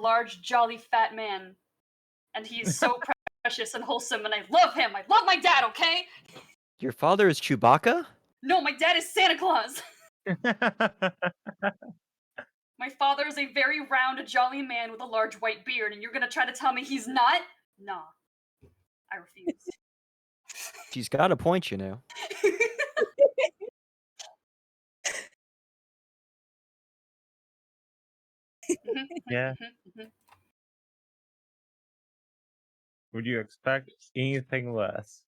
large, jolly, fat man. And he's so precious and wholesome, and I love him. I love my dad, okay? Your father is Chewbacca? No, my dad is Santa Claus. My father is a very round, jolly man with a large white beard, and you're gonna try to tell me he's not? Nah. I refuse. She's got a point, you know. Yeah. Would you expect anything less?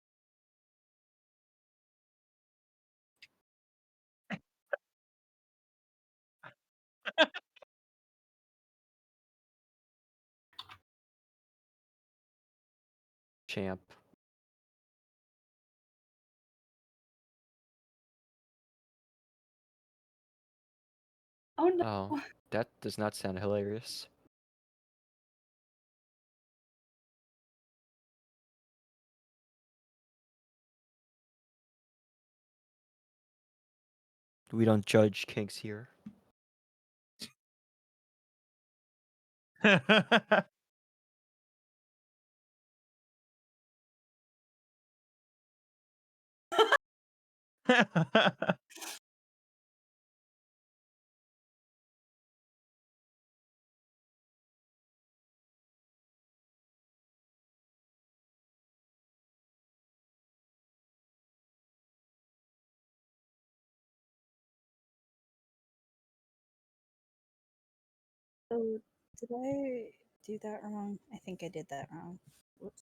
Champ. Oh no. Oh, that does not sound hilarious. We don't judge kinks here. Oh, did I do that wrong? I think I did that wrong. Whoops.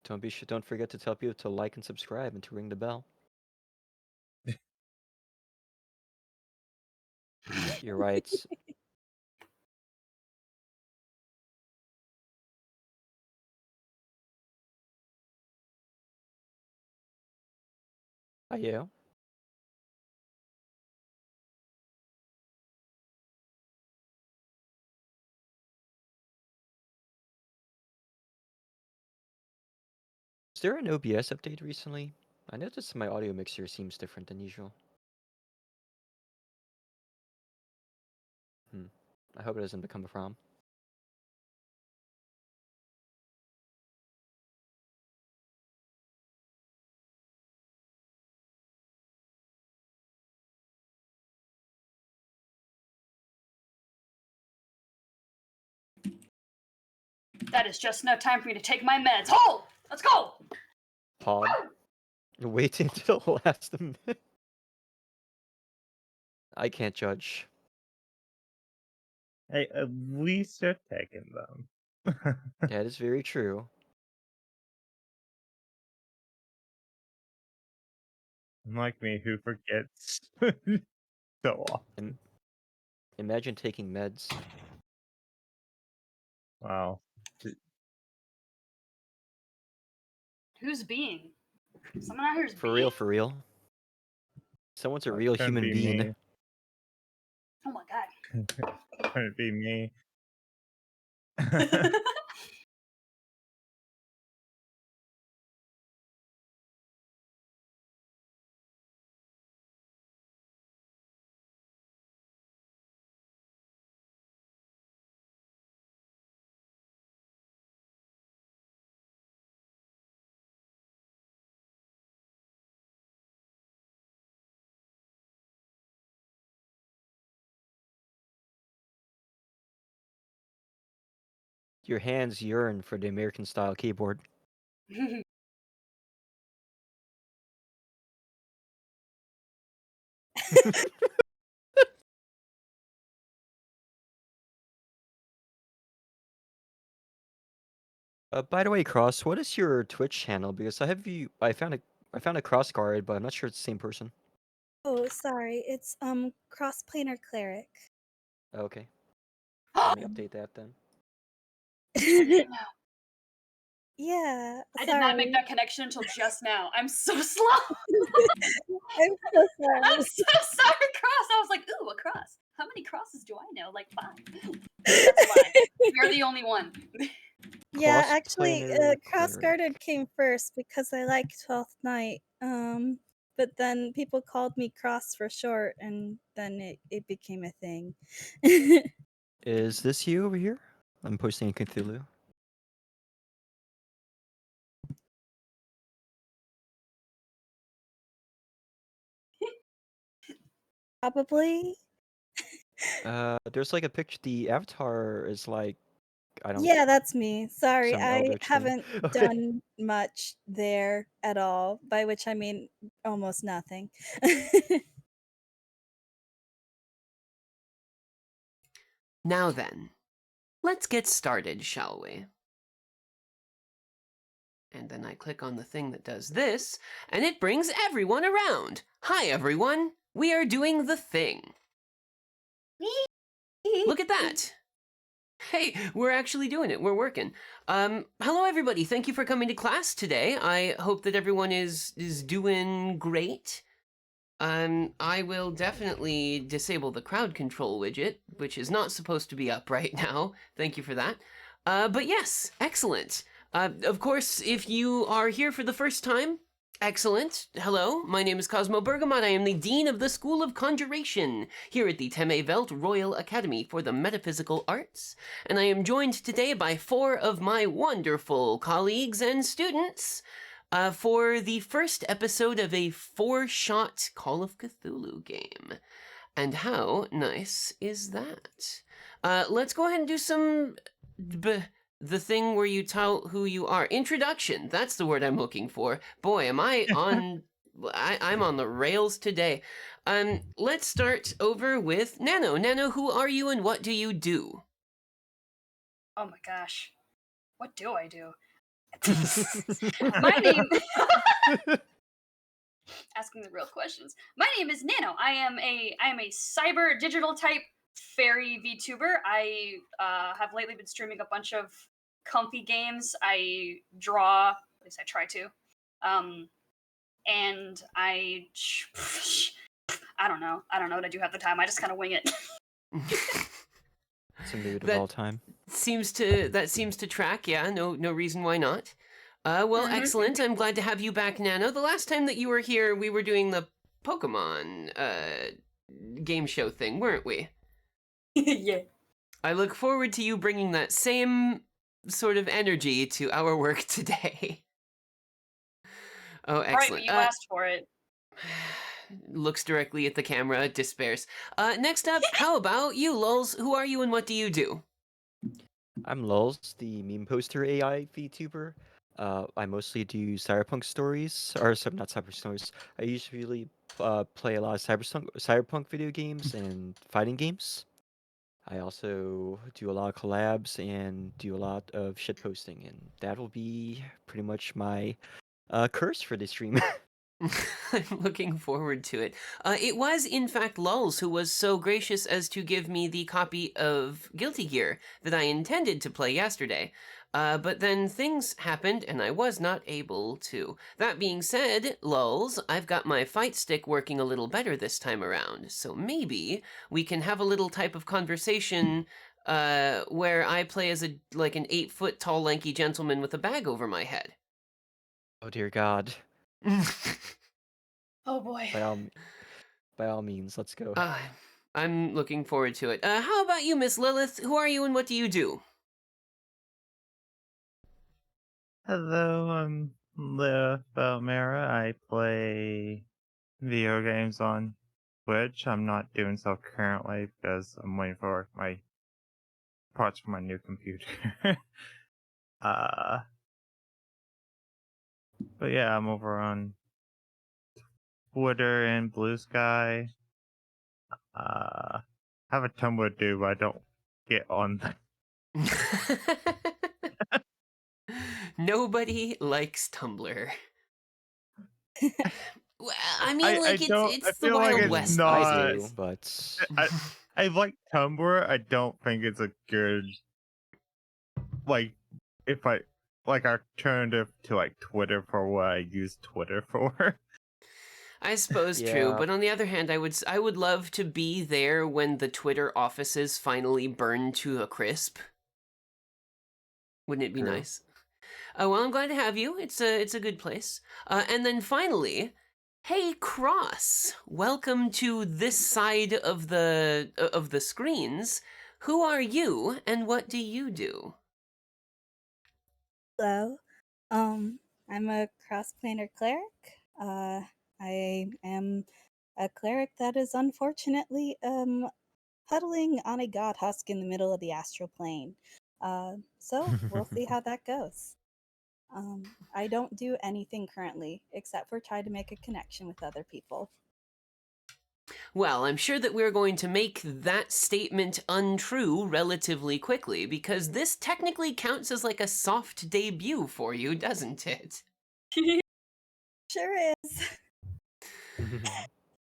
Don't forget to tell people to like and subscribe and to ring the bell. You're right. Are you? Is there an OBS update recently? I noticed my audio mixer seems different than usual. I hope it doesn't become a problem. That is just enough time for me to take my meds. Hold! Let's go! Pod. Wait until the last minute. I can't judge. Hey, at least you're taking them. That is very true. Unlike me, who forgets so often. Imagine taking meds. Wow. Who's being? Someone out here is For being? real, for real. Someone's a That real couldn't human be being. me. Oh my god. Couldn't be me. Your hands yearn for the American style keyboard. By the way, Cross, what is your Twitch channel? Because I found a cross guard, but I'm not sure it's the same person. Oh, sorry. It's cross-planar cleric. Okay. Let me update that then. Yeah, I did not make sorry. that connection until just now. I'm so slow. I'm so I'm sorry. so sorry, cross. I was like, ooh, a cross. How many crosses do I know? Like 5. That's a lie. You're the only one. Yeah, Cross actually, planar Cross-Guarded cleric. came first because I like 12th Night. But then people called me Cross for short, and then it became a thing. Is this you over here? I'm posting a Cthulhu. Probably. There's like a picture. The avatar is like, I don't, Yeah, that's me. Sorry, some I eldritch thing. haven't Okay. done much there at all, by which I mean almost nothing. Now then, let's get started, shall we? And then I click on the thing that does this, and it brings everyone around. Hi, everyone. We are doing the thing. Look at that. Hey, we're actually doing it. We're working. Hello, everybody. Thank you for coming to class today. I hope that everyone is doing great. I will definitely disable the crowd control widget, which is not supposed to be up right now. Thank you for that. But yes, excellent. Of course, if you are here for the first time, excellent. Hello, my name is Cosmo Bergamot. I am the Dean of the School of Conjuration here at the Temevelt Royal Academy for the Metaphysical Arts. And I am joined today by 4 of my wonderful colleagues and students for the first episode of a 4-shot Call of Cthulhu game. And how nice is that? Let's go ahead and do some... the thing where you tell who you are. Introduction, that's the word I'm looking for. Boy, am I on... I'm on the rails today. Let's start over with Nano. Nano, who are you and what do you do? Oh my gosh. What do I do? My name... Asking the real questions. My name is Nano. I am a cyber digital type fairy VTuber. I have lately been streaming a bunch of comfy games. I draw, at least I try to. And I don't know. I don't know what I do half the time. I just kind of wing it. It's a mood of That- all time. seems to track. Yeah, no reason why not. Well, excellent. I'm glad to have you back, Nano. The last time that you were here, we were doing the Pokemon game show thing, weren't we? Yeah. I look forward to you bringing that same sort of energy to our work today. Oh, Right, excellent. you asked for it. Looks directly at the camera, despairs. Next up, how about you, Lulz? Who are you and what do you do? I'm Lulz, the meme poster AI VTuber. I mostly do cyberpunk stories, or not cyberpunk stories. I usually play a lot of cyberpunk video games and fighting games. I also do a lot of collabs and do a lot of shit posting, and that will be pretty much my curse for this stream. I'm looking forward to it. It was, in fact, Lulz who was so gracious as to give me the copy of Guilty Gear that I intended to play yesterday. But then things happened and I was not able to. That being said, Lulz, I've got my fight stick working a little better this time around, so maybe we can have a little type of conversation where I play as an 8-foot tall lanky gentleman with a bag over my head. Oh dear God! Oh boy. By all means, let's go. I'm looking forward to it. How about you, Miss Lilith? Who are you and what do you do? Hello, I'm Lilith Belmera. I play video games on Twitch. I'm not doing so currently because I'm waiting for my parts for my new computer. uh, but yeah, I'm over on Twitter and Blue Sky. I have a Tumblr too, but I don't get on that. Nobody likes Tumblr. Well, I mean, I like, don't- I it's the feel like Wild it's West. not- I these do, days. but I like Tumblr. I don't think it's a good, like, if I like alternative to like Twitter for what I use Twitter for. I suppose true, but on the other hand, I would love to be there when the Twitter offices finally burn to a crisp. Wouldn't it be True. nice? Well, I'm glad to have you. It's a good place. And then finally, hey Cross, welcome to this side of the screens. Who are you, and what do you do? Hello. I'm a cross-planar cleric. I am a cleric that is unfortunately huddling on a god husk in the middle of the astral plane. So we'll see how that goes. I don't do anything currently except for try to make a connection with other people. Well, I'm sure that we're going to make that statement untrue relatively quickly, because this technically counts as like a soft debut for you, doesn't it? Sure is.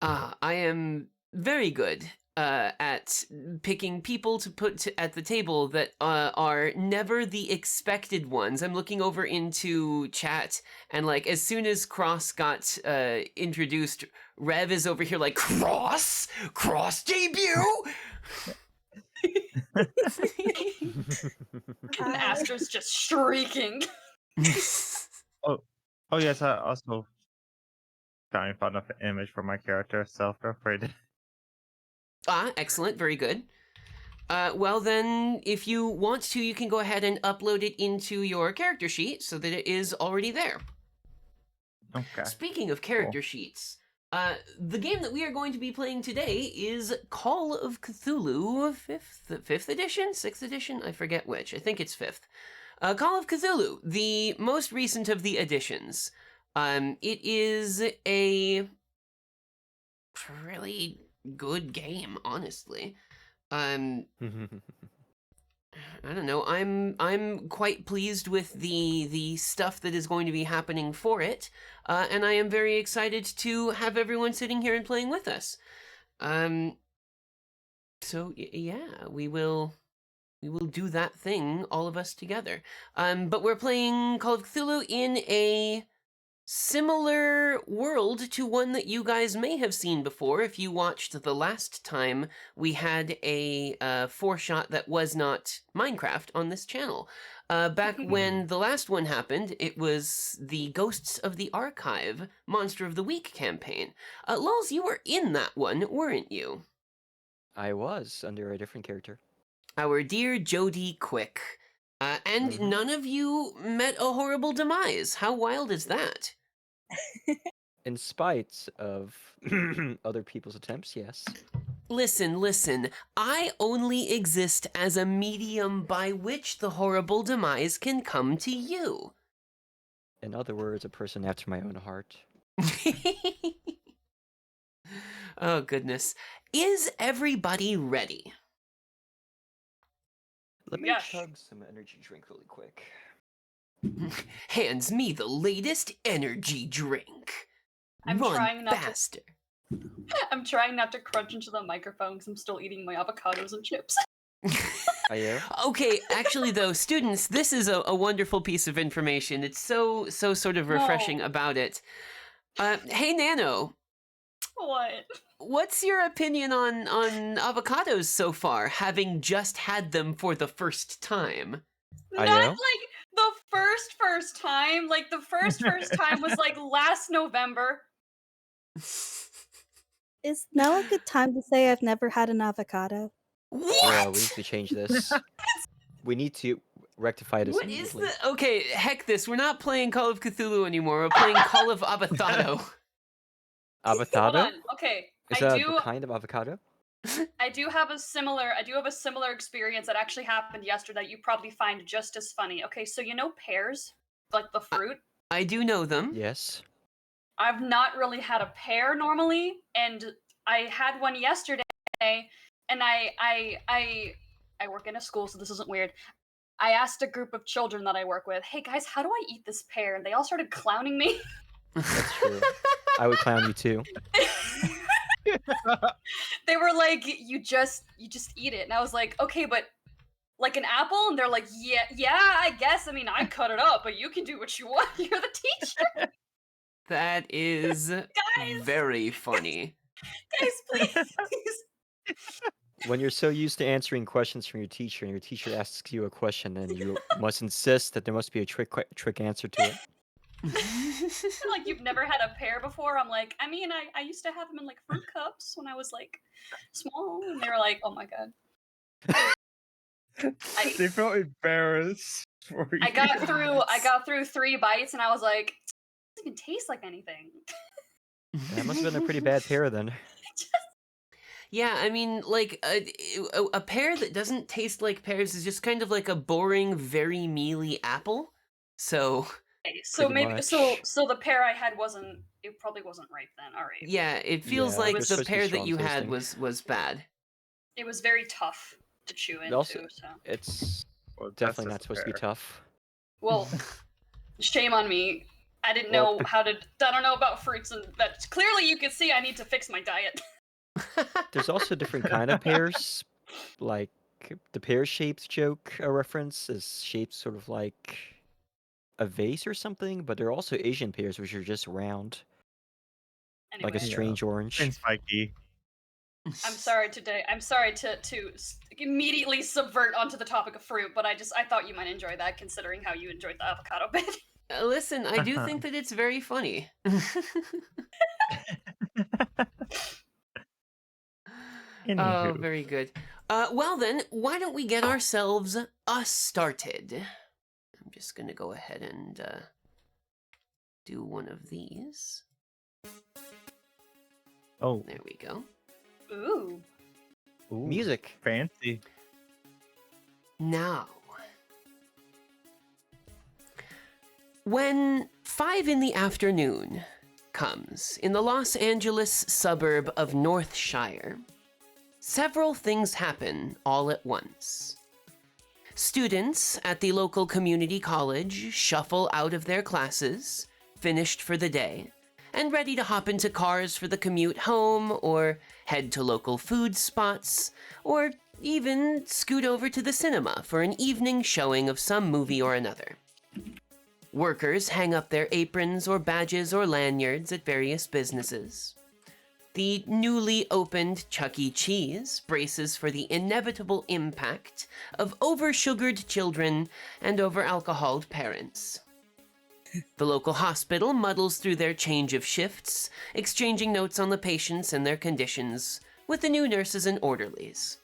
I am very good at picking people to put at the table that are never the expected ones. I'm looking over into chat, and like as soon as Cross got introduced, Rev is over here like, Cross debut. And Astra's just shrieking. Oh yes, I also found enough image for my character, so feel free to. Excellent, very good. Well then, if you want to, you can go ahead and upload it into your character sheet so that it is already there. Okay. Speaking of character sheets, the game that we are going to be playing today is Call of Cthulhu 5th edition? 6th edition? I forget which. I think it's 5th. Call of Cthulhu, the most recent of the editions. It is a really good game, honestly. I don't know. I'm quite pleased with the stuff that is going to be happening for it, and I am very excited to have everyone sitting here and playing with us. So yeah, we will do that thing, all of us together. But we're playing Call of Cthulhu in a similar world to one that you guys may have seen before if you watched the last time we had a 4-shot that was not Minecraft on this channel. Back when the last one happened, it was the Ghosts of the Archive Monster of the Week campaign. Lulz, you were in that one, weren't you? I was under a different character. Our dear Jody Quick. And none of you met a horrible demise. How wild is that? In spite of other people's attempts, yes. Listen. I only exist as a medium by which the horrible demise can come to you. In other words, a person after my own heart. Oh, goodness. Is everybody ready? Let me Yes. chug some energy drink really quick. Hands me the latest energy drink. I'm Run trying not to- faster. I'm trying not to crunch into the microphone because I'm still eating my avocados and chips. I am? Okay, actually though, students, this is a wonderful piece of information. It's so sort of refreshing No. about it. Hey Nano, What? what's your opinion on avocados so far, having just had them for the first time? I Not know. like the first time. Like the first time was like last November. Is now a good time to say I've never had an avocado? Well, we need What? to change this. We need to rectify this What is immediately. the... Okay, heck this. We're not playing Call of Cthulhu anymore. We're playing Call of Avocado. Hold Avocado? on. Okay. Is that a kind of avocado? I do have a similar experience that actually happened yesterday that you probably find just as funny. Okay, so you know pears? Like the fruit? I do know them. Yes. I've not really had a pear normally, and I had one yesterday, and I work in a school, so this isn't weird. I asked a group of children that I work with, "Hey guys, how do I eat this pear?" And they all started clowning me. That's true. I would clown you too. They were like, "You just eat it," and I was like, "Okay, but like an apple? And they're like, yeah, I guess. I mean, I cut it up, but you can do what you want. You're the teacher. That is Guys, very funny. please. When you're so used to answering questions from your teacher, and your teacher asks you a question, and you must insist that there must be a trick answer to it. Like you've never had a pear before. I'm like, I mean, I used to have them in like fruit cups when I was like small, and they were like, oh my god. They felt embarrassed for you. I got through 3 bites, and I was like, it doesn't even taste like anything. That must have been a pretty bad pear then. Yeah, I mean, like, a pear that doesn't taste like pears is just kind of like a boring, very mealy apple. So, Okay, so Pretty maybe much. so the pear I had it probably wasn't ripe then. All right. yeah, it feels Yeah, like they're the supposed to be pear that strong you had tasting. was bad. It was very tough to chew into. Also- So It's Well, that's definitely just not supposed to be fair. tough. well, shame on me. I didn't Well, know how to. I don't know about fruits and veg. Clearly, you can see I need to fix my diet. There's also different kind of pears. Like the pear-shaped joke reference is shaped sort of like a vase or something, but there are also Asian pears which are just round, Anyway, like a strange orange. And spiky. I'm sorry today. I'm sorry to immediately subvert onto the topic of fruit, but I thought you might enjoy that considering how you enjoyed the avocado bit. Listen, I do think that it's very funny. Oh, Anywho. very good. Well then, why don't we get ourselves started? I'm just gonna go ahead and do one of these. Oh, There we go. Ooh. ooh, Music. fancy. Now, when 5 in the afternoon comes in the Los Angeles suburb of Northshire, several things happen all at once. Students at the local community college shuffle out of their classes, finished for the day, and ready to hop into cars for the commute home, or head to local food spots, or even scoot over to the cinema for an evening showing of some movie or another. Workers hang up their aprons or badges or lanyards at various businesses. The newly opened Chuck E. Cheese braces for the inevitable impact of over-sugared children and over-alcoholed parents. The local hospital muddles through their change of shifts, exchanging notes on the patients and their conditions with the new nurses and orderlies.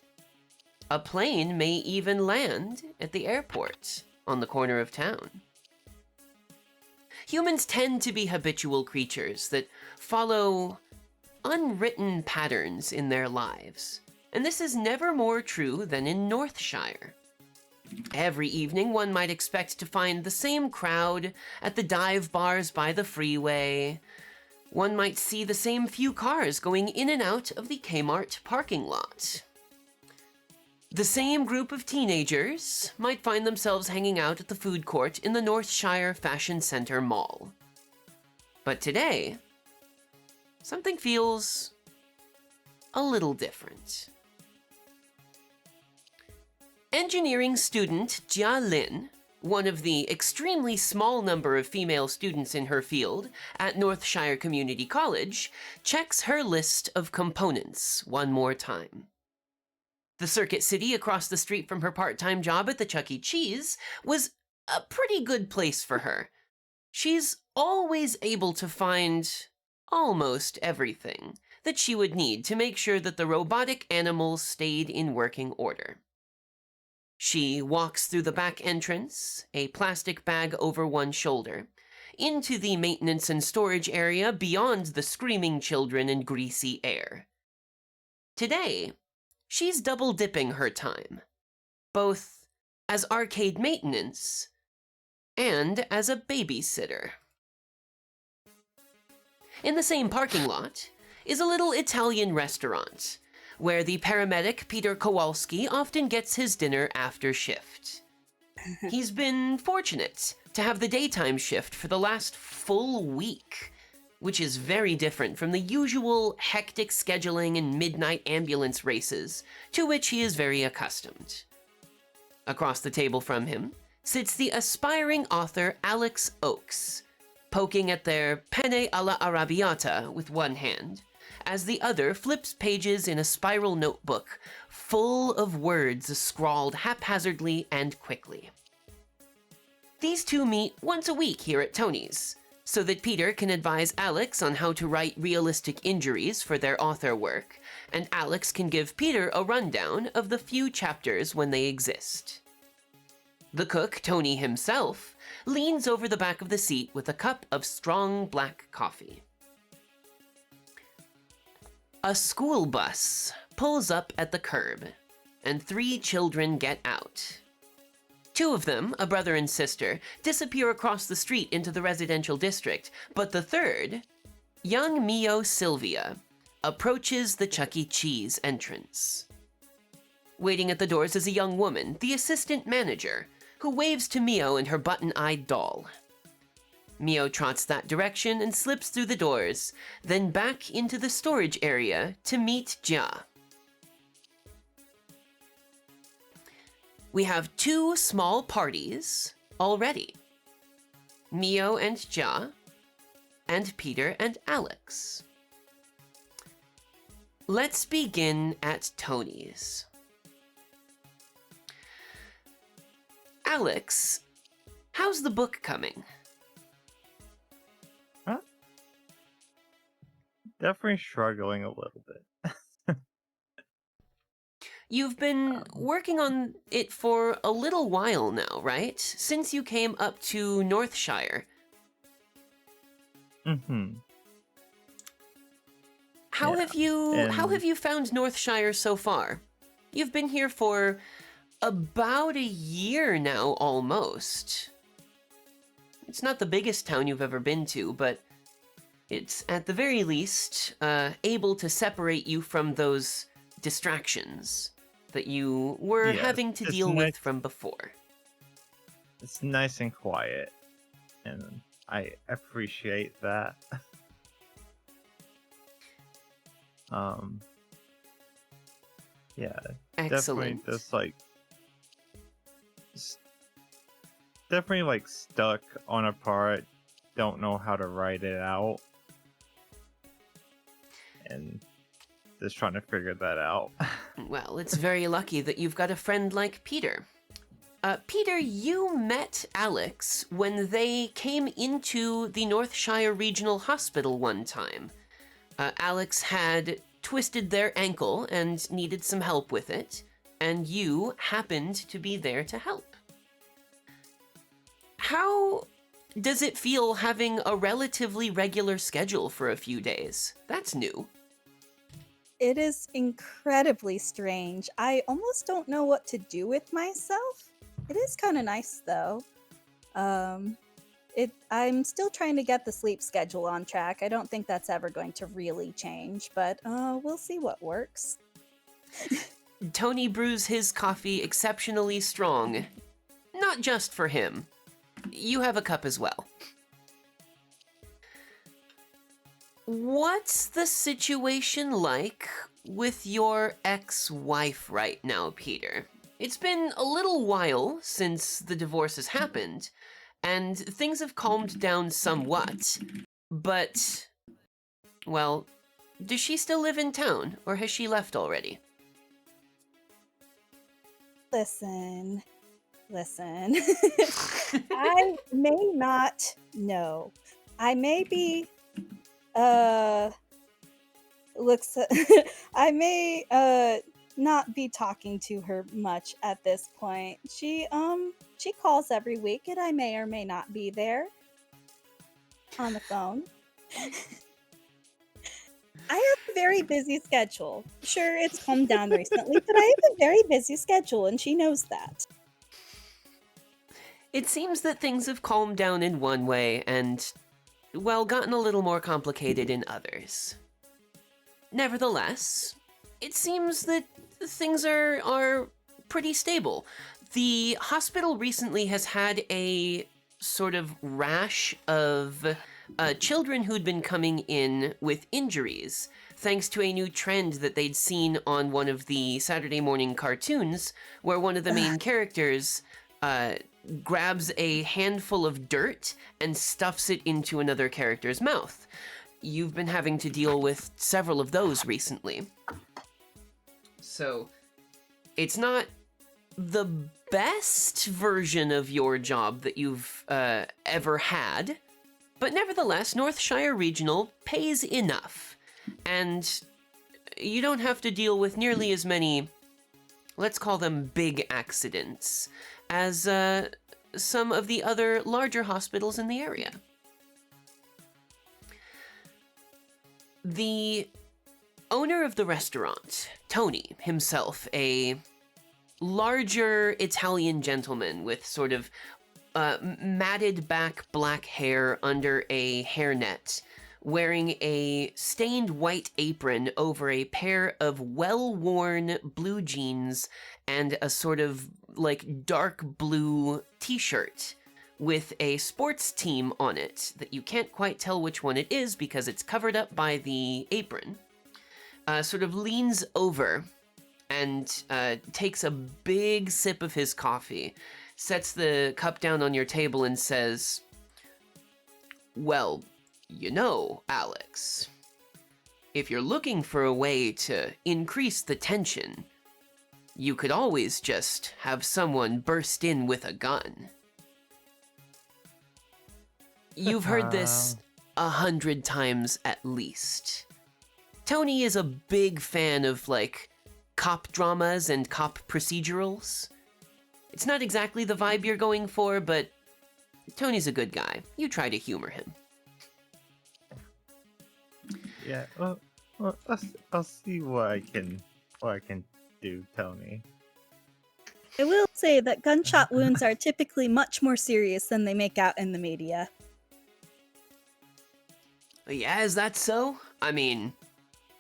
A plane may even land at the airport on the corner of town. Humans tend to be habitual creatures that follow unwritten patterns in their lives, and this is never more true than in Northshire. Every evening, one might expect to find the same crowd at the dive bars by the freeway. One might see the same few cars going in and out of the Kmart parking lot. The same group of teenagers might find themselves hanging out at the food court in the Northshire Fashion Center Mall. But today, something feels a little different. Engineering student Jia Lin, one of the extremely small number of female students in her field at Northshire Community College, checks her list of components one more time. The Circuit City across the street from her part-time job at the Chuck E. Cheese was a pretty good place for her. She's always able to find almost everything that she would need to make sure that the robotic animals stayed in working order. She walks through the back entrance, a plastic bag over one shoulder, into the maintenance and storage area beyond the screaming children and greasy air. Today, she's double-dipping her time, both as arcade maintenance and as a babysitter. In the same parking lot is a little Italian restaurant, where the paramedic Peter Kowalski often gets his dinner after shift. He's been fortunate to have the daytime shift for the last full week, which is very different from the usual hectic scheduling and midnight ambulance races to which he is very accustomed. Across the table from him sits the aspiring author Alex Oakes, poking at their penne alla arrabbiata with one hand, as the other flips pages in a spiral notebook full of words scrawled haphazardly and quickly. These two meet once a week here at Tony's, so that Peter can advise Alex on how to write realistic injuries for their author work, and Alex can give Peter a rundown of the few chapters when they exist. The cook, Tony himself, leans over the back of the seat with a cup of strong black coffee. A school bus pulls up at the curb, and 3 children get out. 2 of them, a brother and sister, disappear across the street into the residential district, but the third, young Mio Sylvia, approaches the Chuck E. Cheese entrance. Waiting at the doors is a young woman, the assistant manager, who waves to Mio and her button-eyed doll. Mio trots that direction and slips through the doors, then back into the storage area to meet Jia. We have 2 small parties already. Mio and Jia, and Peter and Alex. Let's begin at Tony's. Alex, how's the book coming? Definitely struggling a little bit. You've been working on it for a little while now, right? Since you came up to Northshire. Mm-hmm. How Yeah, have you and- found Northshire so far? You've been here for about a year now, almost. It's not the biggest town you've ever been to, but it's at the very least able to separate you from those distractions that you were Yeah, having to it's deal with nice. from before. It's nice and quiet, and I appreciate that. Yeah, definitely Excellent. just like s- definitely like stuck on a part, don't know how to write it out, and just trying to figure that out. Well, it's very lucky that you've got a friend like Peter. Peter, you met Alex when they came into the Northshire Regional Hospital one time. Alex had twisted their ankle and needed some help with it, and you happened to be there to help. How does it feel having a relatively regular schedule for a few days? That's new. It is incredibly strange. I almost don't know what to do with myself. It is kind of nice though. I'm still trying to get the sleep schedule on track. I don't think that's ever going to really change, but we'll see what works. Tony brews his coffee exceptionally strong. Not just for him. You have a cup as well. What's the situation like with your ex-wife right now, Peter? It's been a little while since the divorce has happened, and things have calmed down somewhat, but, well, does she still live in town, or has she left already? Listen. I may not know. I may be looks I may not be talking to her much at this point. She calls every week and I may or may not be there on the phone. I have a very busy schedule. Sure, it's calmed down recently, but I have a very busy schedule and she knows that. It seems that things have calmed down in one way and, well, gotten a little more complicated in others. Nevertheless, it seems that things are pretty stable. The hospital recently has had a sort of rash of children who'd been coming in with injuries thanks to a new trend that they'd seen on one of the Saturday morning cartoons, where one of the main characters grabs a handful of dirt and stuffs it into another character's mouth. You've been having to deal with several of those recently. So, it's not the best version of your job that you've ever had, but nevertheless, Northshire Regional pays enough, and you don't have to deal with nearly as many, let's call them big accidents, as some of the other larger hospitals in the area. The owner of the restaurant, Tony himself, a larger Italian gentleman with sort of matted back black hair under a hairnet, wearing a stained white apron over a pair of well-worn blue jeans and a sort of like dark blue t-shirt with a sports team on it that you can't quite tell which one it is because it's covered up by the apron, sort of leans over and takes a big sip of his coffee, sets the cup down on your table and says, "Well, you know, Alex, if you're looking for a way to increase the tension, you could always just have someone burst in with a gun." You've heard this 100 times at least. Tony is a big fan of, like, cop dramas and cop procedurals. It's not exactly the vibe you're going for, but Tony's a good guy. You try to humor him. Yeah, well, I'll see what I can do, Tony. I will say that gunshot wounds are typically much more serious than they make out in the media. Yeah, is that so? I mean,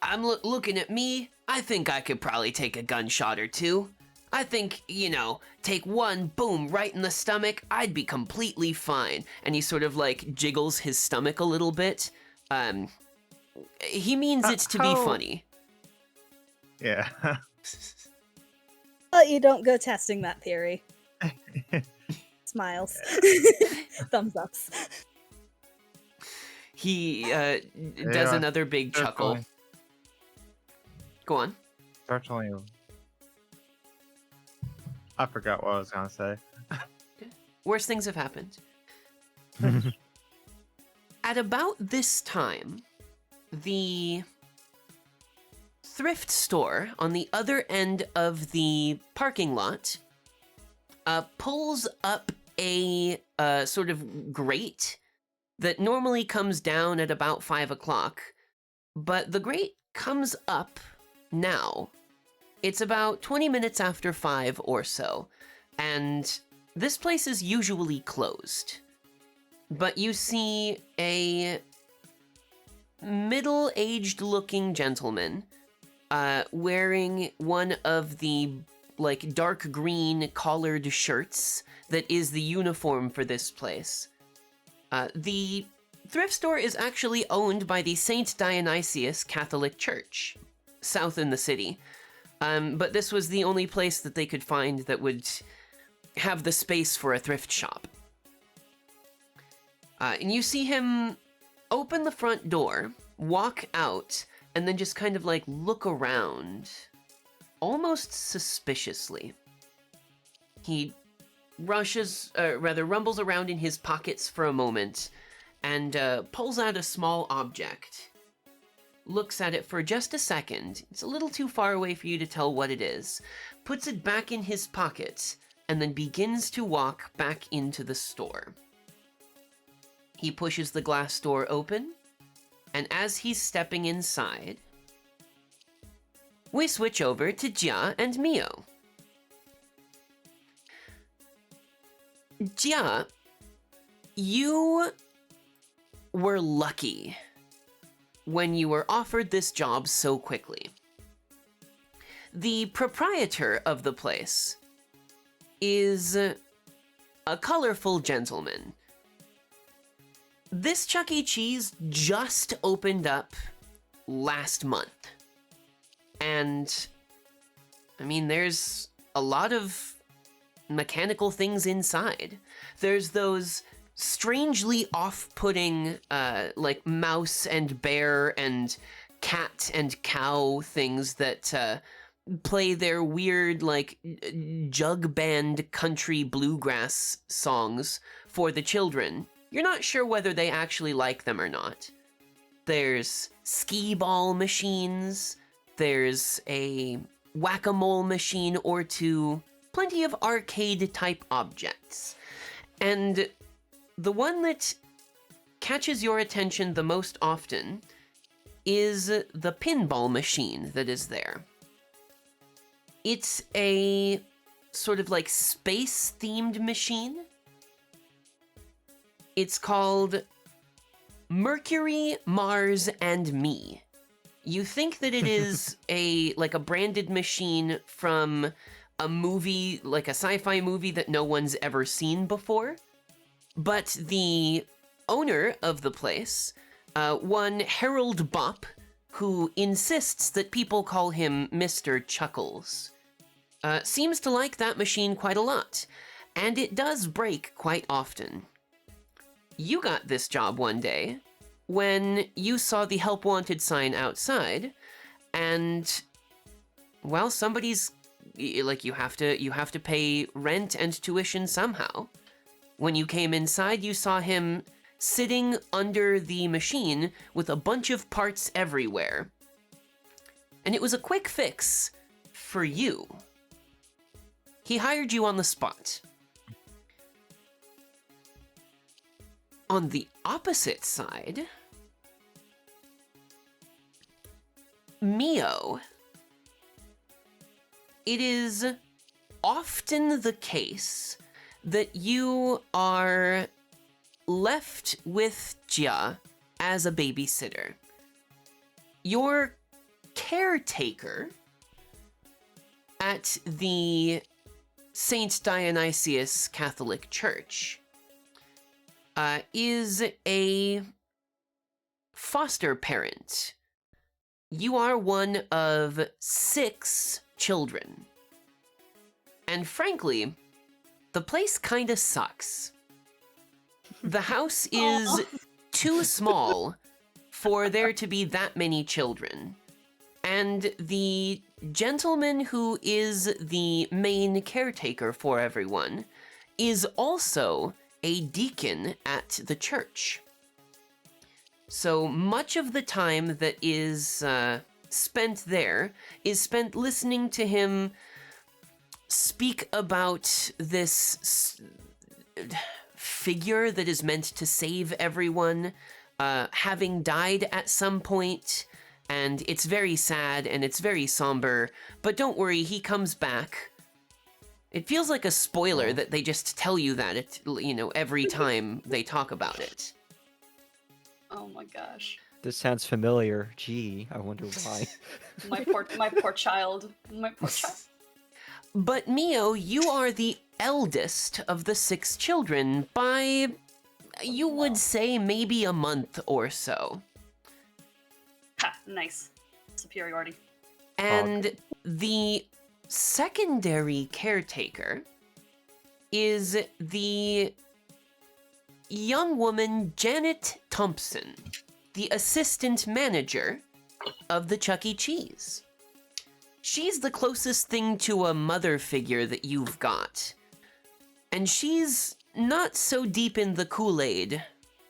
I'm looking at me. I think I could probably take a gunshot or two. I think, you know, take one, boom, right in the stomach, I'd be completely fine. And he sort of, like, jiggles his stomach a little bit. He means it's to be funny. Yeah. But you don't go testing that theory. Smiles. Thumbs ups. He does another big chuckle. Go on. Certainly. I forgot what I was gonna say. Worse things have happened. At about this time, the thrift store on the other end of the parking lot pulls up a sort of grate that normally comes down at about 5 o'clock, but the grate comes up now. It's about 20 minutes after 5 or so, and this place is usually closed. But you see a middle-aged looking gentleman wearing one of the like dark green collared shirts that is the uniform for this place. The thrift store is actually owned by the St. Dionysius Catholic Church, south in the city. But this was the only place that they could find that would have the space for a thrift shop. And you see him open the front door, walk out, and then just kind of like look around, almost suspiciously. He rumbles around in his pockets for a moment and pulls out a small object. Looks at it for just a second. It's a little too far away for you to tell what it is. Puts it back in his pocket and then begins to walk back into the store. He pushes the glass door open, and as he's stepping inside, we switch over to Jia and Mio. Jia, you were lucky when you were offered this job so quickly. The proprietor of the place is a colorful gentleman. This Chuck E. Cheese just opened up last month. And, I mean, there's a lot of mechanical things inside. There's those strangely off-putting, like, mouse and bear and cat and cow things that play their weird, like, jug band country bluegrass songs for the children. You're not sure whether they actually like them or not. There's skee-ball machines, there's a whack-a-mole machine or two, plenty of arcade-type objects. And the one that catches your attention the most often is the pinball machine that is there. It's a sort of like space-themed machine. It's called Mercury, Mars, and Me. You think that it is a branded machine from a movie, like a sci-fi movie that no one's ever seen before. But the owner of the place, one Harold Bopp, who insists that people call him Mr. Chuckles, seems to like that machine quite a lot, and it does break quite often. You got this job one day when you saw the help wanted sign outside, and, well, somebody's, like, you have to pay rent and tuition somehow. When you came inside, you saw him sitting under the machine with a bunch of parts everywhere. And it was a quick fix for you. He hired you on the spot. On the opposite side, Mio. It is often the case that you are left with Jia as a babysitter. Your caretaker at the St. Dionysius Catholic Church is a foster parent. You are one of 6 children. And frankly, the place kinda sucks. The house is too small for there to be that many children. And the gentleman who is the main caretaker for everyone is also a deacon at the church. So much of the time that is spent there is spent listening to him speak about this figure that is meant to save everyone, having died at some point, and it's very sad and it's very somber, but don't worry, he comes back. It feels like a spoiler that they just tell you that, every time they talk about it. Oh my gosh. This sounds familiar. Gee, I wonder why. My poor child. My poor child. But Mio, you are the eldest of the 6 children by, you would say, maybe a month or so. Ha, nice. Superiority. And the secondary caretaker is the young woman Janet Thompson, the assistant manager of the Chuck E. Cheese. She's the closest thing to a mother figure that you've got. And she's not so deep in the Kool-Aid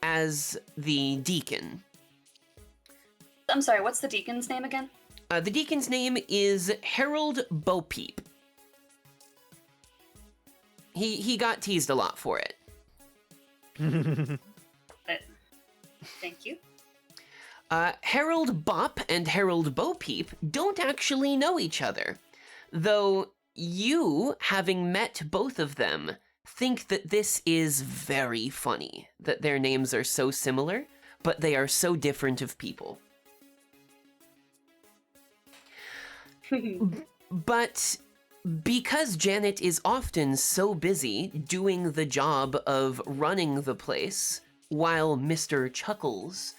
as the deacon. I'm sorry, what's the deacon's name again? The deacon's name is Harold Bopeep. He got teased a lot for it. Thank you. Harold Bopp and Harold Bopeep don't actually know each other, though you, having met both of them, think that this is very funny, that their names are so similar, but they are so different of people. But because Janet is often so busy doing the job of running the place, while Mr. Chuckles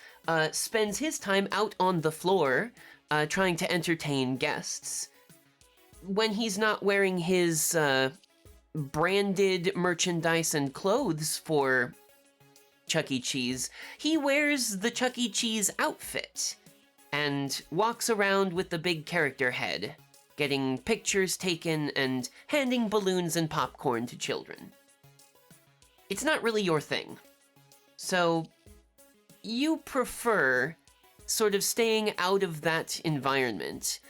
spends his time out on the floor trying to entertain guests. When he's not wearing his branded merchandise and clothes for Chuck E. Cheese, he wears the Chuck E. Cheese outfit and walks around with the big character head, getting pictures taken and handing balloons and popcorn to children. It's not really your thing. So you prefer sort of staying out of that environment,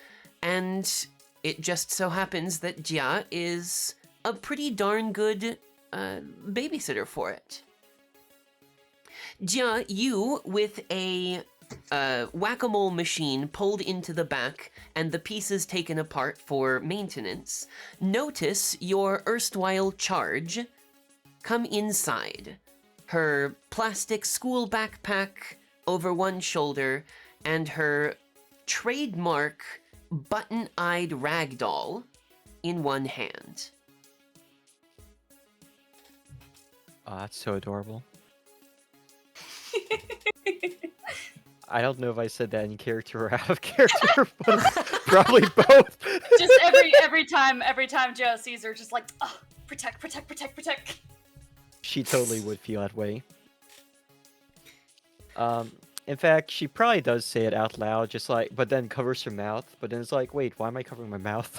and it just so happens that Jia is a pretty darn good babysitter for it. Jia, you, with a whack-a-mole machine pulled into the back and the pieces taken apart for maintenance, notice your erstwhile charge come inside, her plastic school backpack over one shoulder and her trademark button-eyed ragdoll in one hand. Oh, that's so adorable. I don't know if I said that in character or out of character, but probably both. Just every time Joe sees her, just like, oh, protect. She totally would feel that way. In fact, she probably does say it out loud, just like, but then covers her mouth. But then it's like, wait, why am I covering my mouth?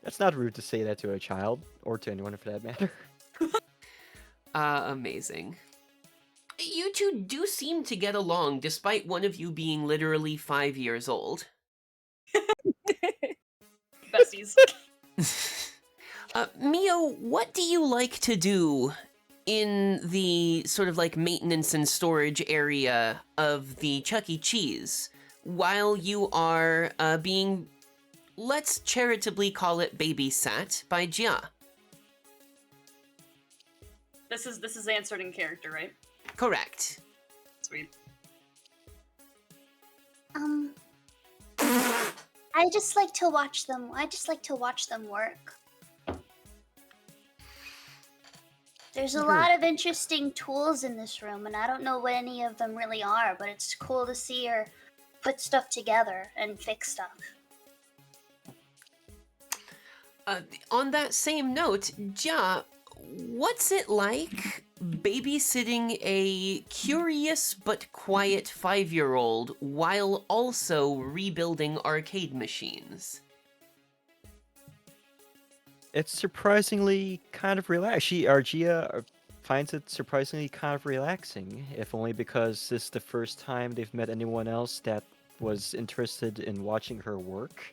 That's not rude to say that to a child, or to anyone for that matter. Amazing. You two do seem to get along, despite one of you being literally 5 years old. Besties. Mio, what do you like to do in the sort of like maintenance and storage area of the Chuck E. Cheese while you are being, let's charitably call it, babysat by Jia? This is answered in character, right? Correct. Sweet. I just like to watch them. I just like to watch them work. There's a lot of interesting tools in this room, and I don't know what any of them really are, but it's cool to see her put stuff together and fix stuff. On that same note, Jia, what's it like babysitting a curious but quiet 5-year-old while also rebuilding arcade machines? It's surprisingly kind of relaxed. Argia finds it surprisingly kind of relaxing, if only because this is the first time they've met anyone else that was interested in watching her work.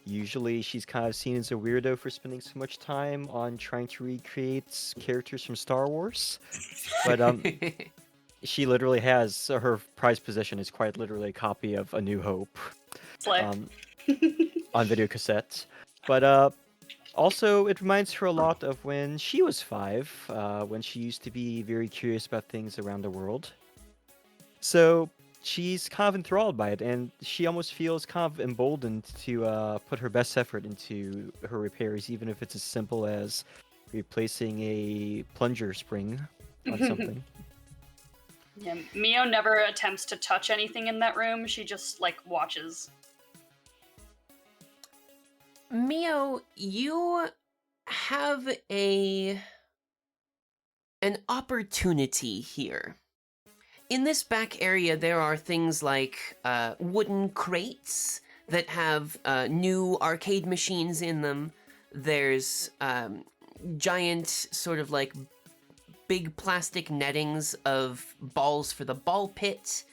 Usually she's kind of seen as a weirdo for spending so much time on trying to recreate characters from Star Wars. But she literally has, her prized possession is quite literally a copy of A New Hope Slay. on video cassette. But also, it reminds her a lot of when she was 5, when she used to be very curious about things around the world. So she's kind of enthralled by it, and she almost feels kind of emboldened to put her best effort into her repairs, even if it's as simple as replacing a plunger spring on something. Yeah, Mio never attempts to touch anything in that room. She just, like, watches. Mio, you have an opportunity here. In this back area, there are things like wooden crates that have new arcade machines in them. There's giant sort of like big plastic nettings of balls for the ball pit.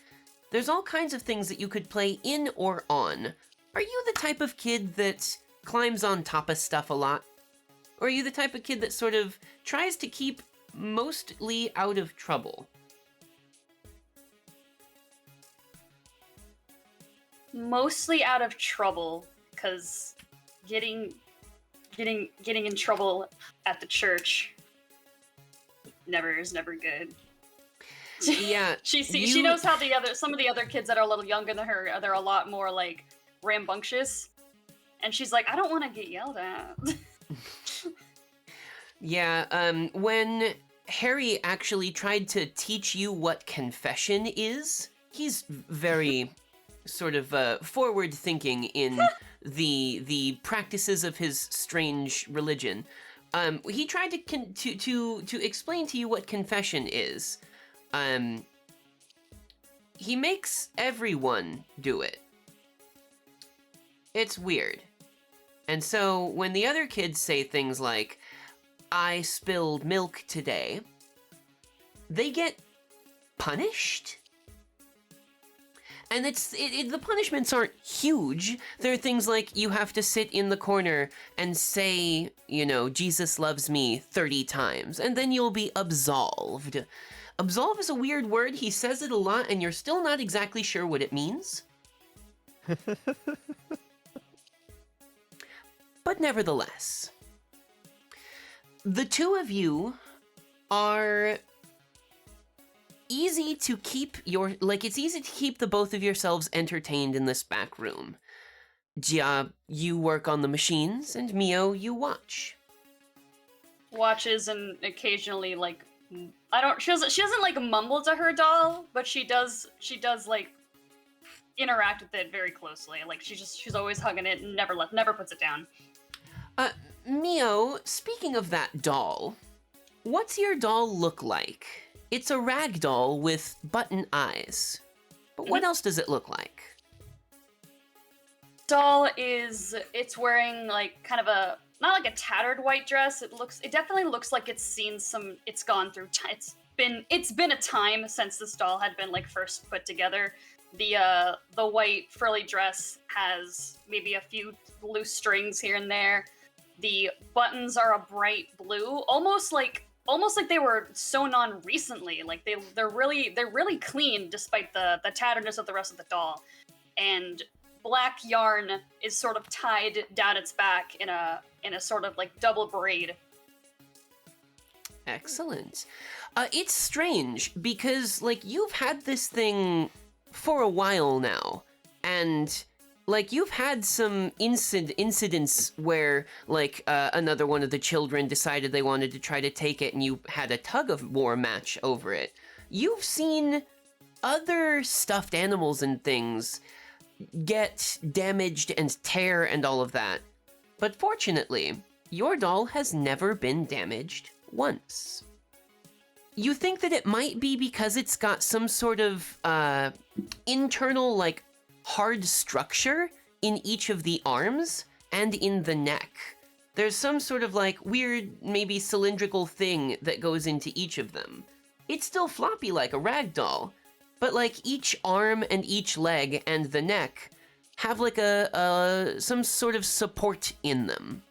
There's all kinds of things that you could play in or on. Are you the type of kid that climbs on top of stuff a lot? Or are you the type of kid that sort of tries to keep mostly out of trouble? Mostly out of trouble, because getting in trouble at the church is never good. Yeah, she knows how some of the other kids that are a little younger than her, they're a lot more like rambunctious, and she's like, I don't want to get yelled at. Yeah, when Harry actually tried to teach you what confession is. He's very sort of forward-thinking in the practices of his strange religion. He tried to explain to you what confession is. He makes everyone do it. It's weird. And so when the other kids say things like, I spilled milk today, they get punished. And the punishments aren't huge. There are things like you have to sit in the corner and say, Jesus loves me 30 times, and then you'll be absolved. Absolve is a weird word. He says it a lot, and you're still not exactly sure what it means. But nevertheless, the two of you are easy to keep it's easy to keep the both of yourselves entertained in this back room. Jia, you work on the machines, and Mio, you watch. Watches and occasionally she doesn't like mumble to her doll, but she does like interact with it very closely. Like she's always hugging it and never puts it down. Mio, speaking of that doll, what's your doll look like? It's a rag doll with button eyes. But what else does it look like? Doll it's wearing like kind of a, not like a tattered white dress. It definitely looks like it's gone through time. It's been a time since this doll had been like first put together. The white frilly dress has maybe a few loose strings here and there. The buttons are a bright blue, almost like they were sewn on recently. Like they're really clean despite the tatteredness of the rest of the doll. And black yarn is sort of tied down its back in a sort of like double braid. Excellent. It's strange because like you've had this thing for a while now, and like you've had some incidents where like another one of the children decided they wanted to try to take it, and you had a tug of war match over it. You've seen other stuffed animals and things get damaged and tear and all of that, but fortunately, your doll has never been damaged once. You think that it might be because it's got some sort of internal like hard structure in each of the arms and in the neck. There's some sort of like weird, maybe cylindrical thing that goes into each of them. It's still floppy like a rag doll, but like each arm and each leg and the neck have like some sort of support in them.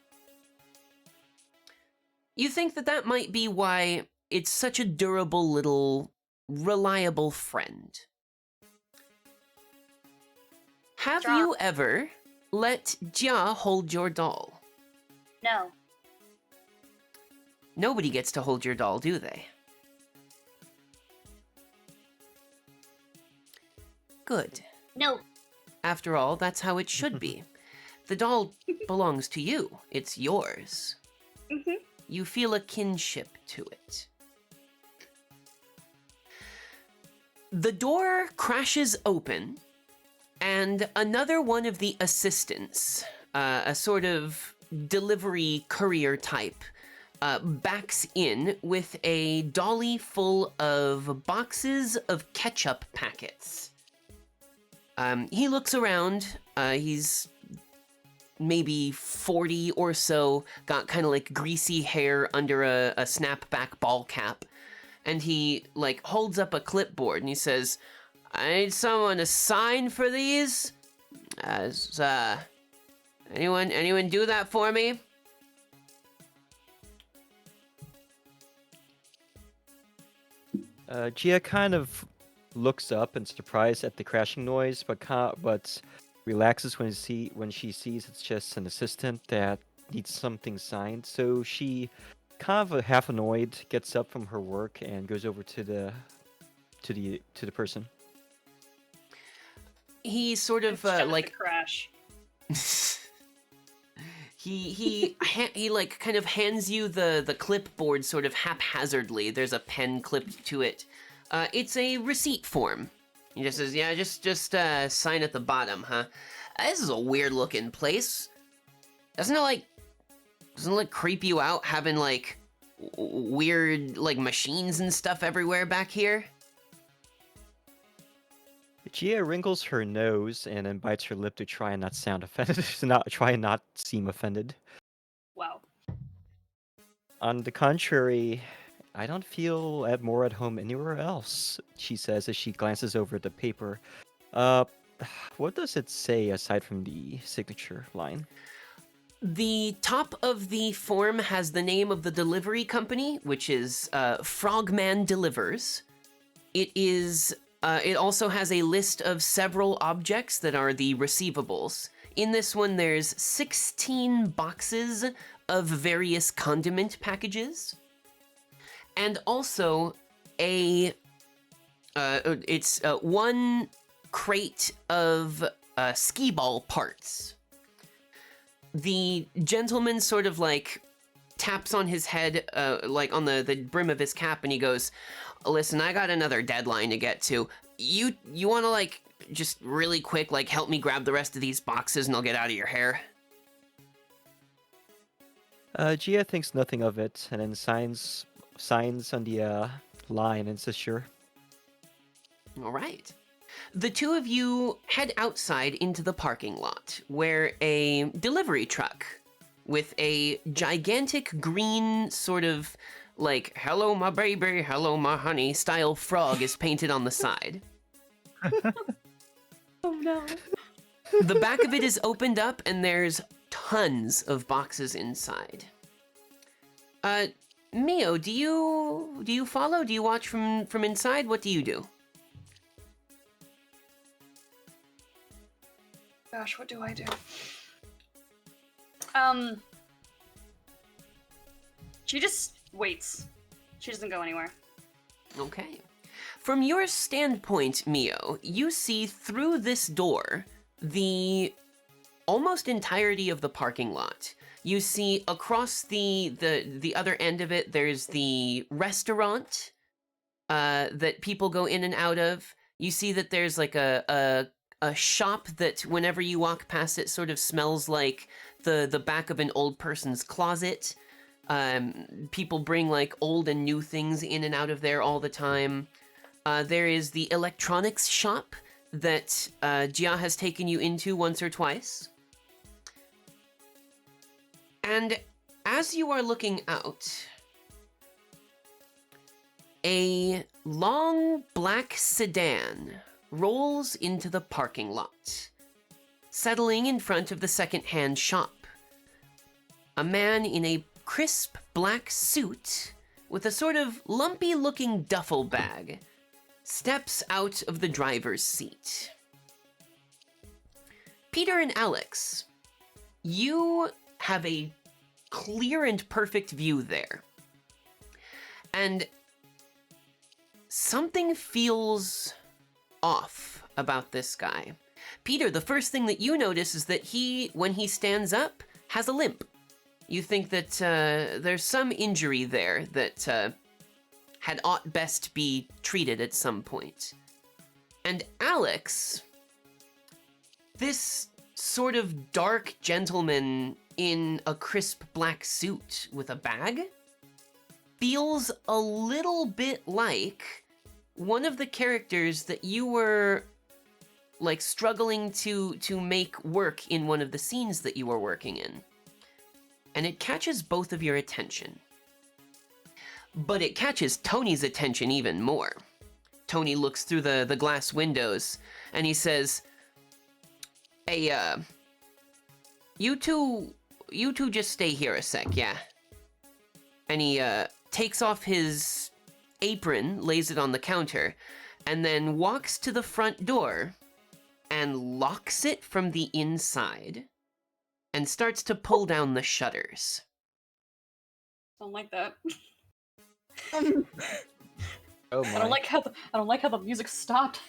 You think that might be why it's such a durable little reliable friend. Have you ever let Jia hold your doll? No. Nobody gets to hold your doll, do they? Good. No. After all, that's how it should be. The doll belongs to you. It's yours. Mm-hmm. You feel a kinship to it. The door crashes open, and another one of the assistants, a sort of delivery courier type, backs in with a dolly full of boxes of ketchup packets. He looks around. He's maybe 40 or so, got kind of like greasy hair under a snapback ball cap. And he like holds up a clipboard and he says, I need someone to sign for these. Anyone do that for me? Gia kind of looks up in surprise at the crashing noise, but relaxes when she sees it's just an assistant that needs something signed. So she, kind of half annoyed, gets up from her work and goes over to the person. He sort of Check like the crash. He like kind of hands you the clipboard sort of haphazardly. There's a pen clipped to it. It's a receipt form. He just says, "Yeah, just sign at the bottom, huh? This is a weird looking place. Doesn't it creep you out having like weird like machines and stuff everywhere back here?" Gia wrinkles her nose and then bites her lip to try and not sound offended, try and not seem offended. Wow. On the contrary, I don't feel more at home anywhere else, she says as she glances over the paper. What does it say aside from the signature line? The top of the form has the name of the delivery company, which is Frogman Delivers. It also has a list of several objects that are the receivables. In this one, there's 16 boxes of various condiment packages, and also one crate of skee ball parts. The gentleman sort of like taps on his head, like on the brim of his cap, and he goes, "Listen, I got another deadline to get to. You want to like just really quick like help me grab the rest of these boxes and I'll get out of your hair?" Gia thinks nothing of it and then signs on the line and says sure. All right. The two of you head outside into the parking lot, where a delivery truck with a gigantic green sort of like "hello my baby, hello my honey" style frog is painted on the side. Oh no. The back of it is opened up and there's tons of boxes inside. Mio, do you follow? Do you watch from inside? What do you do? Gosh, what do I do? She just waits. She doesn't go anywhere. Okay. From your standpoint, Mio, you see through this door the almost entirety of the parking lot. You see across the other end of it, there's the restaurant that people go in and out of. You see that there's like a shop that whenever you walk past it sort of smells like the back of an old person's closet. People bring like old and new things in and out of there all the time. There is the electronics shop that Gia has taken you into once or twice. And as you are looking out, a long black sedan rolls into the parking lot, settling in front of the second-hand shop. A man in a crisp black suit with a sort of lumpy-looking duffel bag steps out of the driver's seat. Peter and Alex, you have a clear and perfect view there. And something feels off about this guy. Peter, the first thing that you notice is that he, when he stands up, has a limp. You think that there's some injury there that had ought best be treated at some point. And Alex, this sort of dark gentleman in a crisp black suit with a bag, feels a little bit like one of the characters that you were like struggling to make work in one of the scenes that you were working in. And it catches both of your attention. But it catches Tony's attention even more. Tony looks through the glass windows and he says, "Hey, you two just stay here a sec, yeah?" And he takes off his apron, lays it on the counter, and then walks to the front door and locks it from the inside and starts to pull down the shutters. Don't like that. Oh my. I don't like how the music stopped.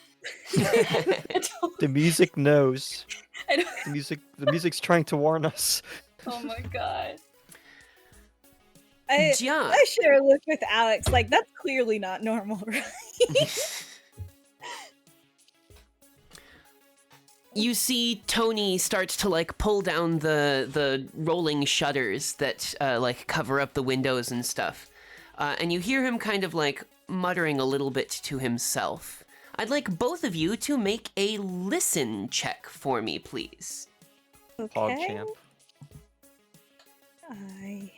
The music knows. I don't- The music's trying to warn us. Oh my god. I Ja. share a look with Alex. Like, that's clearly not normal, right? You see Tony starts to like pull down the rolling shutters that like cover up the windows and stuff, and you hear him kind of like muttering a little bit to himself. I'd like both of you to make a listen check for me, please. Okay. PogChamp. I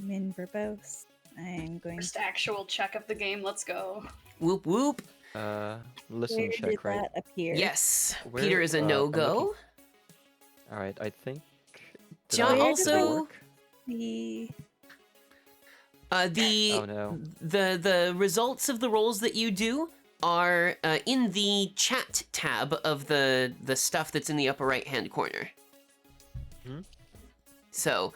am in verbose. I'm going First actual check of the game. Let's go. Whoop whoop. Listen Where did check, right? that appear? Yes. Where- Peter is a I'm no-go. All right, I think. did Ja I also- work? The The Oh no. the results of the rolls that you do are in the chat tab of the stuff that's in the upper right hand corner. Hmm? So,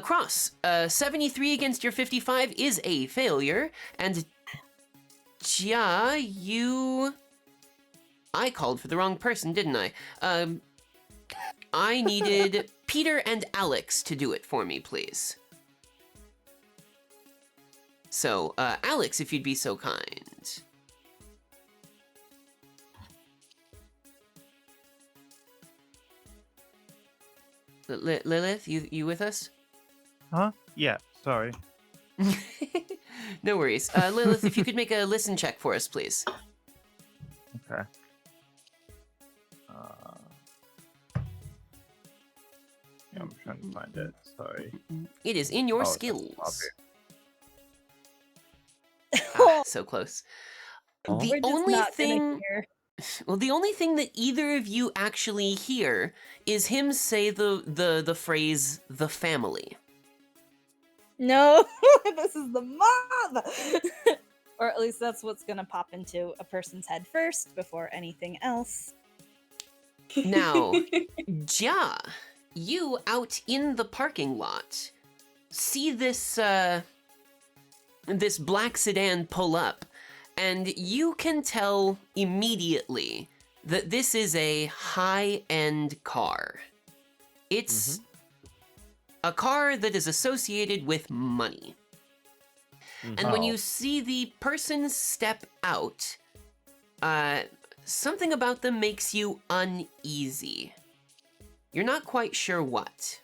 Cross, 73 against your 55 is a failure, and Ja, I called for the wrong person, didn't I? I needed Peter and Alex to do it for me, please. So, Alex, if you'd be so kind. Lilith, you with us? Huh? Yeah, sorry. No worries. Lilith, if you could make a listen check for us, please. Okay. Yeah, I'm trying to find it. Sorry. It is in your Oh, it's skills. up So close. Oh. The we're just only not thing, gonna hear. well, the only thing that either of you actually hear is him say the phrase "the family." No, this is the mob. Or at least that's what's gonna pop into a person's head first before anything else. Now, Ja, you out in the parking lot see this this black sedan pull up, and you can tell immediately that this is a high-end car. It's a car that is associated with money. And when Oh. you see the person step out, something about them makes you uneasy. You're not quite sure what.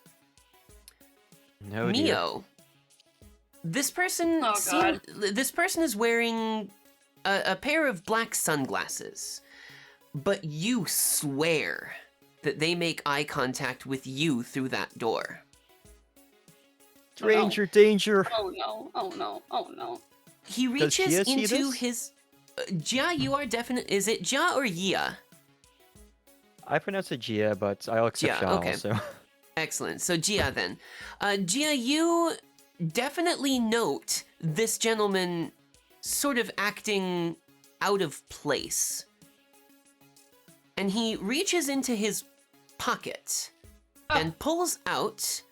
No, dear. Mio, this person Oh, God. this person is wearing a pair of black sunglasses, but you swear that they make eye contact with you through that door. Oh, no. Danger, danger. Oh no, oh no, oh no. He Does reaches Gia see into this? his Ja, you are definite. Is it Ja or Yia? I pronounce it Gia, but I'll accept Gia, Ja okay. also. Excellent. So Gia then. Gia, you definitely note this gentleman sort of acting out of place. And he reaches into his pocket and pulls out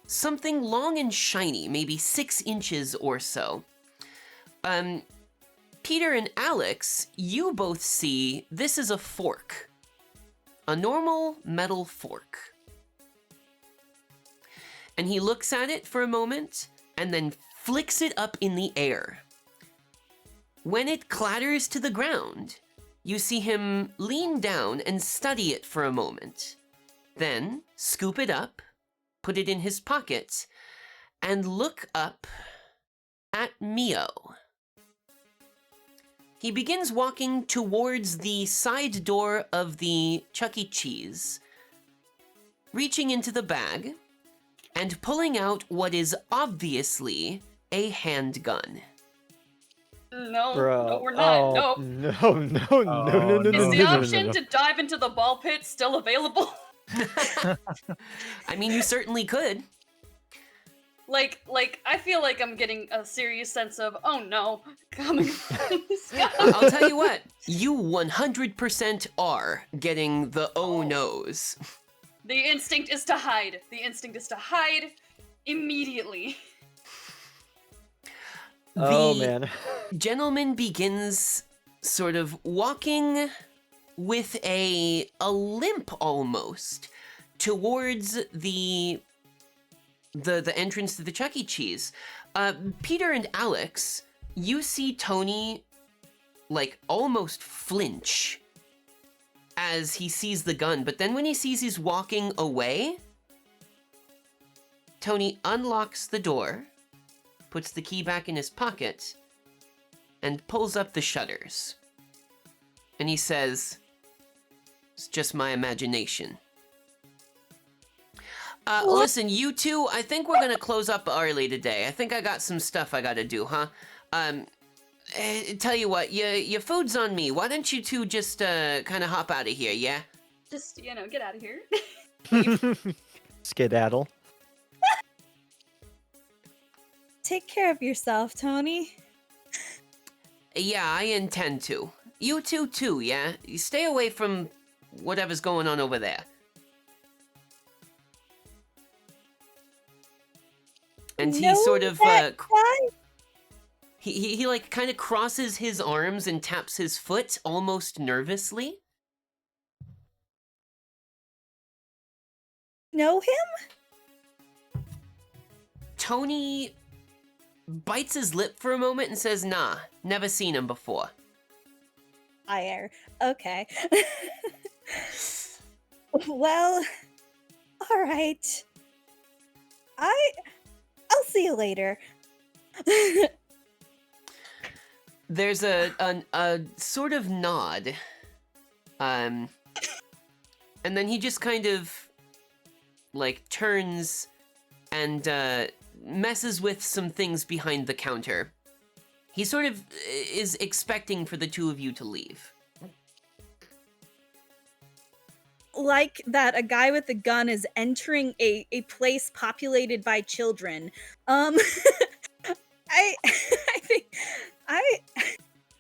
something long and shiny, maybe 6 inches or so. Peter and Alex, you both see this is a fork. A normal metal fork. And he looks at it for a moment and then flicks it up in the air. When it clatters to the ground, you see him lean down and study it for a moment. Then scoop it up, put it in his pocket, and look up at Mio. He begins walking towards the side door of the Chuck E. Cheese, reaching into the bag and pulling out what is obviously a handgun. No, Bruh. no, we're not. Oh, no. no, no, no, Oh, no, no, Is no, the no, no, option no. to dive into the ball pit still available? I mean, you certainly could. like, I feel like I'm getting a serious sense of, oh no, coming from this guy. I'll tell you what, you 100% are getting the oh no's. The instinct is to hide. The instinct is to hide immediately. Oh, The man. gentleman begins sort of walking with a limp almost towards the entrance to the Chuck E. Cheese. Peter and Alex, you see Tony, like, almost flinch as he sees the gun, but then when he sees he's walking away, Tony unlocks the door, puts the key back in his pocket, and pulls up the shutters. And he says, "It's just my imagination." Listen, you two, I think we're gonna close up early today. I think I got some stuff I gotta do, huh? Tell you what, your food's on me. Why don't you two just, kind of hop out of here, yeah? Just, get out of here. Skedaddle. Take care of yourself, Tony. Yeah, I intend to. You two, too, yeah? You stay away from whatever's going on over there. And he No, sort of, that guy? he like, kind of crosses his arms and taps his foot almost nervously. Know him? Tony bites his lip for a moment and says, "Nah, never seen him before." Fire. Okay. Well, all right. I'll see you later. There's a sort of nod. And then he just kind of, like, turns and, messes with some things behind the counter. He sort of is expecting for the two of you to leave. Like that a guy with a gun is entering a place populated by children. I think I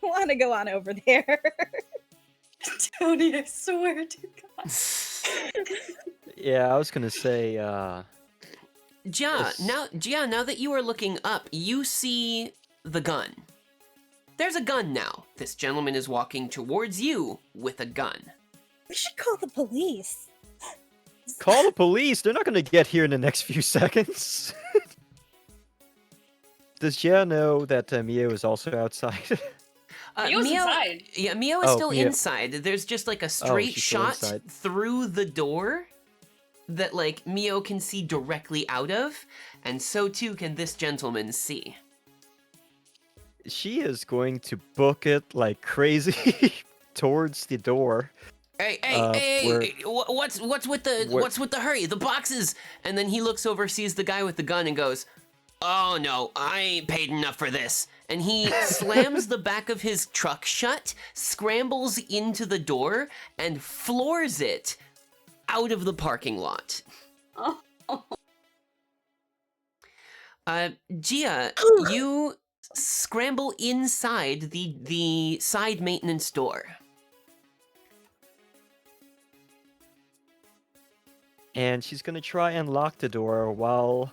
want to go on over there. Tony, I swear to God. Yeah, I was gonna say, Gia, now that you are looking up, you see the gun. There's a gun now. This gentleman is walking towards you with a gun. We should call the police. call the police. They're not gonna get here in the next few seconds. Does Gia know that Mio is also outside? Mio's inside. Yeah, Mio is still Mio. inside. There's just like a straight she's still shot inside. through the door that like Mio can see directly out of, and so too can this gentleman see. She is going to book it like crazy towards the door. Hey! What's with the hurry? The boxes! And then he looks over, sees the guy with the gun, and goes, "Oh no, I ain't paid enough for this." And he slams the back of his truck shut, scrambles into the door, and floors it out of the parking lot. Oh. Gia, you scramble inside the side maintenance door. And she's gonna try and lock the door while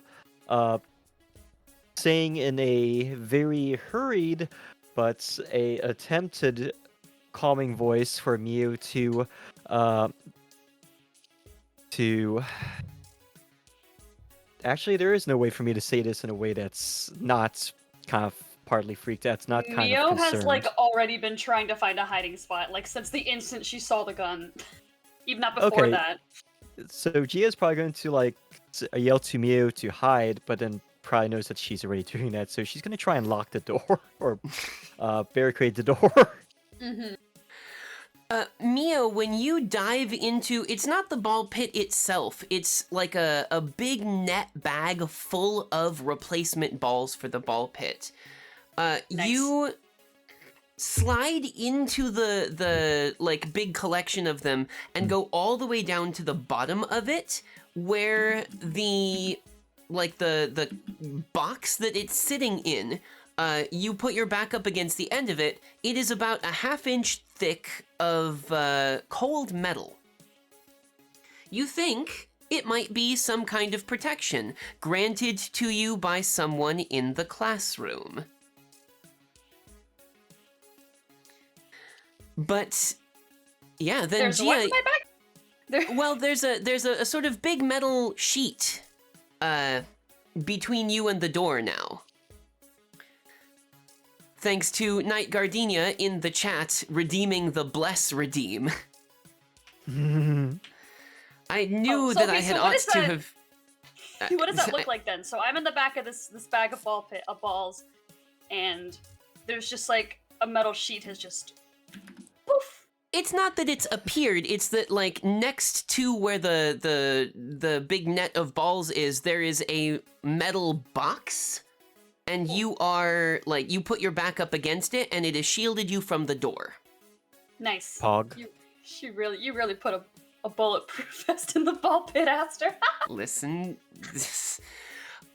saying in a very hurried but a attempted calming voice for Mew to actually there is no way for me to say this in a way that's not kind of partly freaked out. It's not kind Mio of concerned. has like already been trying to find a hiding spot, like since the instant she saw the gun. Even not before Okay. that. So Gia's probably going to like yell to Mew to hide, but then probably knows that she's already doing that, so she's gonna try and lock the door or barricade the door. Mm-hmm. Mio, when you dive into, it's not the ball pit itself, it's like a big net bag full of replacement balls for the ball pit. Nice. You slide into the like big collection of them and go all the way down to the bottom of it, where the box that it's sitting in, you put your back up against the end of it. It is about a half-inch thick of cold metal. You think it might be some kind of protection granted to you by someone in the classroom. But yeah, then There's what in Gia, my bag? Well, there's a sort of big metal sheet between you and the door now. Thanks to Knight Gardenia in the chat redeeming the bless redeem. I knew that I had ought to have. What does that look like then? So I'm in the back of this bag of balls, and there's just like a metal sheet has just poof. It's not that it's appeared, it's that like next to where the big net of balls is, there is a metal box, and you are like, you put your back up against it and it has shielded you from the door. Nice. Pog. You really put a bulletproof vest in the ball pit, Aster. Listen,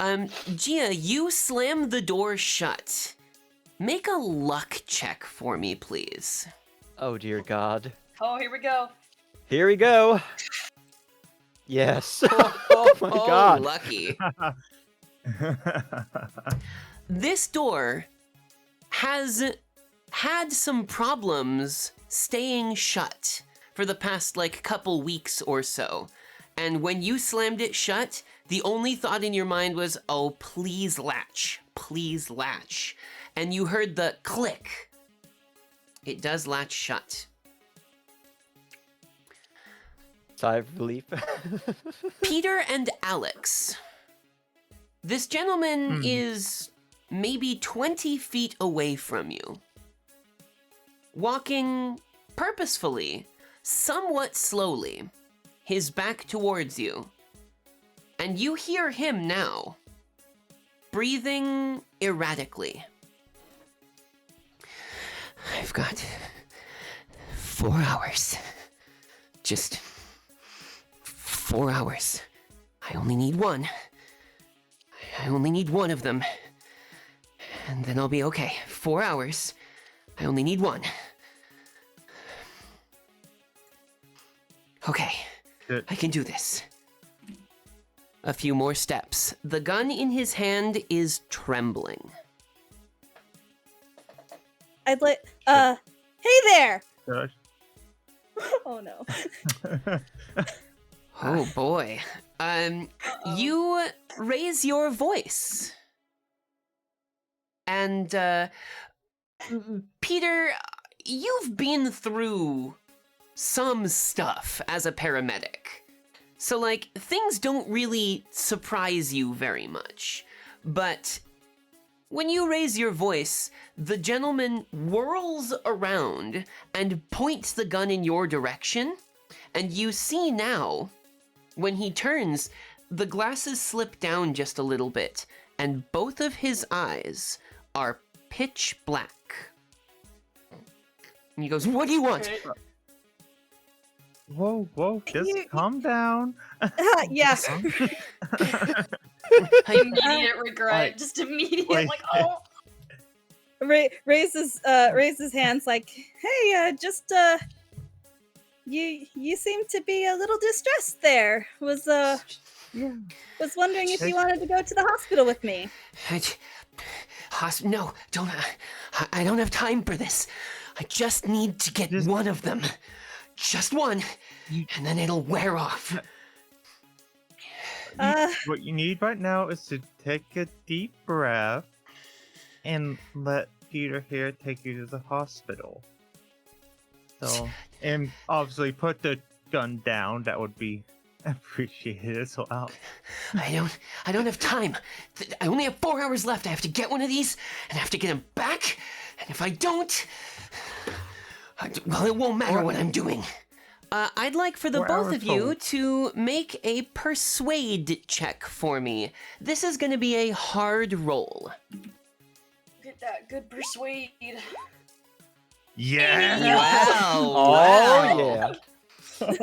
Gia, you slam the door shut. Make a luck check for me, please. Oh dear God. Oh, here we go. Here we go. Yes. Oh my God. Lucky. This door has had some problems staying shut for the past like couple weeks or so. And when you slammed it shut, the only thought in your mind was, oh, please latch, please latch. And you heard the click. It does latch shut. Sigh of relief. Peter and Alex. This gentleman is maybe 20 feet away from you. Walking purposefully, somewhat slowly, his back towards you. And you hear him now, breathing erratically. I've got 4 hours. Just 4 hours. I only need one. I only need one of them. And then I'll be okay. 4 hours. I only need one. Okay. Good. I can do this. A few more steps. The gun in his hand is trembling. I'd like, hey there! Good. Oh no. Oh boy. You raise your voice. And, Peter, you've been through some stuff as a paramedic. So, like, things don't really surprise you very much. But when you raise your voice, the gentleman whirls around and points the gun in your direction. And you see now, when he turns, the glasses slip down just a little bit, and both of his eyes are pitch black. And he goes, "What do you want?" Okay. Whoa, just calm down. Yeah. Immediate regret. Just immediate, like- like, oh. Raises hands like, hey, you seem to be a little distressed there. Was wondering if you wanted to go to the hospital with me. No, don't. I don't have time for this. I just need to get one of them. Just one, and then it'll wear off. What you need right now is to take a deep breath and let Peter here take you to the hospital. So, and obviously put the gun down. That would be appreciated. So I don't have time. I only have 4 hours left. I have to get one of these, and I have to get him back. And if I don't, well, it won't matter what I'm doing. I'd like for the both of you to make a persuade check for me. This is going to be a hard roll. Get that good persuade. yeah. Wow. Oh yeah.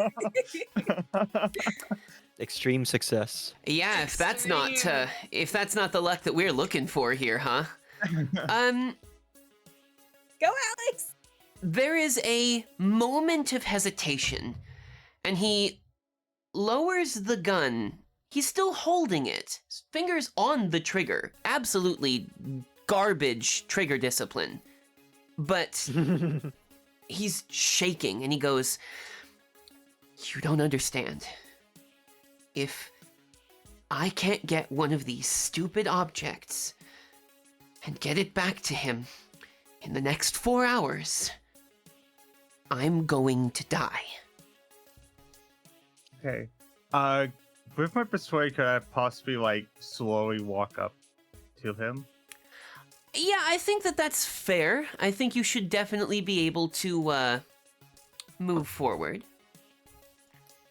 Extreme success. Yeah, if that's not the luck that we're looking for here, huh? Go, Alex! There is a moment of hesitation, and he lowers the gun. He's still holding it, his fingers on the trigger. Absolutely garbage trigger discipline. But he's shaking, and he goes, You don't understand. If I can't get one of these stupid objects and get it back to him in the next 4 hours, I'm going to die. Okay. With my persuade, could I possibly like slowly walk up to him? Yeah, I think that's fair. I think you should definitely be able to move forward.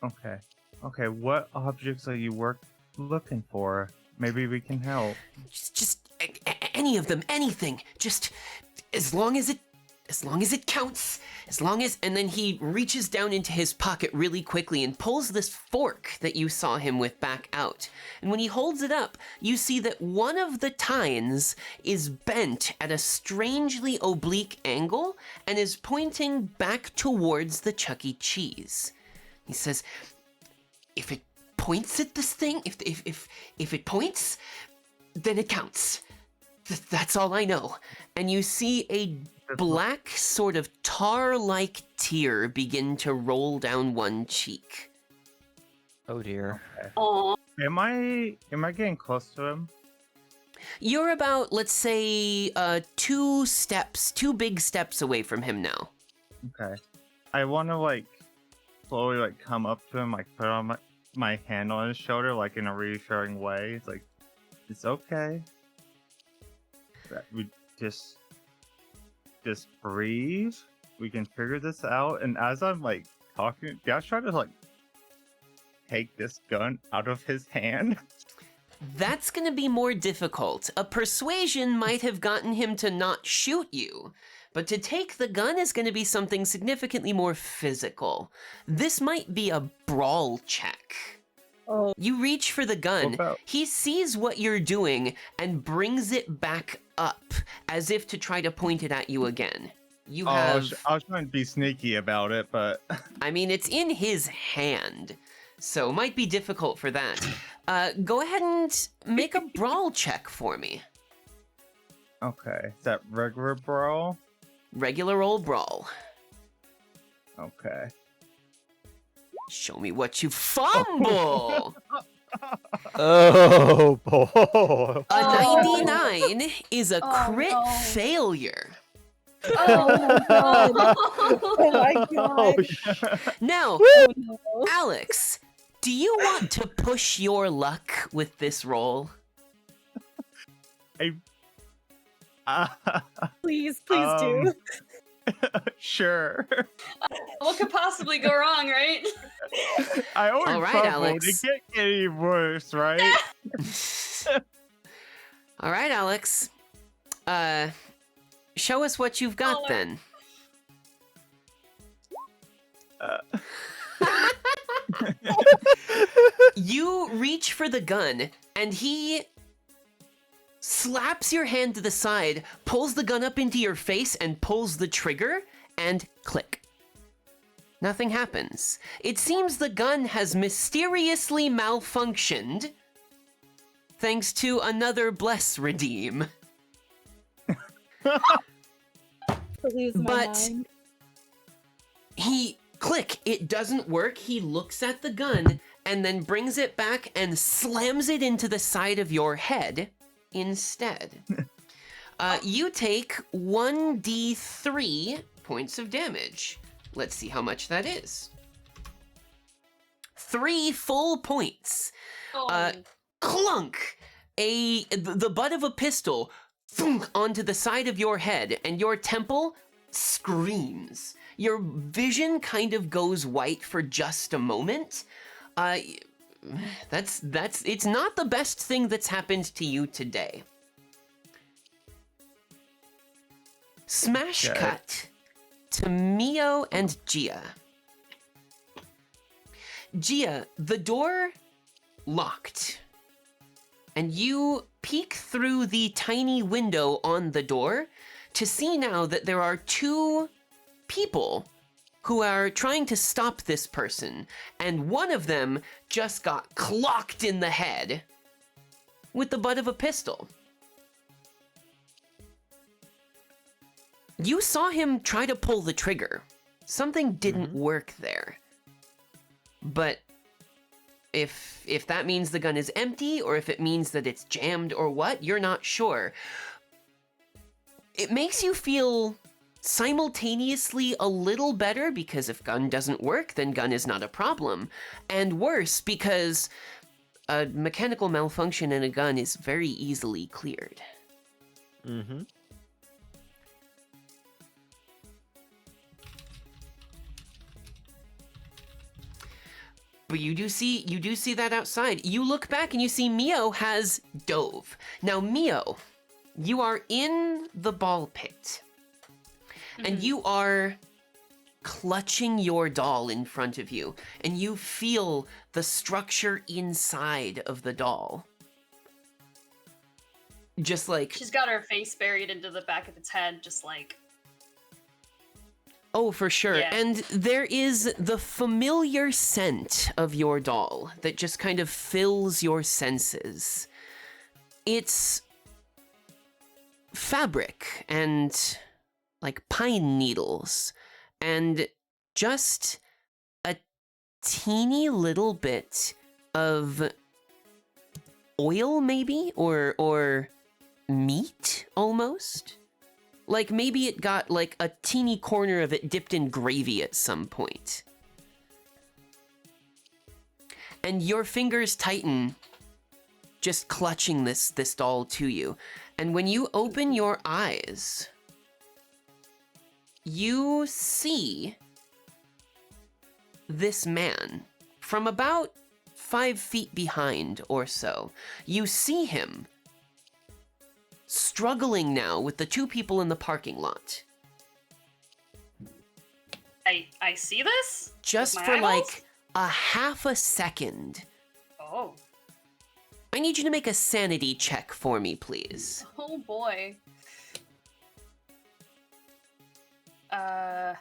Okay. Okay, what objects are you looking for? Maybe we can help. Just any of them, anything. Just as long as it counts. And then he reaches down into his pocket really quickly and pulls this fork that you saw him with back out. And when he holds it up, you see that one of the tines is bent at a strangely oblique angle and is pointing back towards the Chuck E. Cheese. He says, if it points at this thing, if it points, then it counts. That's all I know. And you see a black, sort of tar-like tear begin to roll down one cheek. Oh dear. Okay. Aw. Am I getting close to him? You're about, let's say, 2 big steps away from him now. Okay. I want to like slowly like come up to him, like put on my hand on his shoulder, like in a reassuring way. It's like, it's okay. That we just breathe. We can figure this out. And as I'm like talking, Josh try to like take this gun out of his hand. That's gonna be more difficult. A persuasion might have gotten him to not shoot you, but to take the gun is gonna be something significantly more physical. This might be a brawl check. Oh. You reach for the gun, What about- he sees what you're doing and brings it back up as if to try to point it at you again. You I have, was trying to be sneaky about it, but I mean, it's in his hand, so might be difficult for that. Go ahead and make a brawl check for me. okay. Is that regular brawl? Regular old brawl. Okay. Show me what you fumble. Oh boy. A Oh. 99 is a Oh, crit no. failure. Oh, Oh my Oh, god. Now, Oh no. Alex, do you want to push your luck with this roll? Please Um, do. Sure. what could possibly go wrong, right? I always All right, fumbled. Alex. It can't get any worse, right? All right, Alex. Show us what you've got Oh, then. You reach for the gun, and he slaps your hand to the side, pulls the gun up into your face, and pulls the trigger, and click. Nothing happens. It seems the gun has mysteriously malfunctioned, thanks to another Bless Redeem. Lose my but- mind. It doesn't work. He looks at the gun and then brings it back and slams it into the side of your head instead. You take 1d3 points of damage. Let's see how much that is. 3 full points. Oh. Clunk! The butt of a pistol thunk onto the side of your head, and your temple screams. Your vision kind of goes white for just a moment. It's not the best thing that's happened to you today. Smash Okay. cut to Mio and Gia. Gia, the door locked. And you peek through the tiny window on the door to see now that there are 2 people who are trying to stop this person, and one of them just got clocked in the head with the butt of a pistol. You saw him try to pull the trigger. Something didn't work there. But if that means the gun is empty, or if it means that it's jammed or what, you're not sure. It makes you feel simultaneously a little better, because if gun doesn't work, then gun is not a problem. And worse, because a mechanical malfunction in a gun is very easily cleared. Mm-hmm. But you do see that outside. You look back and you see Mio has dove. Now, Mio, you are in the ball pit. And you are clutching your doll in front of you. And you feel the structure inside of the doll. Just like... She's got her face buried into the back of its head, just like... Oh, for sure. Yeah. And there is the familiar scent of your doll that just kind of fills your senses. It's fabric and like pine needles and just a teeny little bit of oil, maybe, or meat almost. Like, maybe it got, like, a teeny corner of it dipped in gravy at some point. And your fingers tighten, just clutching this doll to you. And when you open your eyes, you see this man from about 5 feet behind or so. You see him struggling now with the 2 people in the parking lot. I see this? Just With for my eyeballs? like a half a second. Oh. I need you to make a sanity check for me, please. Oh boy. How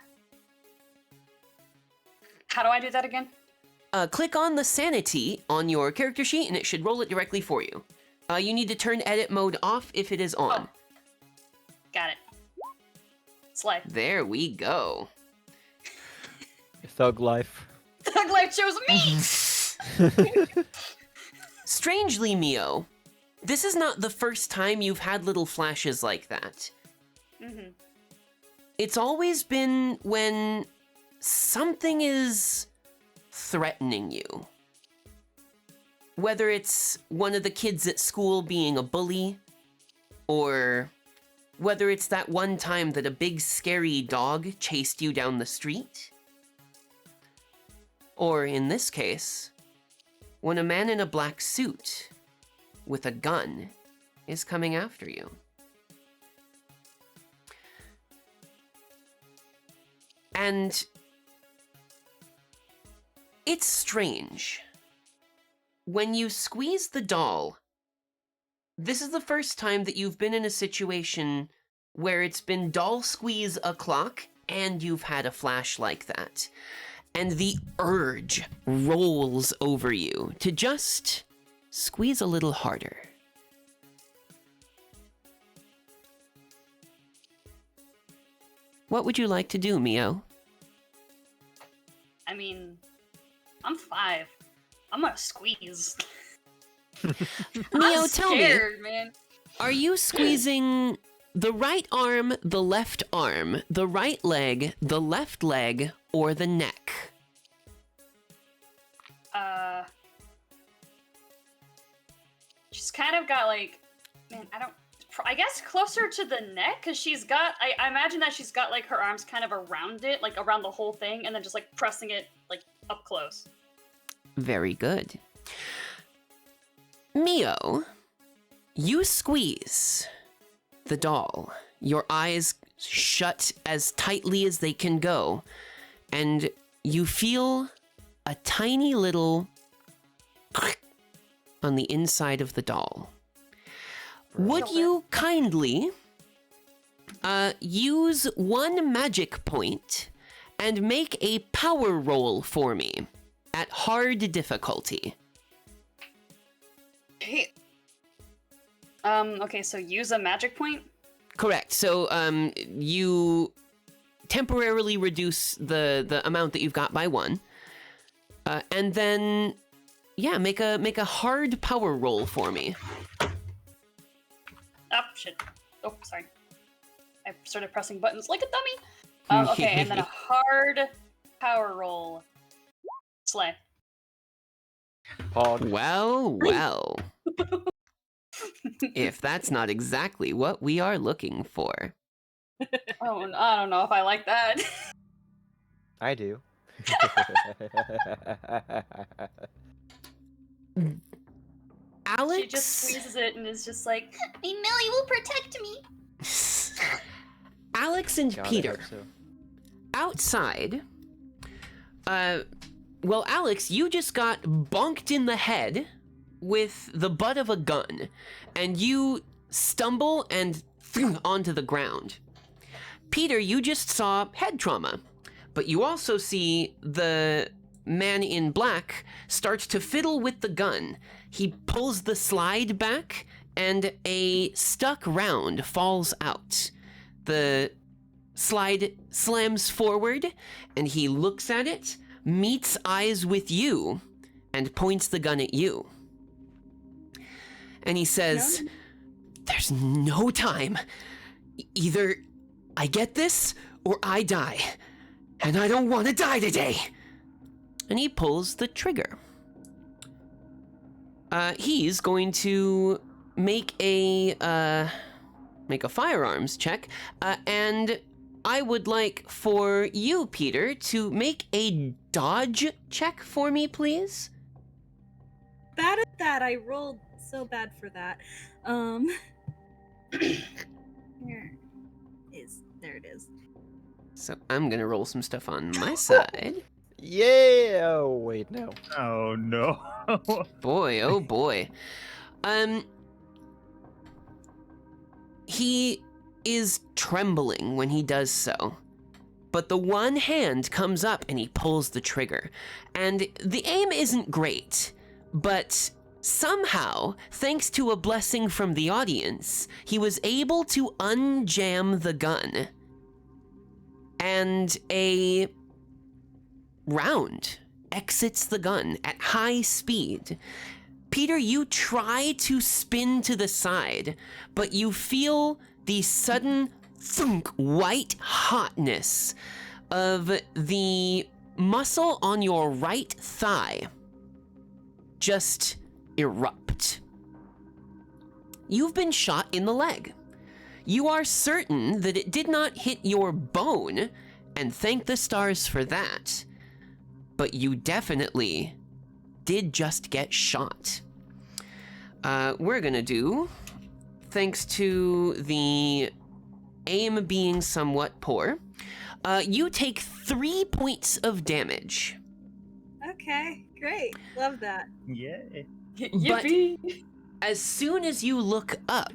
do I do that again? Click on the sanity on your character sheet and it should roll it directly for you. You need to turn edit mode off if it is on. Oh. Got it. Slay. There we go. Thug life. Thug life chose me! Strangely, Mio, this is not the first time you've had little flashes like that. Mm-hmm. It's always been when something is threatening you. Whether it's one of the kids at school being a bully, or whether it's that one time that a big scary dog chased you down the street, or in this case, when a man in a black suit with a gun is coming after you. And it's strange. When you squeeze the doll, this is the first time that you've been in a situation where it's been doll squeeze o'clock and you've had a flash like that. And the urge rolls over you to just squeeze a little harder. What would you like to do, Mio? I mean, I'm 5. I'm gonna squeeze. Mio, I'm tell me, scared, man. are you squeezing the right arm, the left arm, the right leg, the left leg, or the neck? She's kind of got like, man, I guess closer to the neck, because she's got, I imagine that she's got like her arms kind of around it, like around the whole thing, and then just like pressing it like up close. Very good. Mio, you squeeze the doll, your eyes shut as tightly as they can go, and you feel a tiny little on the inside of the doll. Would you kindly use 1 magic point and make a power roll for me at hard difficulty? Okay. Okay, so use a magic point? Correct. So you temporarily reduce the amount that you've got by 1. And then, yeah, make a hard power roll for me. Oh, shit. Oh, sorry. I started pressing buttons like a dummy. Okay, and then a hard power roll. Slay. Pog. Well. If that's not exactly what we are looking for. Oh, I don't know if I like that. I do. Alex? She just squeezes it and is just like, Me Millie will protect me. Alex and God, I Peter. hope so. Outside, well, Alex, you just got bonked in the head with the butt of a gun, and you stumble and onto the ground. Peter, you just saw head trauma, but you also see the man in black start to fiddle with the gun. He pulls the slide back, and a stuck round falls out. The slide slams forward, and he looks at it, meets eyes with you, and points the gun at you. And he says, "There's no time. Either I get this, or I die. And I don't want to die today." And he pulls the trigger. He's going to make a firearms check, and I would like for you, Peter, to make a dodge check for me, please. Bad at that. I rolled so bad for that. There it is. So I'm gonna roll some stuff on my side. Yeah. Oh, wait, no. Oh no. Boy, oh boy. He is trembling when he does so. But the one hand comes up and he pulls the trigger. And the aim isn't great, but somehow, thanks to a blessing from the audience, he was able to unjam the gun. And a round exits the gun at high speed. Peter, you try to spin to the side, but you feel the sudden thunk white hotness of the muscle on your right thigh just erupt. You've been shot in the leg. You are certain that it did not hit your bone, and thank the stars for that. But you definitely did just get shot. We're gonna do, thanks to the aim being somewhat poor, you take 3 points of damage. Okay, great. Love that. Yay. yippee! As soon as you look up,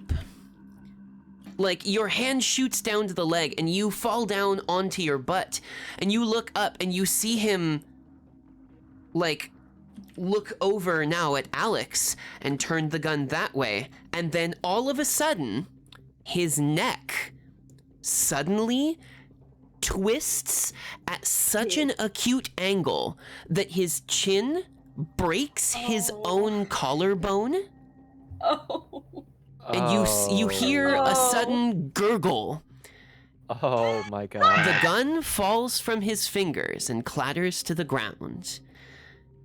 like your hand shoots down to the leg and you fall down onto your butt, and you look up and you see him, like, look over now at Alex and turn the gun that way, and then all of a sudden, his neck suddenly twists at such an acute angle that his chin breaks his own collarbone, Oh. and you hear a sudden gurgle. Oh my god. The gun falls from his fingers and clatters to the ground,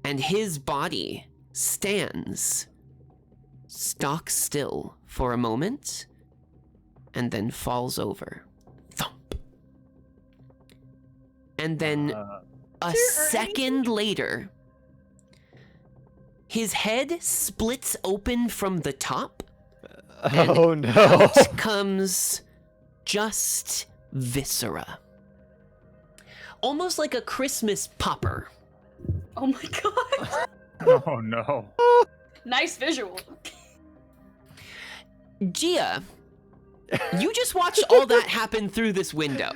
and his body stands stock still for a moment and then falls over. Thump. And then a second later, his head splits open from the top. Oh no. Out comes just viscera. Almost like a Christmas popper. Oh my god. Oh no. Nice visual. Gia, you just watched all that happen through this window.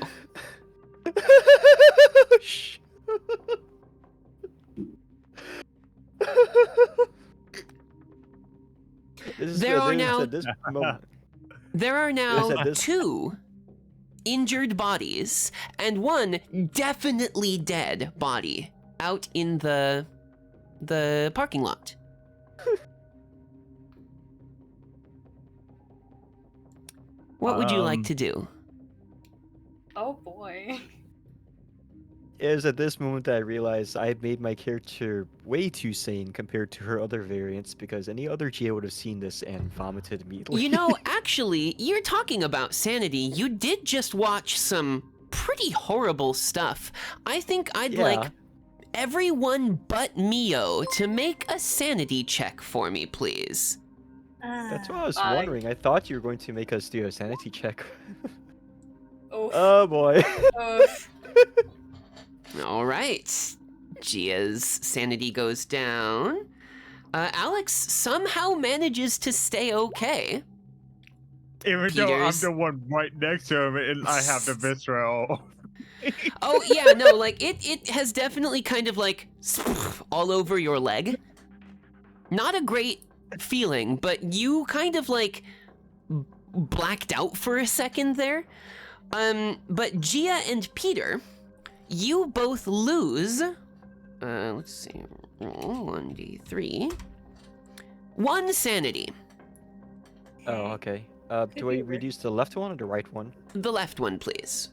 Shh. There are now- At this moment. There are now Yes, at this- 2 injured bodies and 1 definitely dead body out in the the parking lot. What would you like to do? Oh boy. It was at this moment that I realized I had made my character way too sane compared to her other variants, because any other GA would have seen this and vomited immediately. You know, actually, you're talking about sanity. You did just watch some pretty horrible stuff. I think I'd like everyone but Mio to make a sanity check for me, please. That's what I was wondering. I thought you were going to make us do a sanity check. Oof. Oh boy. Oof. All right. Gia's sanity goes down. Alex somehow manages to stay okay. Even though I'm Peter's- the one right next to him and I have the visceral. Oh, yeah, no, like, it has definitely kind of, like, all over your leg. Not a great feeling, but you kind of, like, blacked out for a second there. But Gia and Peter, you both lose, let's see, roll 1d3, 1 sanity. Oh, okay. Do I reduce the left one or the right one? The left one, please.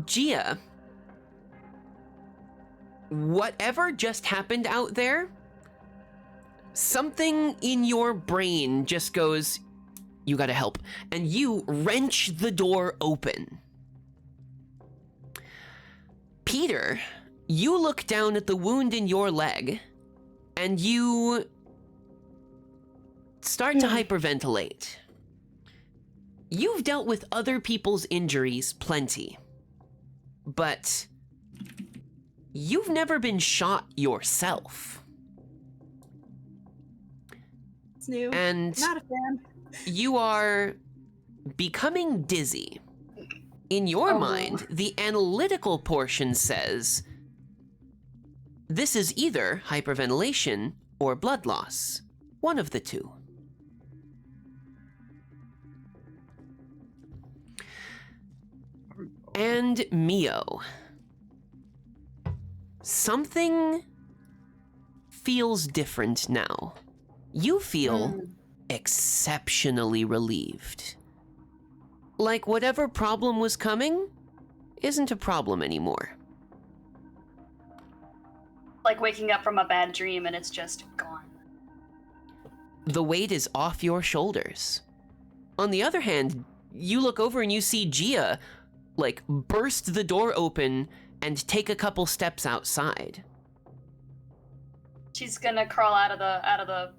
Gia, whatever just happened out there, something in your brain just goes, you gotta help, and you wrench the door open. Peter, you look down at the wound in your leg, and you start to hyperventilate. You've dealt with other people's injuries plenty, but you've never been shot yourself. It's new. And Not a fan. you are becoming dizzy. In your mind, the analytical portion says this is either hyperventilation or blood loss. One of the two. And Mio. Something feels different now. You feel exceptionally relieved. Like whatever problem was coming isn't a problem anymore. Like waking up from a bad dream and it's just gone. The weight is off your shoulders. On the other hand, you look over and you see Gia, like, burst the door open and take a couple steps outside. She's gonna crawl out of the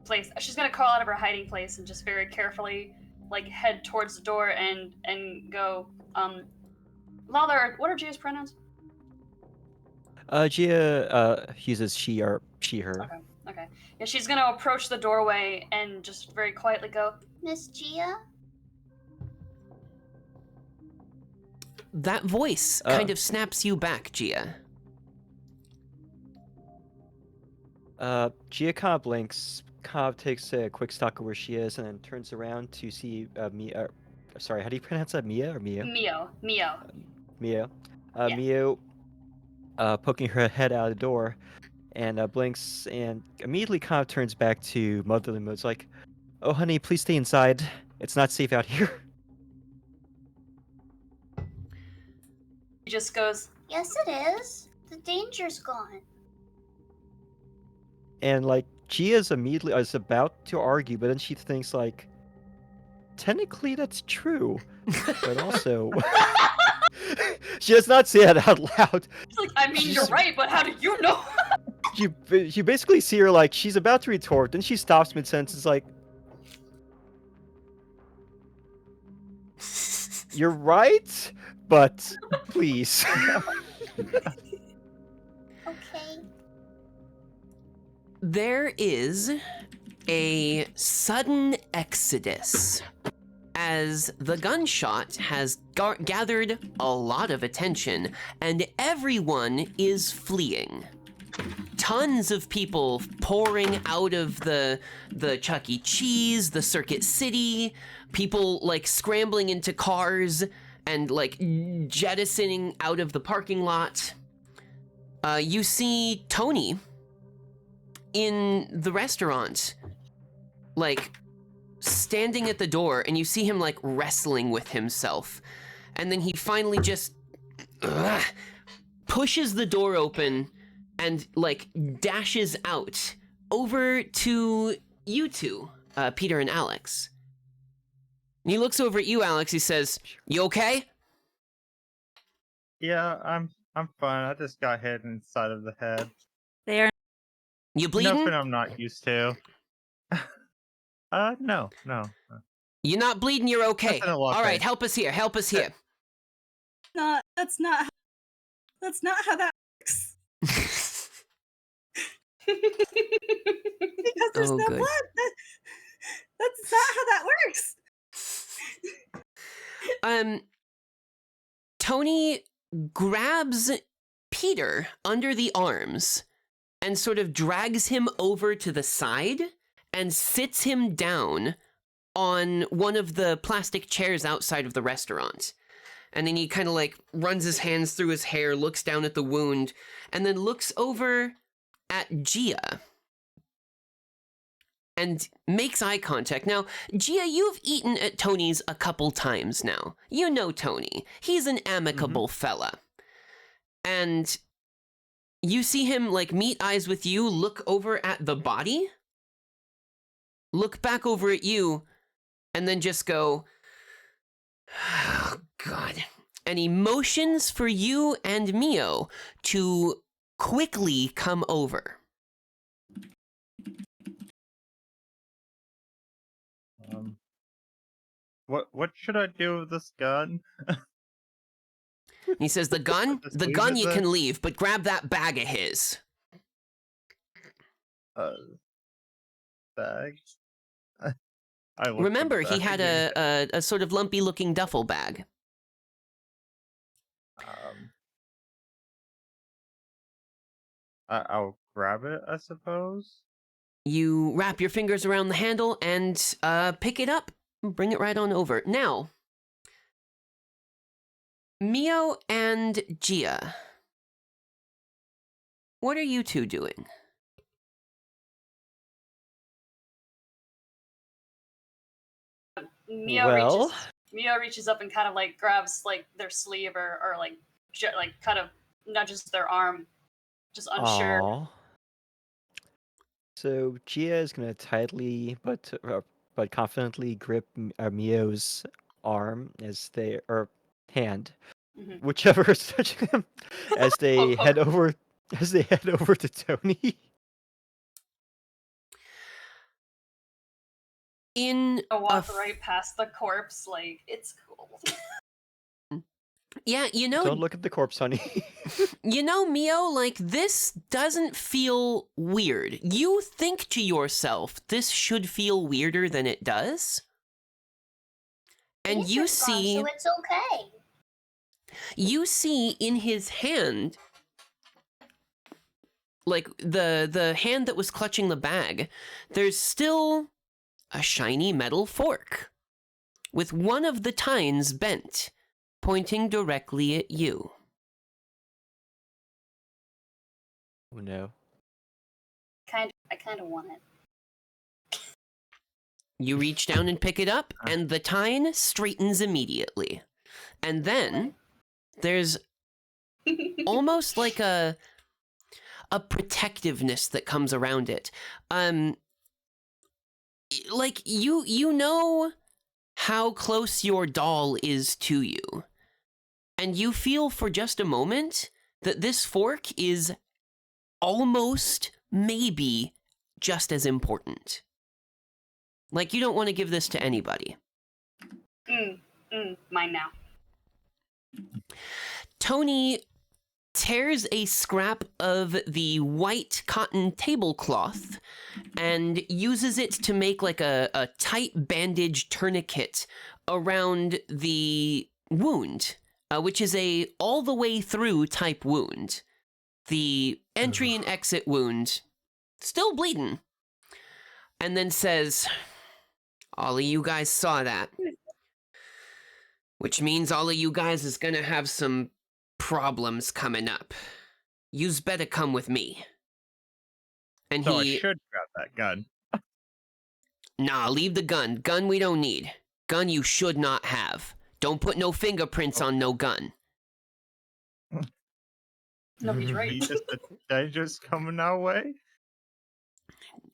place. She's gonna crawl out of her hiding place and just very carefully, like, head towards the door and go, Lawler, what are Gia's pronouns? Gia uses she or she her. Okay. Yeah, she's gonna approach the doorway and just very quietly go, Miss Gia? That voice kind of snaps you back, Gia. Gia kind of blinks, kind of takes a quick stock of where she is, and then turns around to see Mia. Sorry, how do you pronounce that? Mia or Mio? Mio. Mio. Yeah. Mio, poking her head out of the door, and blinks, and immediately kind of turns back to motherly mode. It's like, "Oh, honey, please stay inside. It's not safe out here." She just goes, Yes, it is. The danger's gone. And like Gia's immediately is about to argue, but then she thinks like, technically that's true, but also she does not say that out loud. it's like, I mean, you're right, but how do you know? You basically see her like she's about to retort, then she stops mid sentence. It's like, you're right, but please. Okay. There is a sudden exodus as the gunshot has gathered a lot of attention and everyone is fleeing. Tons of people pouring out of the Chuck E. Cheese, the Circuit City, people like scrambling into cars and like jettisoning out of the parking lot. you see Tony in the restaurant, like, standing at the door, and you see him, like, wrestling with himself. And then he finally just pushes the door open and, like, dashes out over to you two, Peter and Alex. And he looks over at you, Alex. He says, "You okay?" Yeah, I'm fine. I just got hit inside of the head. They are You bleeding? Nothing I'm not used to. No. You're not bleeding, you're okay. Nothing to look All right, at. help us here, help us here. not. That's not how that works. Because there's Oh, no good. blood. That's not how that works. Tony grabs Peter under the arms and sort of drags him over to the side and sits him down on one of the plastic chairs outside of the restaurant. And then he kind of like runs his hands through his hair, looks down at the wound, and then looks over at Gia and makes eye contact. Now, Gia, you've eaten at Tony's a couple times now. You know Tony. He's an amicable fella. And you see him, like, meet eyes with you, look over at the body, look back over at you, and then just go, "Oh, God." And he motions for you and Mio to quickly come over. What should I do with this gun? He says, the gun Just leave it you there? can leave, but grab that bag of his. Bag. I looked at Remember, the he had bag. a sort of lumpy looking duffel bag. I'll grab it, I suppose. You wrap your fingers around the handle and pick it up. Bring it right on over. Now, Mio and Gia, what are you two doing? Mio reaches up and kind of like grabs like their sleeve or like like kind of nudges their arm, just unsure. Aw. So Gia is gonna tightly but confidently grip Mio's arm as they or hand, Mhm. whichever is touching him, as they Oh. head over to Tony. In I a walk right past the corpse, like it's cool. yeah, you know, Don't look at the corpse, honey. you know, Mio, like, this doesn't feel weird. You think to yourself, this should feel weirder than it does. And He's you just gone, see, so it's okay. you see in his hand, like the hand that was clutching the bag, there's still a shiny metal fork with one of the tines bent, pointing directly at you. Oh no. I kind of want it. You reach down and pick it up, and the tine straightens immediately. And then there's almost like a protectiveness that comes around it. Like you know how close your doll is to you. And you feel for just a moment that this fork is almost, maybe, just as important. Like, you don't want to give this to anybody. Mine now. Tony tears a scrap of the white cotton tablecloth and uses it to make like a tight bandage tourniquet around the wound, which is a all the way through type wound. The entry and exit wound, still bleeding. And then says, all of you guys saw that. Which means all of you guys is gonna have some problems coming up. Yous better come with me. And So I he... should grab that gun. Nah, leave the gun. Gun we don't need. Gun you should not have. Don't put no fingerprints on no gun. No, he's right. He's just a dangerous coming our way.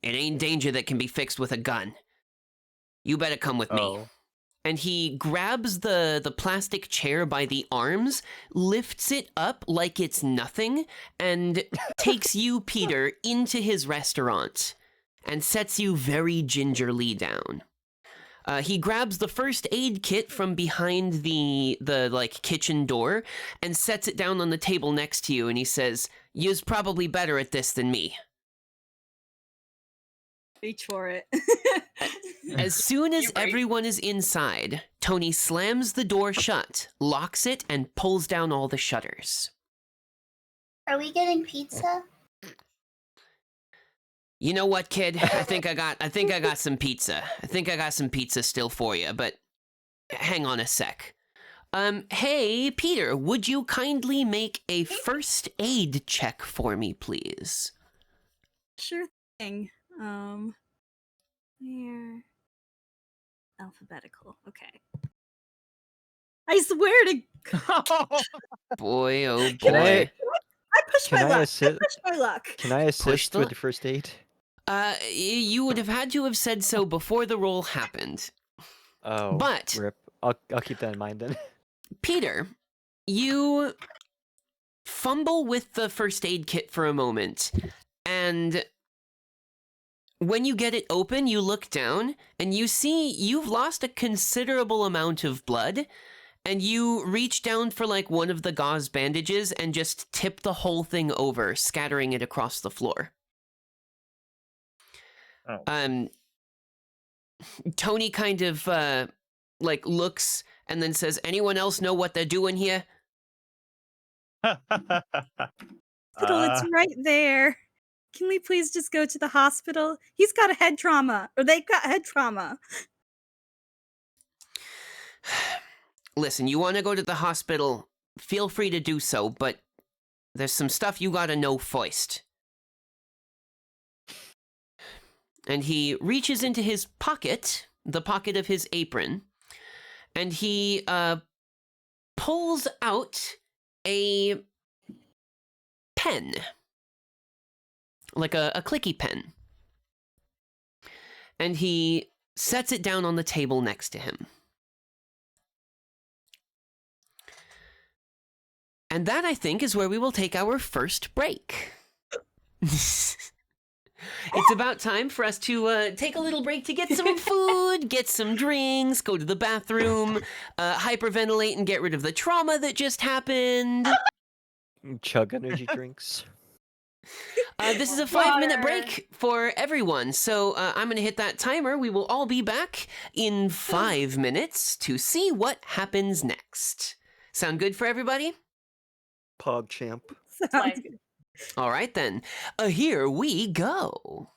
It ain't danger that can be fixed with a gun. You better come with me. Oh. And he grabs the plastic chair by the arms, lifts it up like it's nothing, and takes you, Peter, into his restaurant and sets you very gingerly down. He grabs the first aid kit from behind the like kitchen door and sets it down on the table next to you, and he says, "You's probably better at this than me." Reach for it. As soon as You right. everyone is inside, Tony slams the door shut, locks it, and pulls down all the shutters. Are we getting pizza? You know what, kid? I think I got some pizza. I think I got some pizza still for you, but hang on a sec. Hey, Peter, would you kindly make a first aid check for me, please? Sure thing. Where? Alphabetical. Okay. I swear to Boy, oh Can boy. I pushed Can my I luck. assist? I pushed my luck. Can I assist the- with the first aid? You would have had to have said so before the roll happened. Oh, But- rip. I'll keep that in mind then. Peter, you fumble with the first aid kit for a moment, and when you get it open, you look down, and you see you've lost a considerable amount of blood, and you reach down for like one of the gauze bandages and just tip the whole thing over, scattering it across the floor. Oh. Tony kind of like looks and then says, "Anyone else know what they're doing here?" Hospital, it's right there. Can we please just go to the hospital? He's got a head trauma, or they've got head trauma. Listen, you want to go to the hospital, feel free to do so, but there's some stuff you gotta know first. And he reaches into his pocket, the pocket of his apron, and he pulls out a pen. Like a clicky pen. And he sets it down on the table next to him. And that, I think, is where we will take our first break. It's about time for us to take a little break to get some food, get some drinks, go to the bathroom, hyperventilate and get rid of the trauma that just happened. Chug energy drinks. This is a 5-minute break for everyone, so I'm going to hit that timer. We will all be back in 5 minutes to see what happens next. Sound good for everybody? Pog champ. Sounds good. All right, then. Here we go.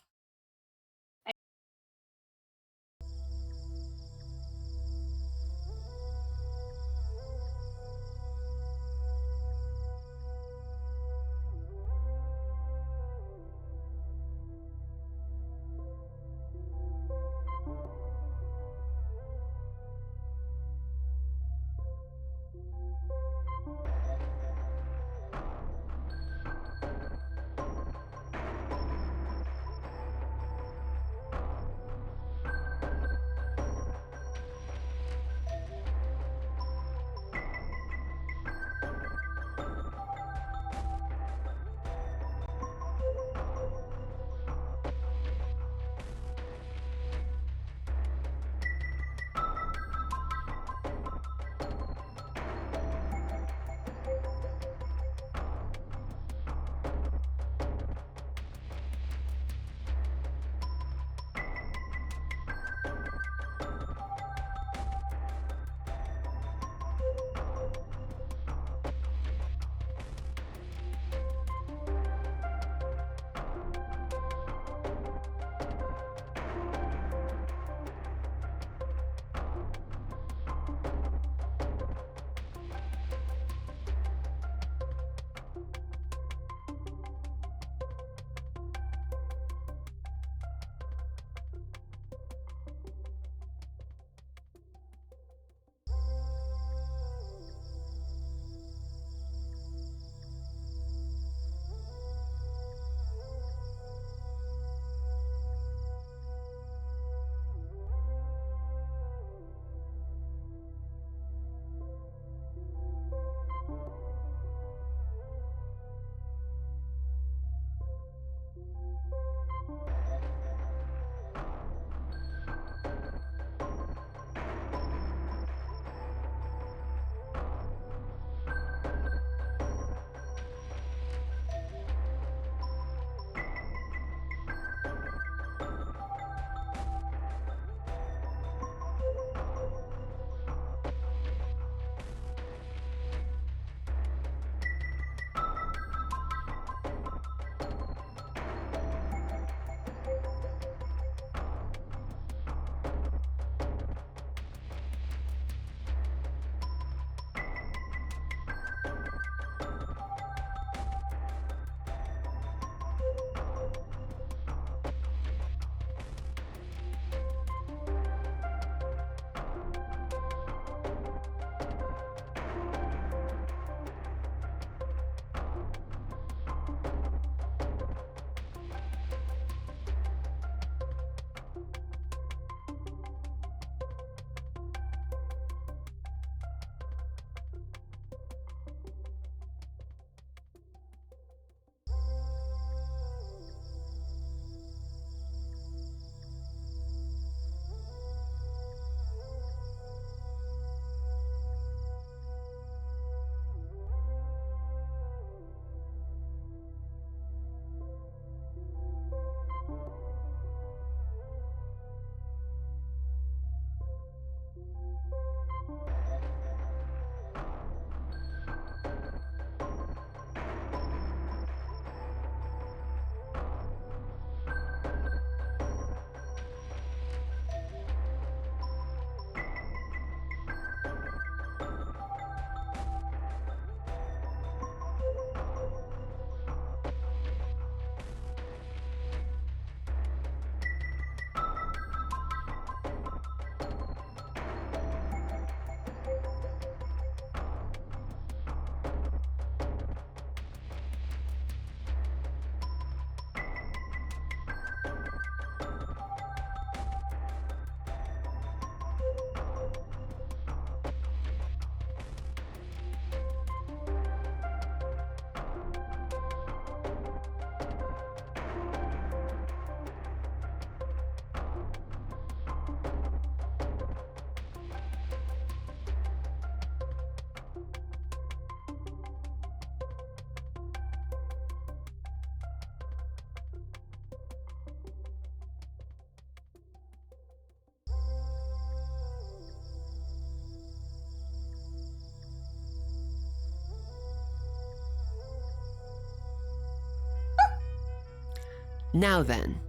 Now then,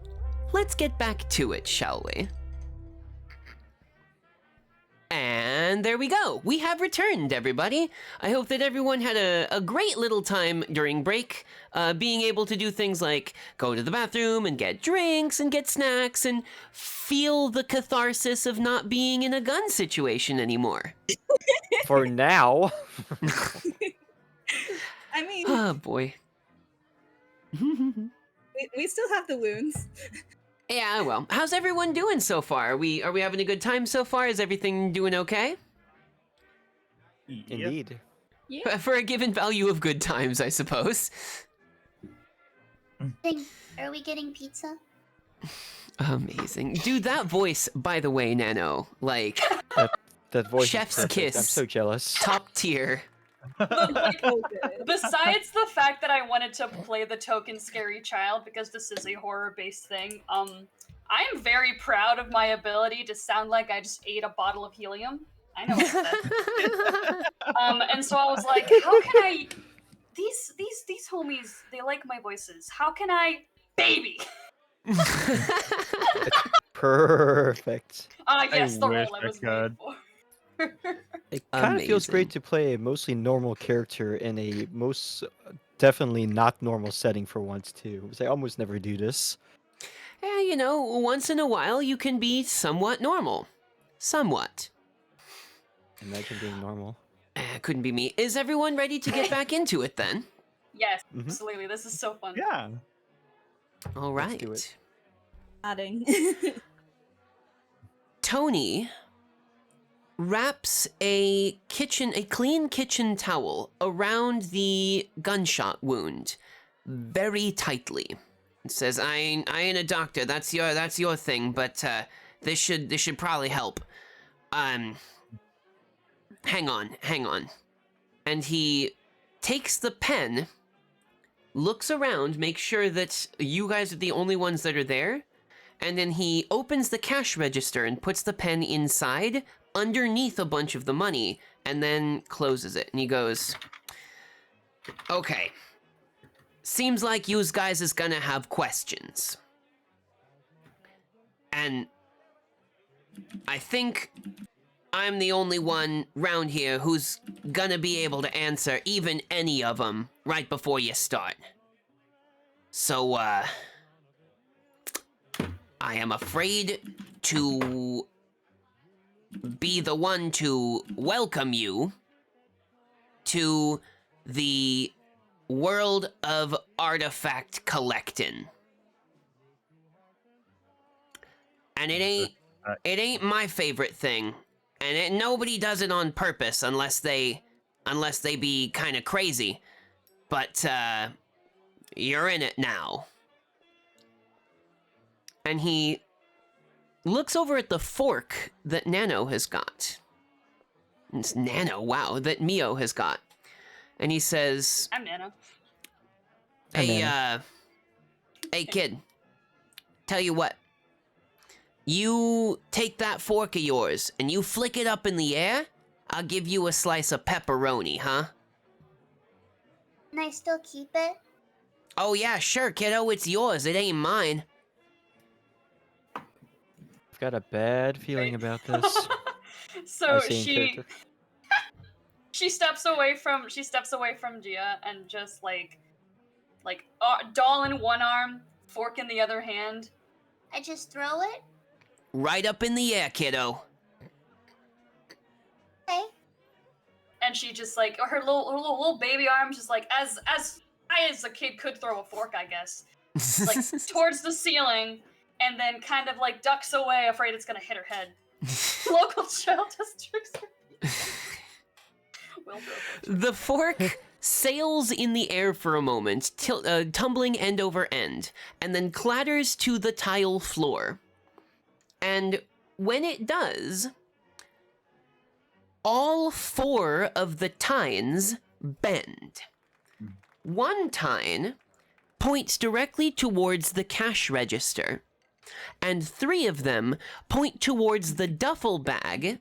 let's get back to it, shall we? And there we go. We have returned, everybody. I hope that everyone had a great little time during break, being able to do things like go to the bathroom and get drinks and get snacks and feel the catharsis of not being in a gun situation anymore. For now. I mean, Oh, boy. we still have the wounds. Yeah, well, how's everyone doing so far? Are we having a good time so far? Is everything doing okay? Indeed. Yeah. For a given value of good times, I suppose. Are we getting pizza? Amazing. Dude, that voice, by the way, Nano, like, That voice Chef's is perfect. I'm kiss. so jealous. top tier. Like, Oh, good. besides the fact that I wanted to play the token scary child because this is a horror-based thing, I am very proud of my ability to sound like I just ate a bottle of helium. I know what that. And so I was like, how can I? These homies, they like my voices. How can I, baby? Perfect. Yes, the wish role I I was could. made for. It kind of feels great Amazing. to play a mostly normal character in a most definitely not normal setting for once too. Because I almost never do this. Yeah, you know, once in a while you can be somewhat normal. Somewhat. Imagine being normal. Couldn't be me. Is everyone ready to get back into it then? Yes, Mhm. absolutely. This is so fun. Yeah. All Let's right. do it. Adding. Tony wraps a clean kitchen towel around the gunshot wound very tightly. It says, I ain't a doctor, that's your thing, but this should probably help. Hang on. And he takes the pen, looks around, makes sure that you guys are the only ones that are there, and then he opens the cash register and puts the pen inside, underneath a bunch of the money, and then closes it. And he goes, okay, seems like yous guys is gonna have questions. And I think I'm the only one round here who's gonna be able to answer even any of them right before you start. So, I am afraid to be the one to welcome you to the world of artifact collecting. And it ain't my favorite thing. And nobody does it on purpose unless they be kind of crazy. But you're in it now. And he looks over at the fork that Nano has got. It's Nano, wow, that Mio has got. And he says, I'm Nana. I'm hey, Nana. hey kid, tell you what. You take that fork of yours and you flick it up in the air, I'll give you a slice of pepperoni, huh? Can I still keep it? Oh yeah, sure, kiddo, it's yours, it ain't mine. I've got a bad feeling about this. So I say in character. she steps away from Gia and just like doll in one arm, fork in the other hand. I just throw it? Right up in the air, kiddo. Okay. And she just like her little baby arms just like as high as a kid could throw a fork, I guess. Like towards the ceiling, and then kind of like ducks away, afraid it's gonna hit her head. Local child districts. The fork sails in the air for a moment, tumbling end over end, and then clatters to the tile floor. And when it does, all 4 of the tines bend. One tine points directly towards the cash register, and 3 of them point towards the duffel bag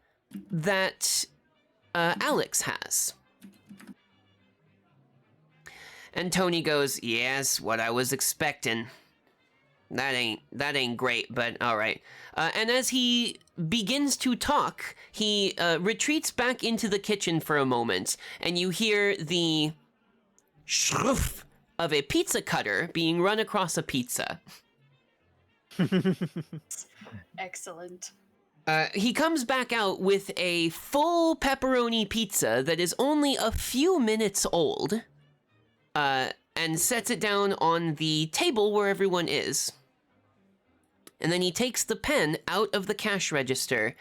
that Alex has. And Tony goes, yes, what I was expecting. That ain't great, but all right. And as he begins to talk, he retreats back into the kitchen for a moment, and you hear the shroof of a pizza cutter being run across a pizza. Excellent. He comes back out with a full pepperoni pizza that is only a few minutes old, and sets it down on the table where everyone is. And then he takes the pen out of the cash register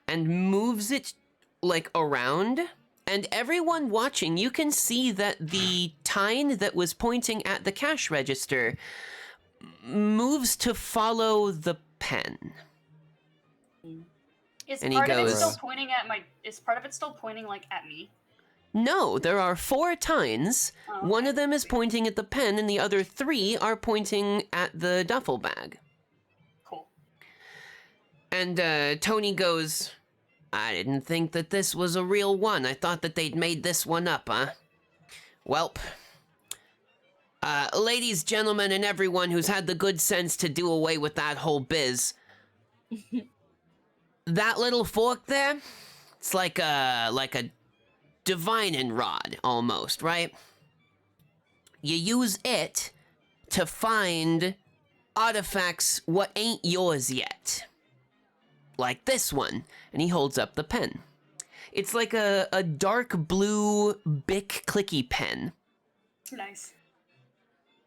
and moves it, like, around. And everyone watching, you can see that the tine that was pointing at the cash register moves to follow the pen. Is And he part of it goes- still pointing at my? Is part of it still pointing like at me? No, there are 4 tines. Oh, One okay. of them is pointing at the pen, and the other 3 are pointing at the duffel bag. Cool. And Tony goes, I didn't think that this was a real one. I thought that they'd made this one up, huh? Welp. Ladies, gentlemen, and everyone who's had the good sense to do away with that whole biz. That little fork there, it's like a divining rod, almost, right? You use it to find artifacts what ain't yours yet. Like this one. And he holds up the pen. It's like a dark blue Bic clicky pen. Nice.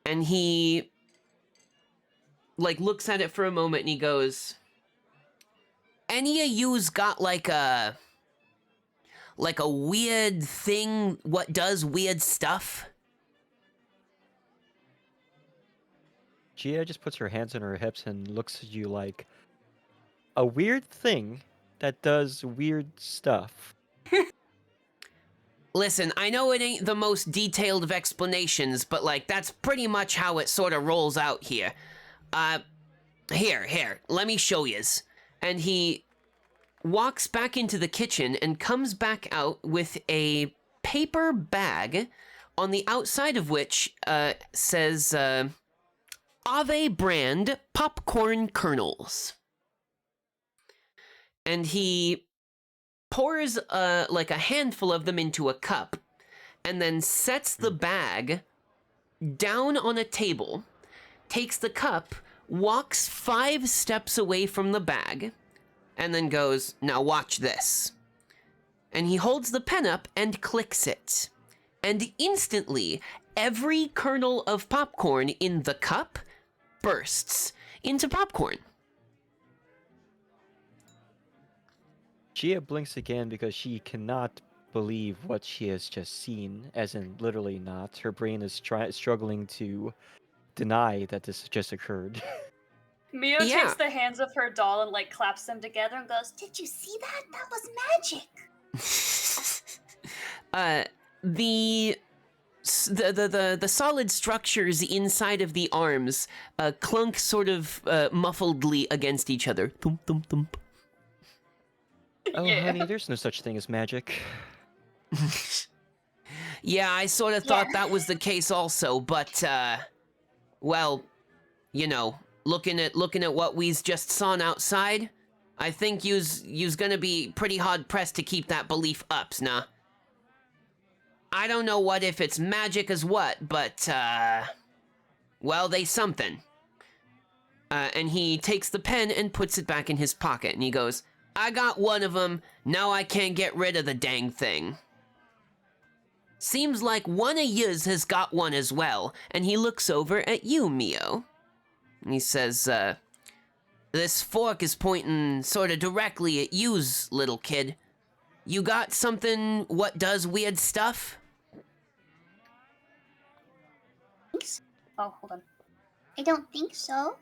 And he, like, looks at it for a moment and he goes, any of you's got like a weird thing what does weird stuff? Gia just puts her hands on her hips and looks at you like a weird thing that does weird stuff. Listen, I know it ain't the most detailed of explanations, but, like, that's pretty much how it sort of rolls out here. Here, let me show yous. And he walks back into the kitchen and comes back out with a paper bag on the outside of which says Ave brand popcorn kernels. And he pours like a handful of them into a cup and then sets the bag down on a table, takes the cup, walks 5 steps away from the bag, and then goes, now watch this. And he holds the pen up and clicks it. And instantly, every kernel of popcorn in the cup bursts into popcorn. Gia blinks again because she cannot believe what she has just seen, as in literally not. Her brain is struggling to deny that this just occurred. Mio Yeah. takes the hands of her doll and like claps them together and goes, Did you see that? That was magic. The solid structures inside of the arms clunk sort of muffledly against each other. Thump, thump, thump. Oh, Yeah. honey, there's no such thing as magic. Yeah, I sort of thought that was the case also, but well, you know, looking at what we's just sawn outside, I think you's gonna be pretty hard pressed to keep that belief up, nah. I don't know what if it's magic as what, but well, they something. And he takes the pen and puts it back in his pocket, and he goes, I got one of them, now I can't get rid of the dang thing. Seems like one of yous has got one as well, and he looks over at you, Mio. And he says, this fork is pointing sorta directly at yous, little kid. You got something what does weird stuff? oh, hold on. I don't think so.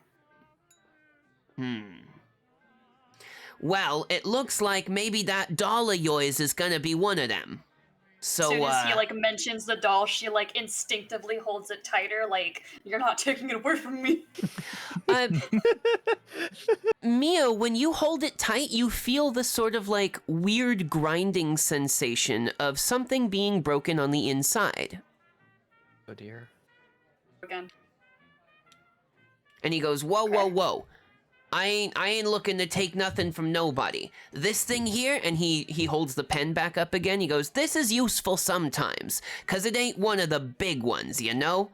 Well, it looks like maybe that doll of yours is gonna be one of them. So, As soon as he like mentions the doll, she like instinctively holds it tighter, like, you're not taking it away from me. Mio, when you hold it tight, you feel the sort of like weird grinding sensation of something being broken on the inside. Oh dear. Again. And he goes, whoa, whoa, whoa. I ain't looking to take nothing from nobody. This thing here, and he holds the pen back up again. He goes, this is useful sometimes, 'cause it ain't one of the big ones, you know?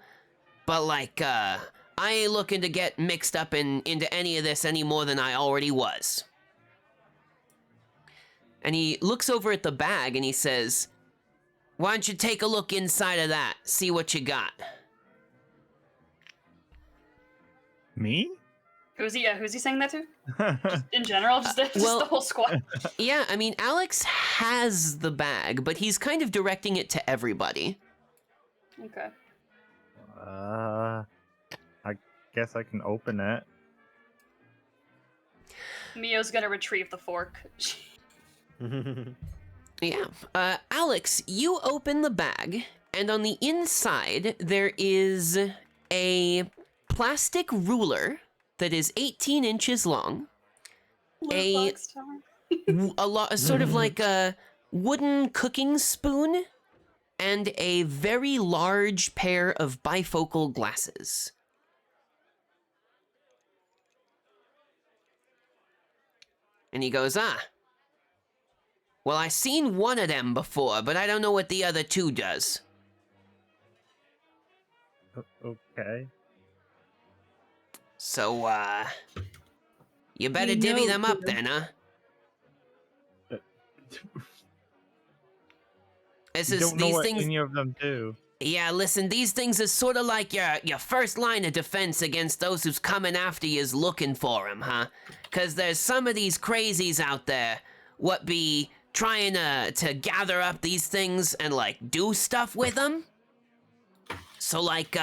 But like, I ain't looking to get mixed up into any of this any more than I already was. And he looks over at the bag and he says, why don't you take a look inside of that, see what you got. Me? Who's he saying that to? Just in general, just the whole squad. Yeah, I mean, Alex has the bag, but he's kind of directing it to everybody. Okay. I guess I can open it. Mio's gonna retrieve the fork. Yeah. Alex, you open the bag, and on the inside, there is a plastic ruler that is 18 inches long. A sort of like a wooden cooking spoon, and a very large pair of bifocal glasses. And he goes, well, I seen one of them before, but I don't know what the other two does. Okay. So, you better divvy them up then, huh? Don't know what any of them do. Yeah, listen, these things are sort of like your first line of defense against those who's coming after you is looking for them, huh? Because there's some of these crazies out there what be trying to gather up these things and, like, do stuff with them. So, like,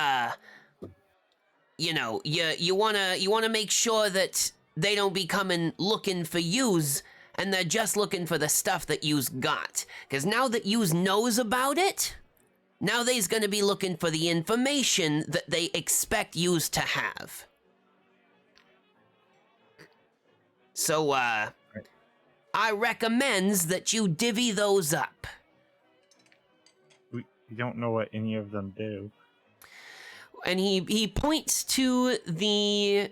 you know, you wanna make sure that they don't be coming looking for yous, and they're just looking for the stuff that yous got. Because now that yous knows about it, now they's gonna be looking for the information that they expect yous to have. So, I recommends that you divvy those up. We don't know what any of them do. And he points to the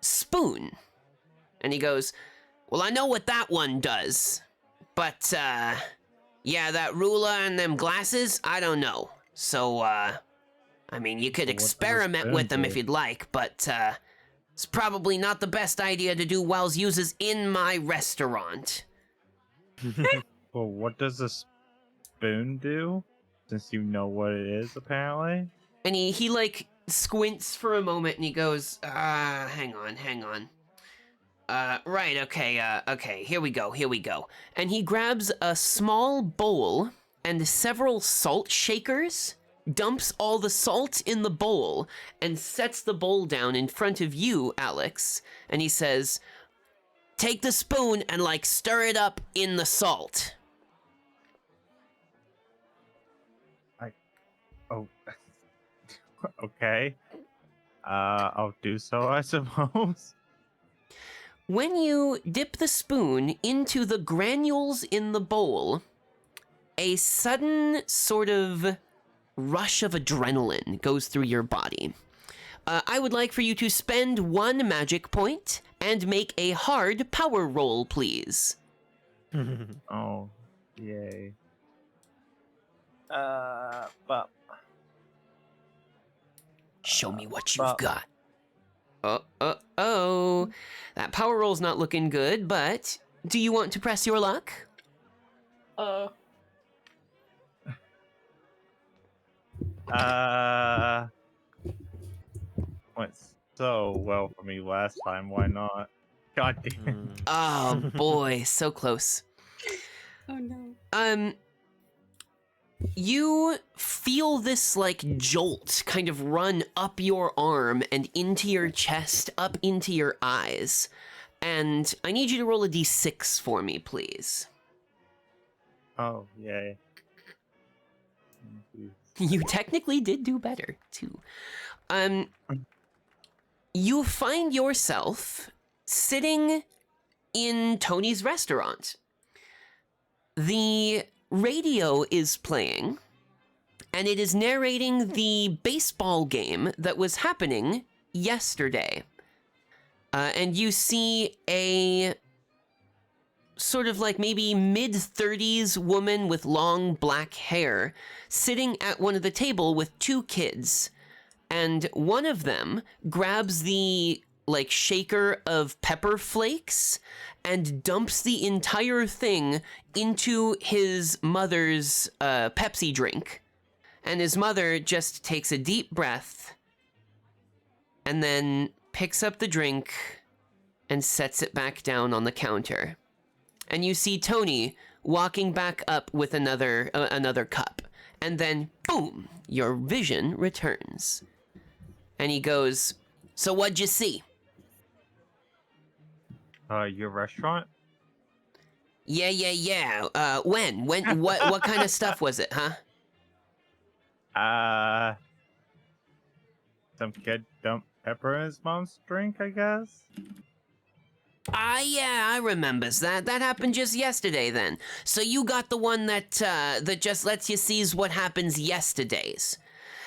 spoon. And he goes, well, I know what that one does. But, yeah, that ruler and them glasses, I don't know. So, I mean, you could experiment with them if you'd like, but, it's probably not the best idea to do whilst uses in my restaurant. Well, what does a spoon do? Since you know what it is, apparently. And he like, squints for a moment and he goes, hang on. Right, okay, here we go. And he grabs a small bowl and several salt shakers, dumps all the salt in the bowl, and sets the bowl down in front of you, Alex. And he says, take the spoon and, like, stir it up in the salt. Oh, okay. I'll do so, I suppose. When you dip the spoon into the granules in the bowl, a sudden sort of rush of adrenaline goes through your body. I would like for you to spend 1 magic point and make a hard power roll, please. Oh, yay. But... Show me what you've got. Oh. That power roll's not looking good, but do you want to press your luck? Went so well for me last time, why not? God damn. Oh boy, so close. Oh no. You feel this, like, jolt kind of run up your arm and into your chest, up into your eyes. And I need you to roll a d6 for me, please. Oh, yay. You technically did do better, too. You find yourself sitting in Tony's restaurant. The radio is playing, and it is narrating the baseball game that was happening yesterday. And you see a sort of like maybe mid-30s woman with long black hair sitting at one of the table with 2 kids. And one of them grabs the like shaker of pepper flakes and dumps the entire thing into his mother's Pepsi drink. And his mother just takes a deep breath and then picks up the drink and sets it back down on the counter. And you see Tony walking back up with another cup. And then, boom, your vision returns. And he goes, "So what'd you see?" Your restaurant? Yeah. When? What kind of stuff was it, huh? Some kid dumped pepper in his mom's drink, I guess? Yeah, I remembers that. That happened just yesterday then. So you got the one that just lets you seize what happens yesterdays.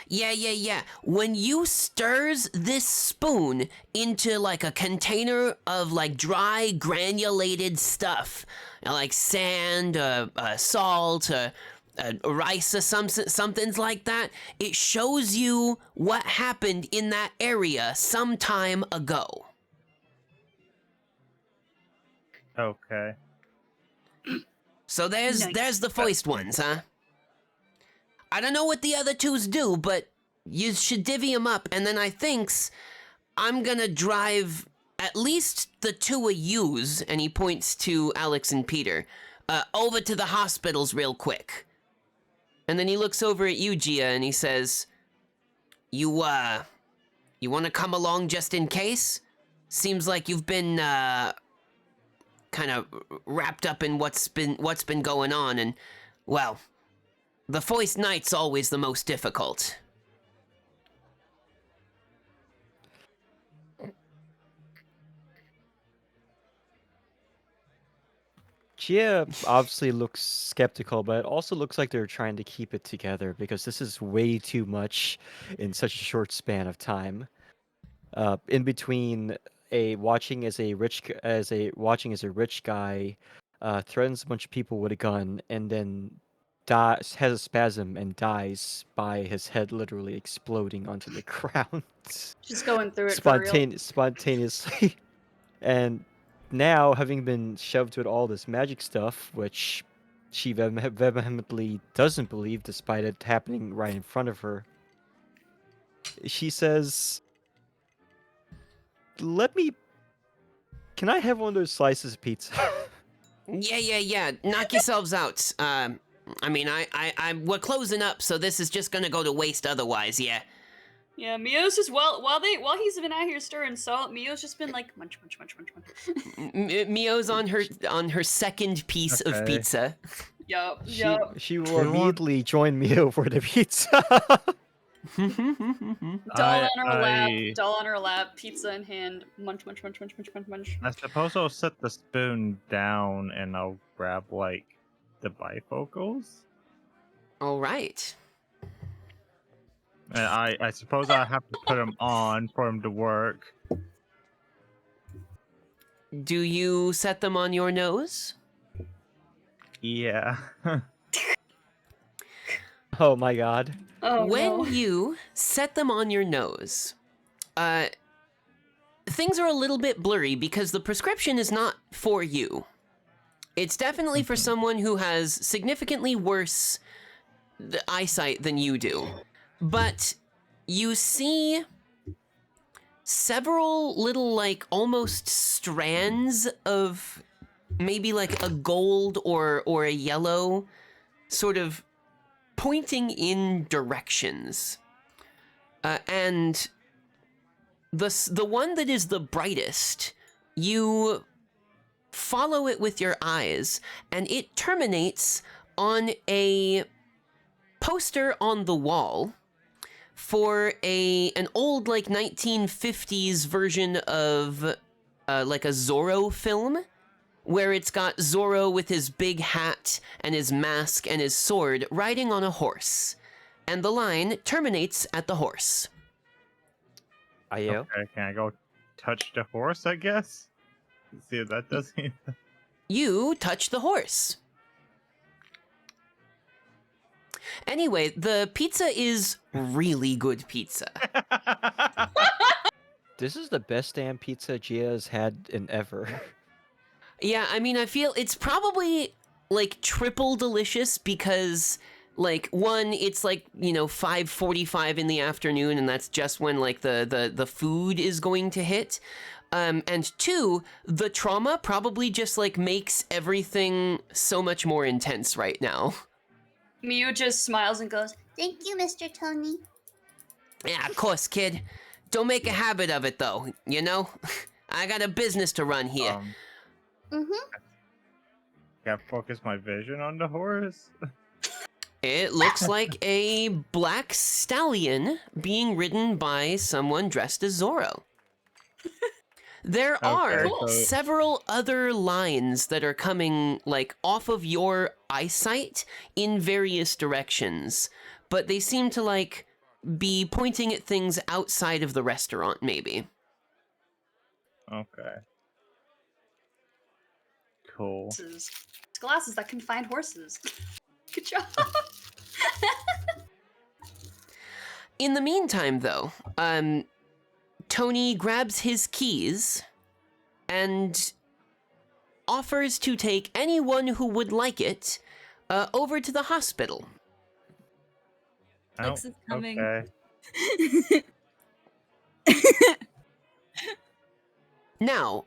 Yeah. When you stirs this spoon into like a container of like dry granulated stuff, like sand, salt, rice or something's like that, it shows you what happened in that area some time ago. Okay. So there's the first ones, huh? I don't know what the other 2s do, but you should divvy them up, and then I thinks I'm gonna drive at least the 2 of yous, and he points to Alex and Peter, over to the hospitals real quick. And then he looks over at you, Gia, and he says, You wanna come along just in case? Seems like you've been, kind of wrapped up in what's been going on, and, well, the first night's always the most difficult. Gia obviously looks skeptical, but it also looks like they're trying to keep it together because this is way too much in such a short span of time. In between watching as a rich guy threatens a bunch of people with a gun and then has a spasm and dies by his head literally exploding onto the ground Just going through it for real. spontaneously. And now, having been shoved with all this magic stuff, which she vehemently doesn't believe despite it happening right in front of her, she says, Can I have one of those slices of pizza? Yeah. Knock yourselves out. I mean, we're closing up, so this is just gonna go to waste otherwise, yeah. Yeah, Mio's just while he's been out here stirring salt, Mio's just been like munch. Mio's on her second piece of pizza. Yup. She will immediately join Mio for the pizza. Doll on her lap, pizza in hand, munch. I suppose I'll set the spoon down and I'll grab, like, the bifocals. All right. And I suppose I have to put them on for them to work. Do you set them on your nose? Yeah. Oh my god. Oh, when no. you set them on your nose, things are a little bit blurry because the prescription is not for you. It's definitely for someone who has significantly worse eyesight than you do. But you see several little, like, almost strands of maybe like a gold or a yellow sort of pointing in directions. And the one that is the brightest, you follow it with your eyes, and it terminates on a poster on the wall for an old, like, 1950s version of like a Zorro film, where it's got Zorro with his big hat and his mask and his sword riding on a horse, and the line terminates at the horse. Ayo. Okay, can I go touch the horse, I guess? See if that does anything. You touch the horse. Anyway, the pizza is really good pizza. This is the best damn pizza Gia's had in ever. Yeah, I mean, I feel it's probably like triple delicious because like one, it's like, 5:45 in the afternoon, and that's just when like the food is going to hit. And two, the trauma probably just like makes everything so much more intense right now. Miu just smiles and goes, Thank you, Mr. Tony. Yeah, of course, kid. Don't make a habit of it though, you know? I got a business to run here. Mm-hmm. Gotta focus my vision on the horse. It looks like a black stallion being ridden by someone dressed as Zorro. There are Cool. several other lines that are coming like off of your eyesight in various directions, but they seem to like be pointing at things outside of the restaurant maybe. Okay. Cool. "It's glasses that can find horses." Good job. In the meantime though, Tony grabs his keys and offers to take anyone who would like it over to the hospital. Lex is coming. Okay. Now,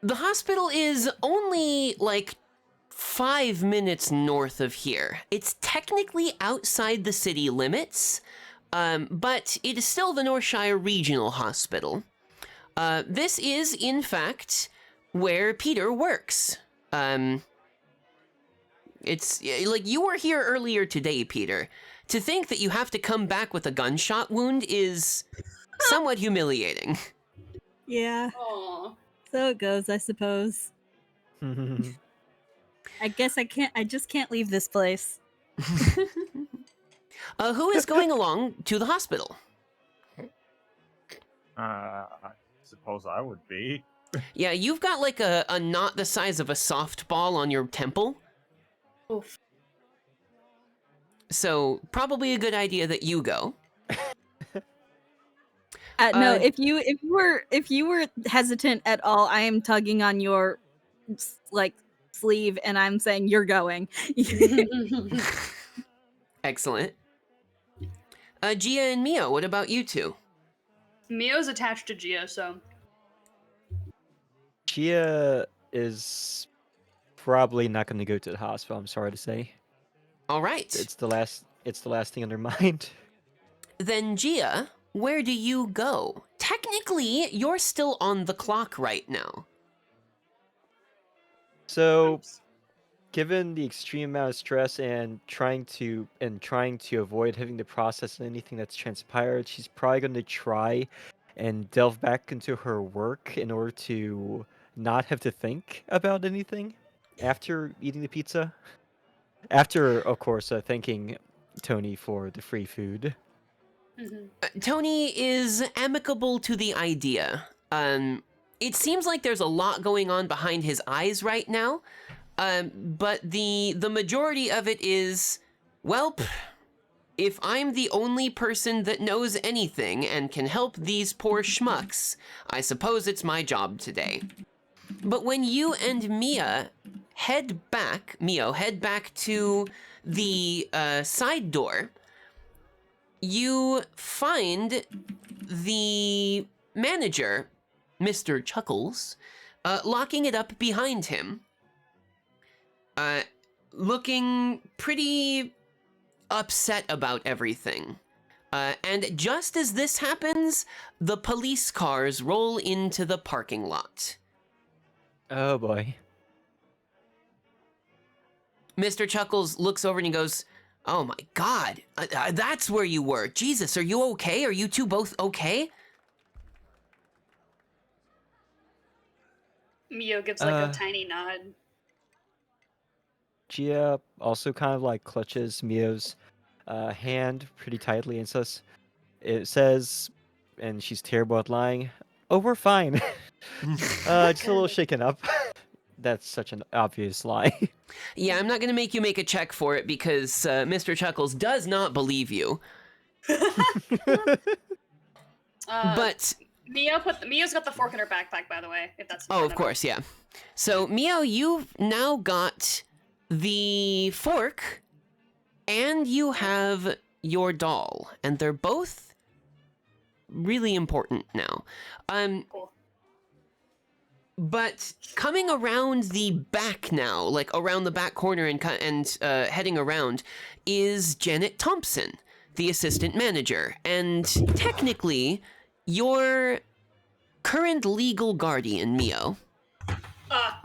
the hospital is only like 5 minutes north of here. It's technically outside the city limits, but it is still the Northshire Regional Hospital. This is, in fact, where Peter works. It's like you were here earlier today, Peter. To think that you have to come back with a gunshot wound is somewhat humiliating. Yeah, Aw. so it goes, I suppose. I guess I just can't leave this place. Who is going along to the hospital? I suppose I would be. Yeah, you've got like a knot the size of a softball on your temple. Oof. So probably a good idea that you go. No, if you were hesitant at all, I am tugging on your like sleeve and I'm saying you're going. Excellent. Gia and Mio, what about you two? Mio's attached to Gia, so Gia is probably not going to go to the hospital. I'm sorry to say. All right. It's the last thing on their mind. Then Gia, where do you go? Technically, you're still on the clock right now. So, oops. given the extreme amount of stress and trying to avoid having to process anything that's transpired, she's probably going to try and delve back into her work in order to not have to think about anything after eating the pizza. After, of course, thanking Tony for the free food. Mhm. Tony is amicable to the idea. It seems like there's a lot going on behind his eyes right now. But the majority of it is, well, if I'm the only person that knows anything and can help these poor schmucks, I suppose it's my job today. But when you and Mio head back to the side door, you find the manager, Mr. Chuckles, locking it up behind him. Looking pretty upset about everything. And just as this happens, the police cars roll into the parking lot. Oh boy. Mr. Chuckles looks over and he goes, "Oh my God, that's where you were. Jesus, are you okay? Are you two both okay?" Mio gives like a tiny nod. Gia also kind of like clutches Mio's hand pretty tightly and says, and she's terrible at lying. Oh, we're fine. Just a little shaken up. That's such an obvious lie. Yeah, I'm not going to make you make a check for it because Mr. Chuckles does not believe you. But Mio's got the fork in her backpack, by the way. If that's oh, of course, yeah. So Mio, you've now got the fork, and you have your doll, and they're both really important now. Cool. But coming around the back now, like around the back corner and heading around, is Janet Thompson, the assistant manager, and technically your current legal guardian, Mio. Oh,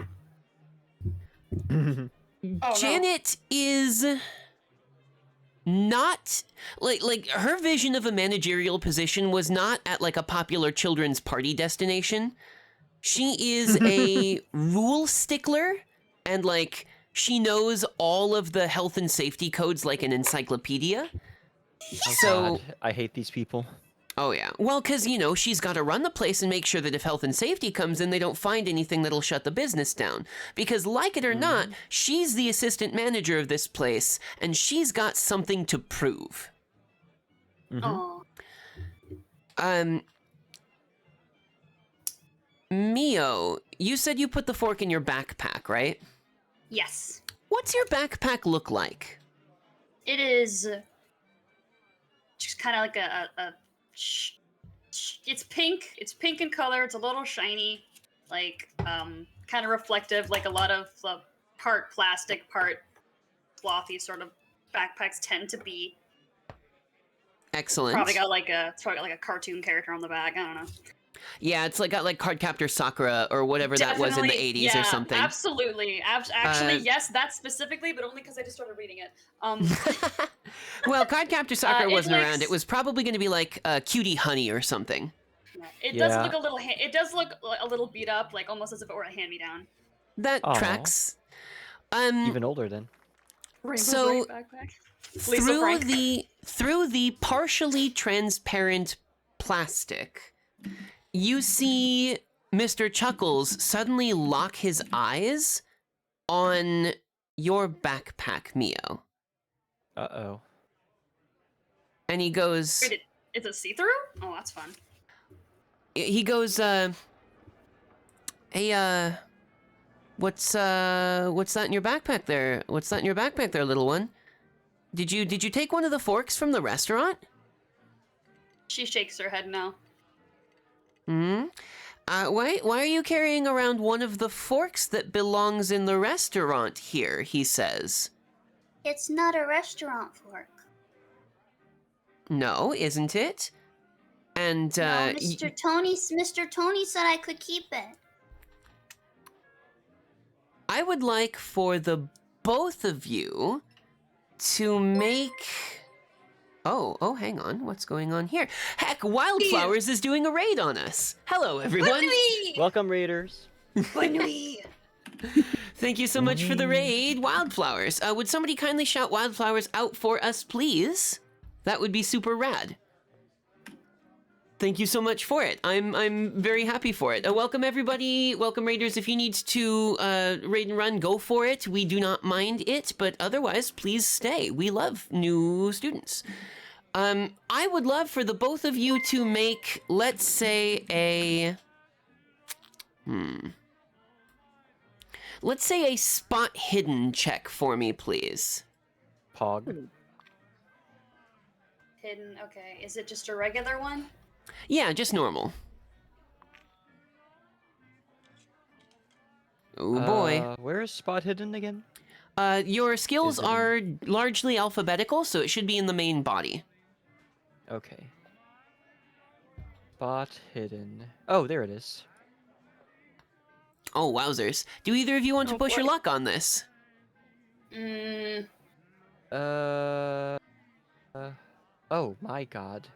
Janet is not like her vision of a managerial position was not at like a popular children's party destination. She is a rule stickler, and like she knows all of the health and safety codes like an encyclopedia. Oh, So God, I hate these people. oh yeah, well, because she's got to run the place and make sure that if health and safety comes in, they don't find anything that'll shut the business down. Because like it or not, she's the assistant manager of this place, and she's got something to prove. Oh. Mio, you said you put the fork in your backpack, right? Yes. What's your backpack look like? It is just kind of like it's pink. It's pink in color. It's a little shiny, like kind of reflective, like a lot of part plastic, part clothy sort of backpacks tend to be. Excellent. It's probably got like a cartoon character on the back. I don't know. Yeah, it's like got like Cardcaptor Sakura or whatever that was in the 80s or something. Absolutely. Actually, yes, that specifically, but only because I just started reading it. Well, Cardcaptor Sakura wasn't around. It was probably going to be like Cutie Honey or something. It does look a little. It does look a little beat up, like almost as if it were a hand-me-down. That tracks. Even older then. So backpack. through the partially transparent plastic, you see Mr. Chuckles suddenly lock his eyes on your backpack, Mio. Uh-oh. And he goes... Wait, it's a see-through? Oh, that's fun. He goes, hey, what's that in your backpack there? What's that in your backpack there, little one? Did you take one of the forks from the restaurant? She shakes her head no. Why are you carrying around one of the forks that belongs in the restaurant here, he says. It's not a restaurant fork. No, isn't it? And, No, Mr. Tony said I could keep it. I would like for the both of you to make... Oh, hang on. What's going on here? Heck, Wildflowers is doing a raid on us. Hello, everyone. Welcome, Raiders. Thank you so much for the raid, Wildflowers. Would somebody kindly shout Wildflowers out for us, please? That would be super rad. Thank you so much for it. I'm very happy for it. Welcome, everybody. Welcome, Raiders. If you need to raid and run, go for it. We do not mind it, but otherwise, please stay. We love new students. I would love for the both of you to make, let's say, let's say a spot hidden check for me, please. Pog. Hidden, okay. Is it just a regular one? Yeah, just normal. Oh boy. Where is spot hidden again? Your skills Is it are largely alphabetical, so it should be in the main body. Okay. Spot hidden. Oh, there it is. Oh, wowzers. Do either of you want to push your luck on this? Oh my god.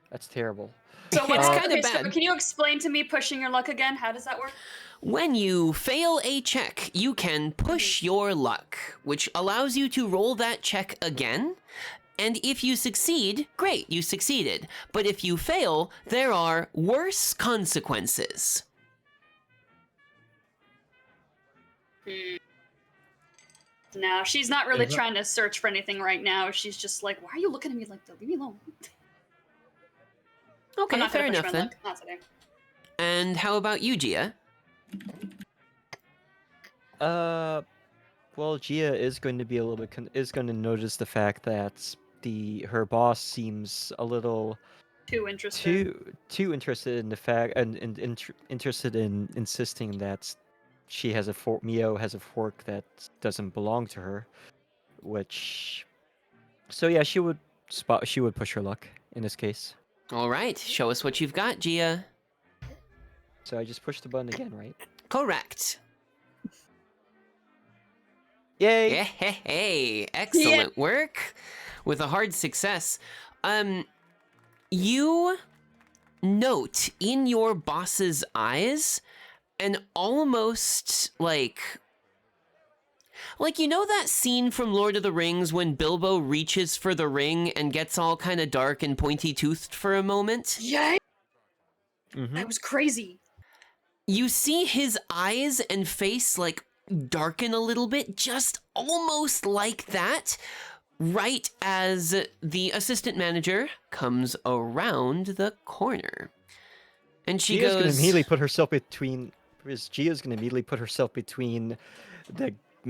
That's terrible. So It's kind of so bad. can you explain to me pushing your luck again? How does that work? When you fail a check, you can push your luck, which allows you to roll that check again. And if you succeed, great, you succeeded. But if you fail, there are worse consequences. No, she's not really Is that- trying to search for anything right now. She's just like, why are you looking at me like that? Leave me alone. Okay, I'm not fair gonna push enough my then. luck. Not today. And how about you, Gia? Well, Gia is going to be a little bit is going to notice the fact that her boss seems a little Too interested. too interested in the fact and interested in insisting that she has a fork. Mio has a fork that doesn't belong to her, which. So yeah, she would push her luck in this case. All right, show us what you've got, Gia. So I just pushed the button again, right? Correct. Yay! Hey, excellent work with a hard success. You note in your boss's eyes an almost like you know that scene from Lord of the Rings when Bilbo reaches for the ring and gets all kind of dark and pointy-toothed for a moment? Yay! Mm-hmm. That was crazy. You see his eyes and face like darken a little bit, just almost like that, right as the assistant manager comes around the corner. And she Gia's goes... gonna immediately put herself between. Gia's gonna immediately put herself between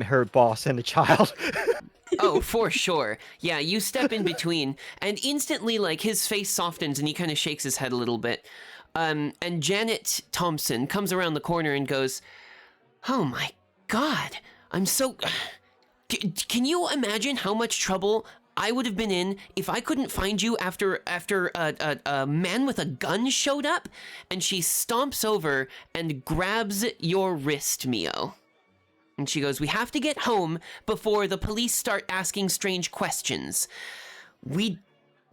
her boss and the child. Oh, for sure. Yeah, you step in between, and instantly, like, his face softens and he kind of shakes his head a little bit. And Janet Thompson comes around the corner and goes, "Oh my God, I'm so... Can you imagine how much trouble I would have been in if I couldn't find you after a man with a gun showed up?" And she stomps over and grabs your wrist, Mio. And she goes, "We have to get home before the police start asking strange questions. We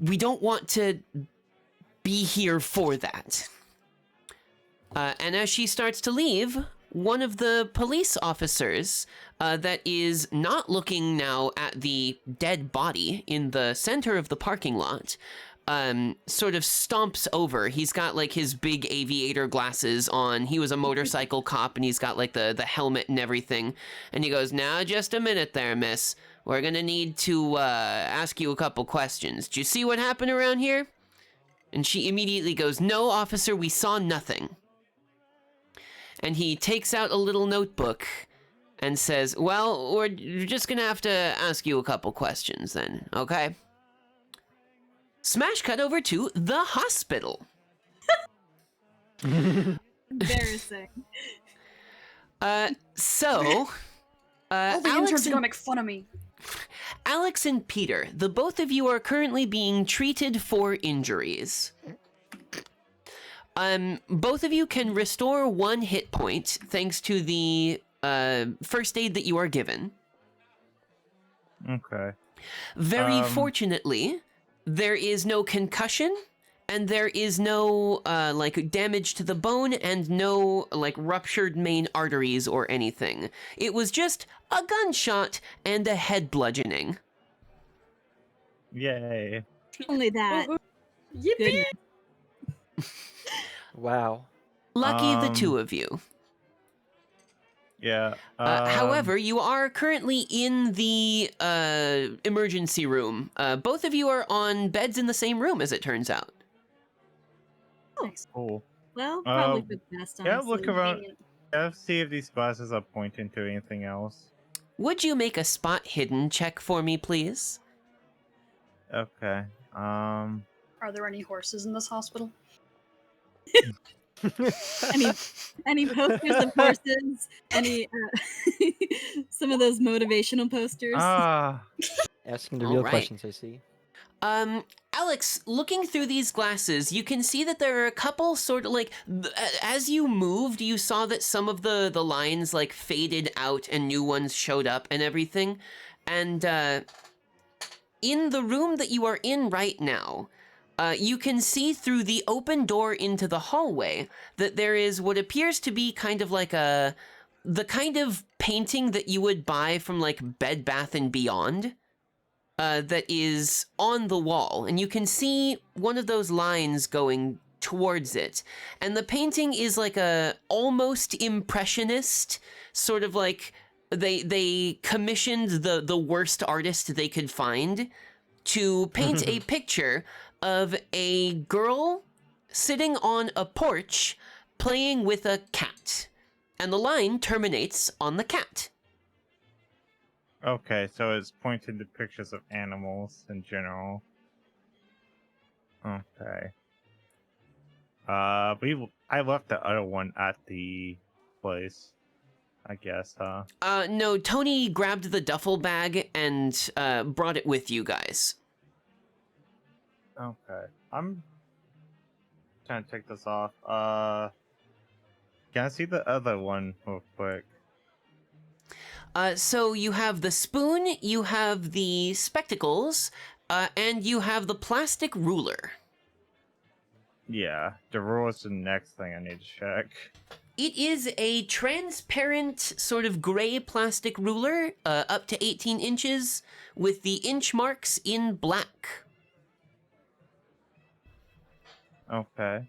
don't want to be here for that." And as she starts to leave, one of the police officers that is not looking now at the dead body in the center of the parking lot sort of stomps over. He's got like his big aviator glasses on. He was a motorcycle cop and he's got like the helmet and everything. And he goes, "Now, just a minute there, miss. We're gonna need to ask you a couple questions. Did you see what happened around here?" And she immediately goes, "No, officer, we saw nothing." And he takes out a little notebook and says, "Well, we're just gonna have to ask you a couple questions then, okay?" Smash cut over to the hospital. Embarrassing. So, All the Alex interns are and gonna make fun of me. Alex and Peter, the both of you are currently being treated for injuries. Both of you can restore 1 hit point thanks to the first aid that you are given. Okay. Very fortunately, there is no concussion, and there is no like damage to the bone, and no like ruptured main arteries or anything. It was just a gunshot and a head bludgeoning. Yay. Only that. Yippee! Goodness. Wow. Lucky the two of you. Yeah. However, you are currently in the emergency room. Both of you are on beds in the same room, as it turns out. Cool. Well, probably Um, for the best, Yeah, honestly. look around. Yeah, see if these glasses are pointing to anything else. Would you make a spot hidden check for me, please? Okay. Are there any horses in this hospital? Any posters of horses? Any some of those motivational posters? Asking the All real right. questions, I see. Alex, looking through these glasses, you can see that there are a couple sort of like, as you moved, you saw that some of the lines like faded out and new ones showed up and everything. And in the room that you are in right now, you can see through the open door into the hallway that there is what appears to be kind of like the kind of painting that you would buy from like Bed Bath & Beyond. that is on the wall, and you can see one of those lines going towards it. And the painting is like a almost impressionist, sort of like they commissioned the worst artist they could find to paint a picture of a girl sitting on a porch playing with a cat. And the line terminates on the cat. Okay, so it's pointing to pictures of animals in general. Okay. I left the other one at the place, I guess, huh? No, Tony grabbed the duffel bag and brought it with you guys. Okay. I'm trying to take this off. Can I see the other one real quick? So you have the spoon, you have the spectacles, and you have the plastic ruler. Yeah, the rule is the next thing I need to check. It is a transparent, sort of gray plastic ruler, up to 18 inches, with the inch marks in black. Okay.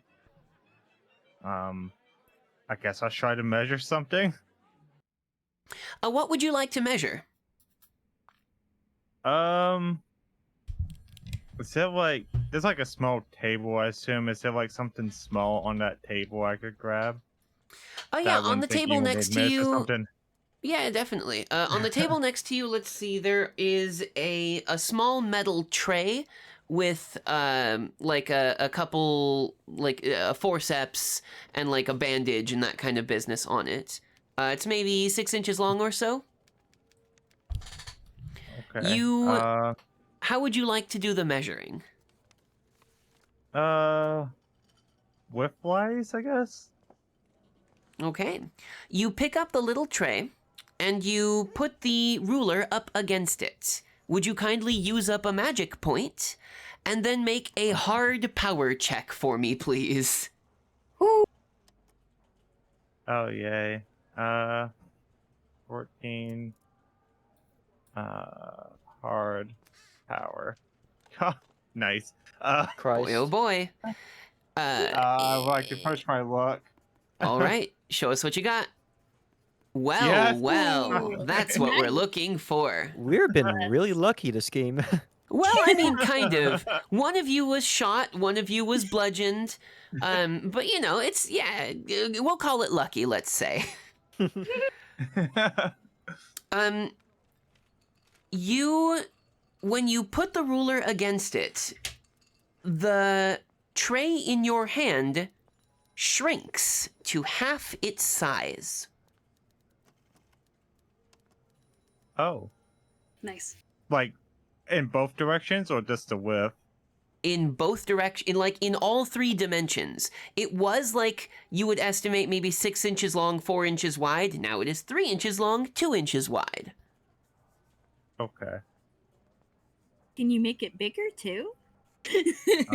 I guess I'll try to measure something. What would you like to measure? Is there like there's like a small table, I assume. Is there like something small on that table I could grab? Oh That yeah, I on wouldn't the think table you would next to measure you. something. Yeah, definitely. On the table next to you, let's see, there is a small metal tray with like a couple, like a forceps and like a bandage and that kind of business on it. It's maybe 6 inches long or so. Okay. You, how would you like to do the measuring? Width-wise, I guess? Okay. You pick up the little tray and you put the ruler up against it. Would you kindly use up a magic point and then make a hard power check for me, please? Oh, yay. 14. Hard power. Nice. Christ. Boy, oh boy. I would like to push my luck. All right, show us what you got. Well, Yes. well, that's what we're looking for. We've been Yes. really lucky this game. Well, I mean, kind of. One of you was shot, one of you was bludgeoned. But you know, it's, yeah, we'll call it lucky, let's say. When you put the ruler against it, the tray in your hand shrinks to half its size. Oh. Nice. Like, in both directions or just the width? In both directions, in all three dimensions. It was like you would estimate maybe 6 inches long, 4 inches wide. Now it is 3 inches long, 2 inches wide. Okay. Can you make it bigger too? If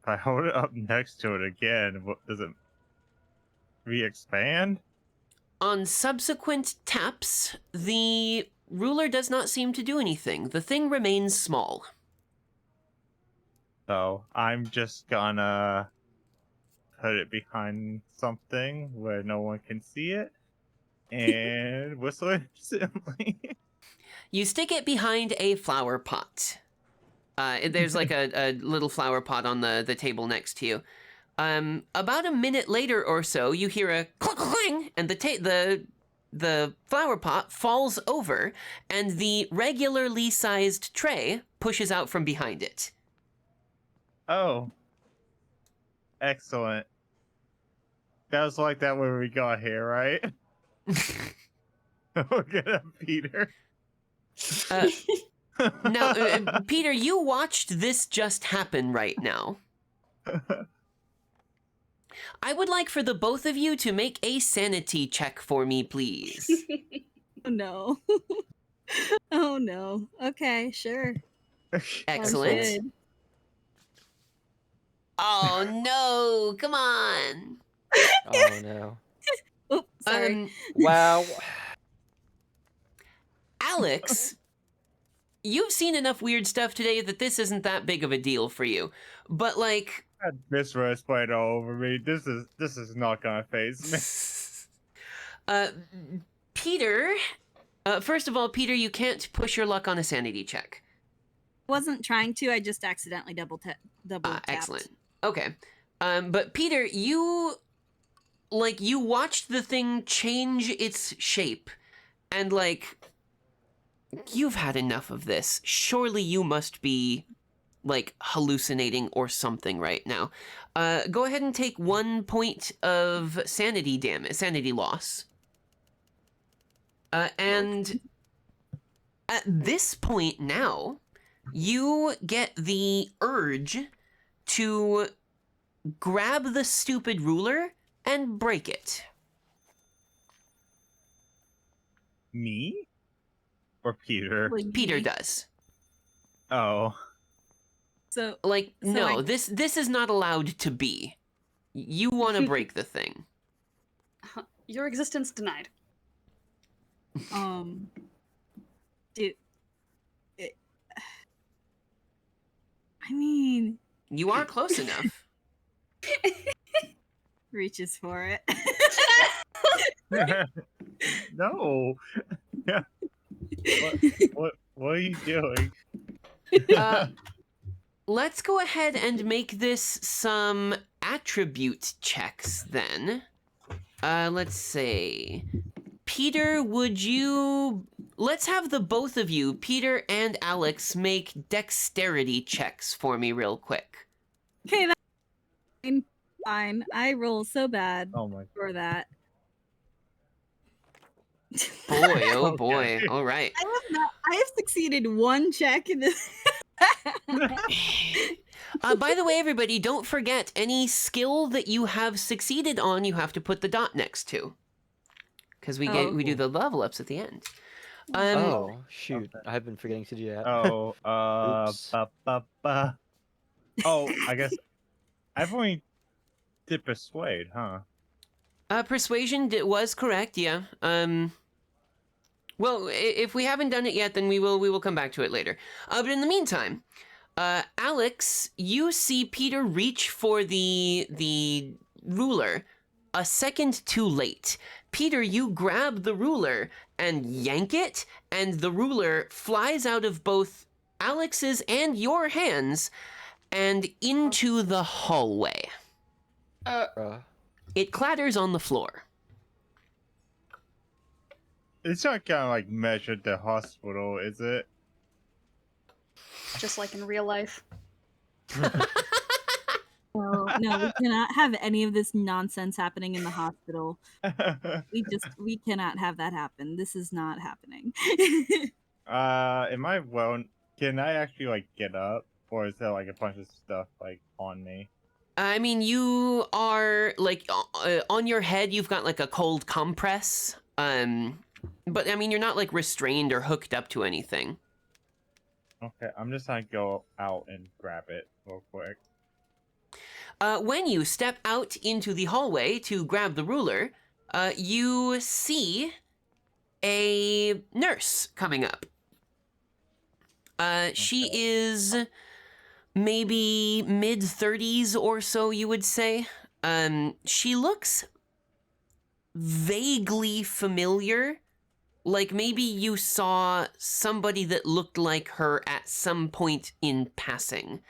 I hold it up next to it again, what does it re-expand? On subsequent taps, the ruler does not seem to do anything. The thing remains small. So I'm just gonna put it behind something where no one can see it and whistle it instantly. You stick it behind a flower pot. There's like a little flower pot on the table next to you. About a minute later or so, you hear a cling, and the flower pot falls over, and the regularly sized tray pushes out from behind it. Oh. Excellent. That was like that when we got here, right? Look at him, Peter. Now, Peter, you watched this just happen right now. I would like for the both of you to make a sanity check for me, please. Oh no. Oh no. Okay, sure. Excellent. Good. Oh no, come on. Oh no. Oops, sorry. Wow. Alex, you've seen enough weird stuff today that this isn't that big of a deal for you. But like, This was played all over me. This is not gonna phase me. Peter, first of all, Peter, you can't push your luck on a sanity check. Wasn't trying to. I just accidentally double tapped. Excellent. Okay. But Peter, you watched the thing change its shape, and like, you've had enough of this. Surely you must be like hallucinating or something right now. Go ahead and take 1 point of sanity loss. And at this point now, you get the urge to grab the stupid ruler and break it. Me? Or Peter? Peter does. Oh. So Like, So no, I- this is not allowed to be. You want to break the thing. Your existence denied. dude, I mean, You are close enough. reaches for it. No. Yeah. What are you doing? Let's go ahead and make this some attribute checks then. Let's say, Peter, let's have the both of you, Peter and Alex, make dexterity checks for me real quick. Okay, that's fine. I roll so bad Oh my. for that. Boy, oh boy. Okay. All right. I have succeeded one check in this. By the way, everybody, don't forget any skill that you have succeeded on, you have to put the dot next to. Because we do the level ups at the end. Oh, shoot. I've been forgetting to do that. Oh, Oops. Oh, I guess I've only did persuade, huh? Persuasion was correct, yeah. Well, if we haven't done it yet, then we will come back to it later. But in the meantime, Alex, you see Peter reach for the ruler a second too late. Peter, you grab the ruler and yank it, and the ruler flies out of both Alex's and your hands and into the hallway. It clatters on the floor. It's not gonna like measure the hospital, is it? Just like in real life. No, we cannot have any of this nonsense happening in the hospital. We cannot have that happen. This is not happening. Am I well? Can I actually like get up, or is there like a bunch of stuff like on me? I mean, you are like on your head. You've got like a cold compress. But I mean, you're not like restrained or hooked up to anything. Okay, I'm just gonna go out and grab it real quick. When you step out into the hallway to grab the ruler, you see a nurse coming up. She is maybe mid-30s or so, you would say. She looks vaguely familiar. Like maybe you saw somebody that looked like her at some point in passing.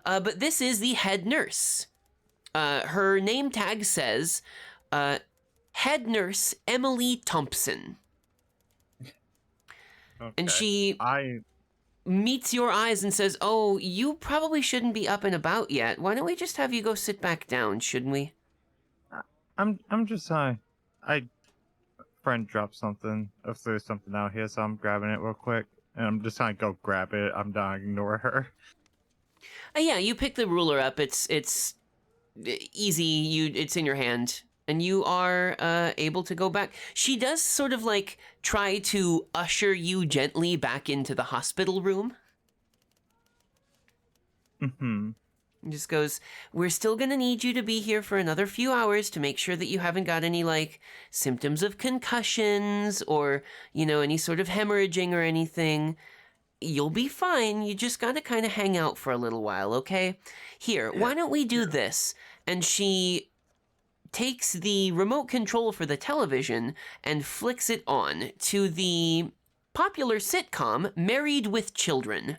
But this is the head nurse. Her name tag says, Head Nurse Emily Thompson. Okay. And she I meets your eyes and says, oh, you probably shouldn't be up and about yet. Why don't we just have you go sit back down, shouldn't we? I'm just friend dropped something. If there's something out here, so I'm grabbing it real quick. And I'm just trying to go grab it. I'm not gonna ignore her. Yeah, you pick the ruler up. It's easy. It's in your hand, and you are able to go back. She does sort of like try to usher you gently back into the hospital room. Mm-hmm. He just goes, we're still going to need you to be here for another few hours to make sure that you haven't got any, like, symptoms of concussions or, any sort of hemorrhaging or anything. You'll be fine. You just got to kind of hang out for a little while, okay? Here, why don't we do this? And she takes the remote control for the television and flicks it on to the popular sitcom Married with Children.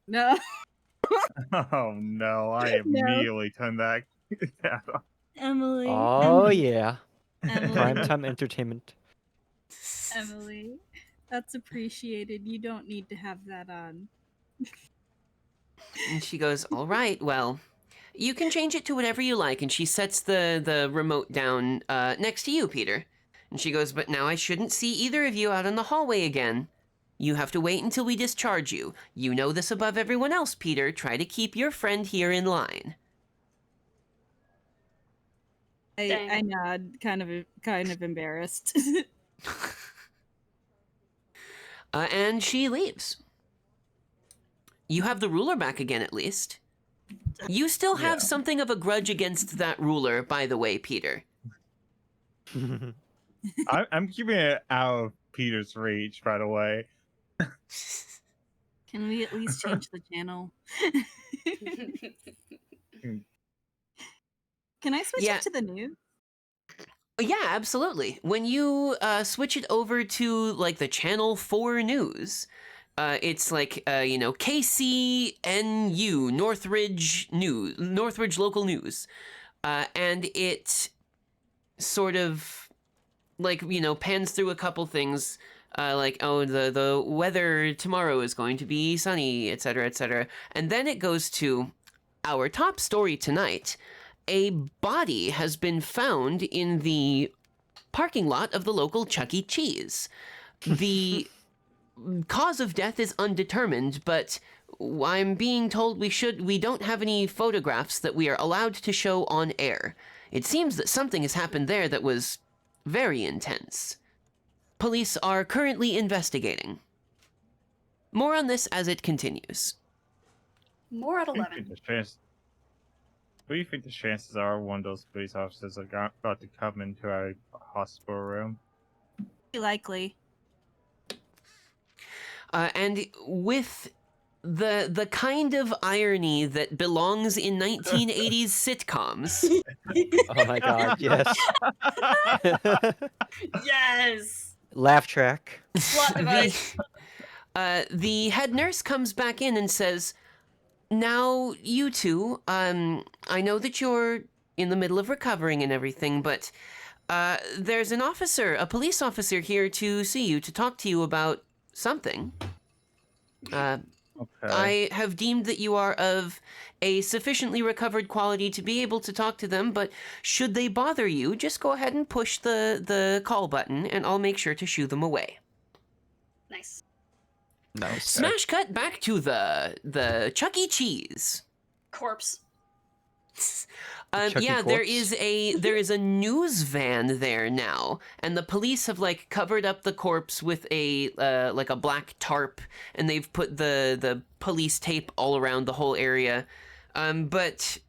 No. Oh no! I No. immediately turned that off. Emily. Oh yeah, Emily. primetime entertainment. Emily. That's appreciated. You don't need to have that on. And she goes, all right, well, you can change it to whatever you like. And she sets the remote down next to you, Peter. And she goes, but now I shouldn't see either of you out in the hallway again. You have to wait until we discharge you. You know this above everyone else, Peter. Try to keep your friend here in line. I nod, kind of embarrassed. And she leaves. You have the ruler back again, at least. You still have something of a grudge against that ruler, by the way, Peter. I'm keeping it out of Peter's reach, by the way. Can we at least change the channel? Can I switch it to the news? Yeah, absolutely. When you switch it over to like the Channel 4 news, it's like KCNU, Northridge Local News, and it sort of like pans through a couple things. Like, oh, the weather tomorrow is going to be sunny, etc., etc. And then it goes to our top story tonight. A body has been found in the parking lot of the local Chuck E. Cheese. The cause of death is undetermined, but I'm being told we don't have any photographs that we are allowed to show on air. It seems that something has happened there that was very intense. Police are currently investigating. More on this as it continues. More at What do you think 11. what do you think the chances are one of those police officers are about to come into a hospital room? Likely. And with the kind of irony that belongs in 1980s sitcoms. Oh my god, yes. Yes! Laugh track. Plot device. The head nurse comes back in and says, now, you two, I know that you're in the middle of recovering and everything, but there's a police officer here to see you, to talk to you about something. Okay. I have deemed that you are of a sufficiently recovered quality to be able to talk to them, but should they bother you, just go ahead and push the call button, and I'll make sure to shoo them away. Nice. Nice. Smash cut back to the Chuck E. Cheese. Corpse. Chuck E. Yeah, corpse? there is a news van there now, and the police have like covered up the corpse with a like a black tarp, and they've put the police tape all around the whole area. But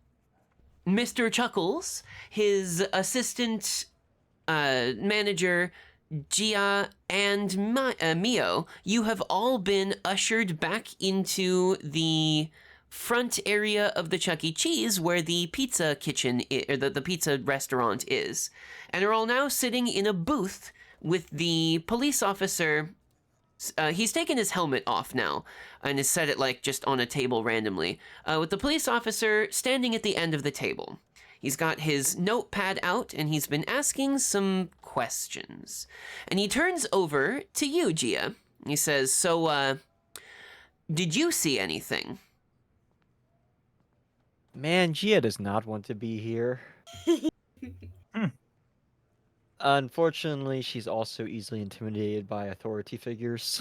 Mr. Chuckles, his assistant manager, Gia, and Mio, you have all been ushered back into the front area of the Chuck E. Cheese where the pizza kitchen, or the pizza restaurant is, and are all now sitting in a booth with the police officer. He's taken his helmet off now and has set it like just on a table randomly, with the police officer standing at the end of the table. He's got his notepad out and he's been asking some questions. And he turns over to you, Gia. He says, so, did you see anything? Man, Gia does not want to be here. Unfortunately, she's also easily intimidated by authority figures.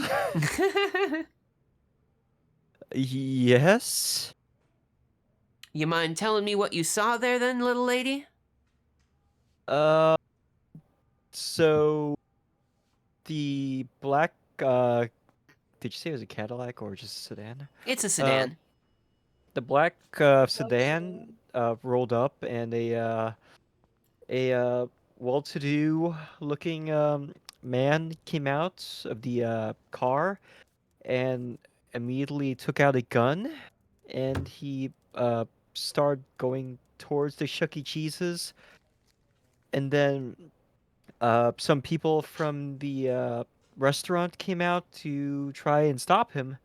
Yes? You mind telling me what you saw there then, little lady? So the black did you say it was a Cadillac or just a sedan? It's a sedan. the black sedan rolled up, and a well-to-do looking man came out of the car and immediately took out a gun, and he started going towards the Chuck E. Cheese's, and then some people from the restaurant came out to try and stop him.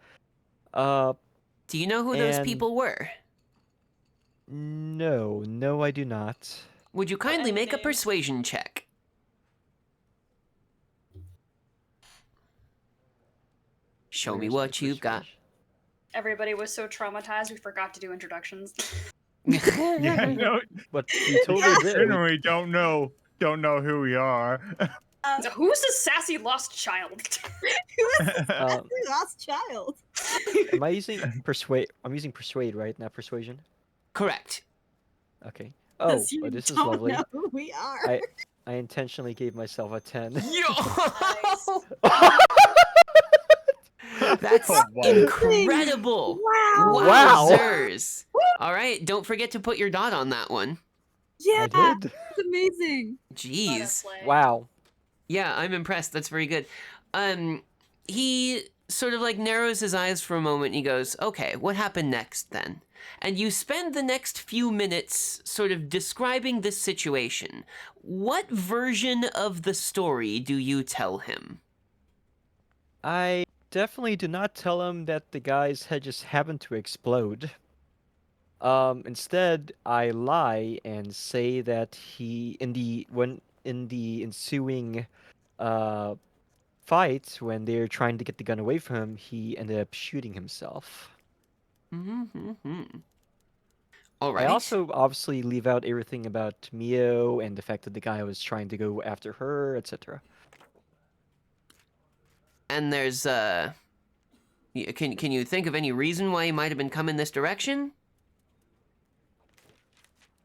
Do you know who those And people were? no, I do not. Would you kindly Any make a names? persuasion check? Show me Where's my what you've got. persuasion? Everybody was so traumatized we forgot to do introductions. Yeah, no, But we totally did. and we don't know who we are. So who's this sassy lost child? Who is this Uh, lost child? Am I using persuade? I'm using persuade, right? Not persuasion. Correct. Okay. Oh, Because you this is don't lovely. know who we are. I intentionally gave myself a 10. Yo! That's Oh, wow. incredible. Wow. Wow. Wowzers. All right, don't forget to put your dot on that one. Yeah, I did. that's amazing. Jeez. Wow. Yeah, I'm impressed. That's very good. He sort of like narrows his eyes for a moment and he goes, okay, what happened next then? And you spend the next few minutes sort of describing this situation. What version of the story do you tell him? I definitely do not tell him that the guy's head just happened to explode. Instead, I lie and say that he in the ensuing uh fight, when they're trying to get the gun away from him, he ended up shooting himself. Mm-hmm. All I right. also obviously leave out everything about Mio and the fact that the guy was trying to go after her, etc. And there's can you think of any reason why he might have been coming this direction?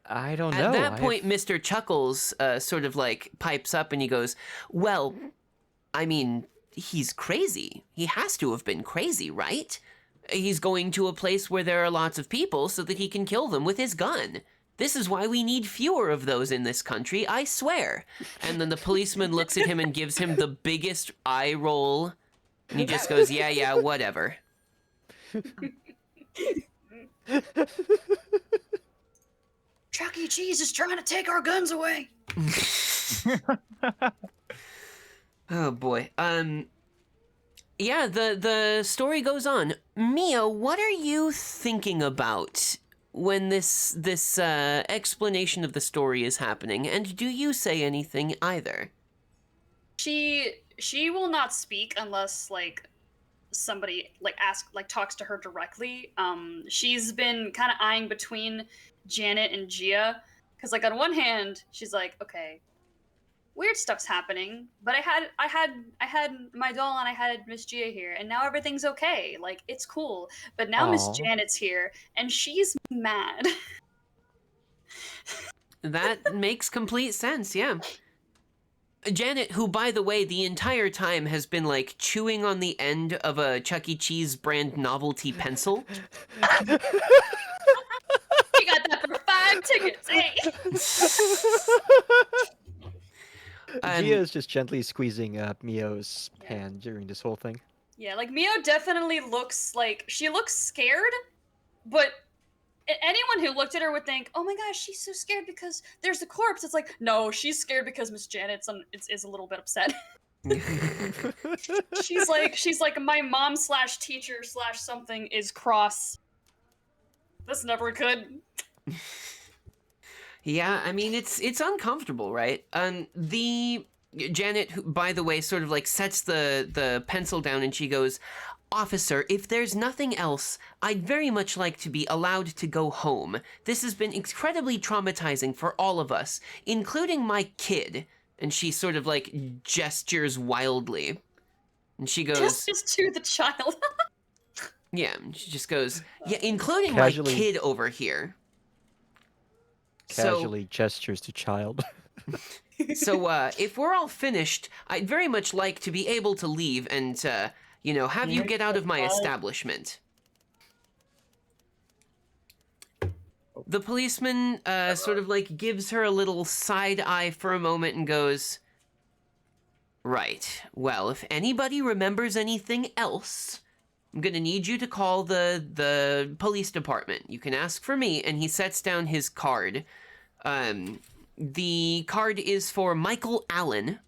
I don't know. At that point, Mr. Chuckles sort of like pipes up and he goes, well, I mean, he's crazy. He has to have been crazy, right? He's going to a place where there are lots of people so that he can kill them with his gun. This is why we need fewer of those in this country, I swear. And then the policeman looks at him and gives him the biggest eye roll. And he just goes, yeah, whatever. Chuck E. Cheese is trying to take our guns away. Oh boy. Yeah, the story goes on. Mia, what are you thinking about when this explanation of the story is happening? And do you say anything either? She will not speak unless somebody talks to her directly. She's been kind of eyeing between Janet and Gia, because on one hand she's like, okay, weird stuff's happening, but I had my doll and I had Miss Gia here, and now everything's okay. It's cool. But now Miss Aw. Janet's here, and she's mad. That makes complete sense, yeah. Janet, who, by the way, the entire time has been, chewing on the end of a Chuck E. Cheese brand novelty pencil. She got that for 5 tickets, hey! Gia is just gently squeezing Mio's hand during this whole thing. Yeah, Mio definitely looks she looks scared, but anyone who looked at her would think, oh my gosh, she's so scared because there's a corpse. It's no, she's scared because Miss Janet is a little bit upset. she's like, my mom / teacher / something is cross. This never could. Yeah, I mean, it's uncomfortable, right? The Janet, who, by the way, sort of sets the pencil down and she goes, Officer, if there's nothing else, I'd very much like to be allowed to go home. This has been incredibly traumatizing for all of us, including my kid. And she sort of gestures wildly. And she goes, Gestures to the child. yeah, she just goes, yeah, including Casually- my kid over here. Casually gestures to child. So, if we're all finished, I'd very much like to be able to leave and, have you get out of my establishment. The policeman sort of like gives her a little side eye for a moment and goes, right, well, if anybody remembers anything else, I'm gonna need you to call the police department. You can ask for me. And he sets down his card. The card is for Michael Allen.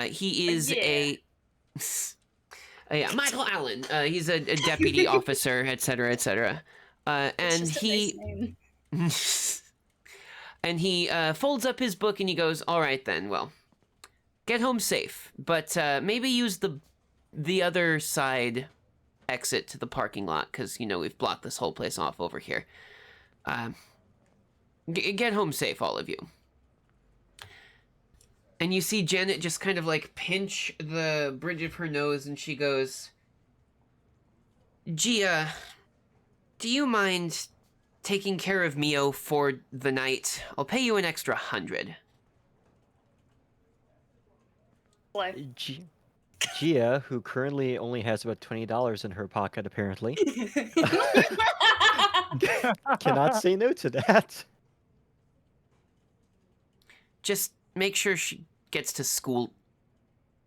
He is Michael Allen. He's a deputy officer, etc., etc. And he and he folds up his book and he goes, all right then, well, get home safe, but maybe use the other side exit to the parking lot, because, we've blocked this whole place off over here. Get home safe, all of you. And you see Janet just kind of like pinch the bridge of her nose, and she goes, Gia, do you mind taking care of Mio for the night? I'll pay you an extra 100. Gia, who currently only has about $20 in her pocket, apparently, cannot say no to that. Just make sure she gets to school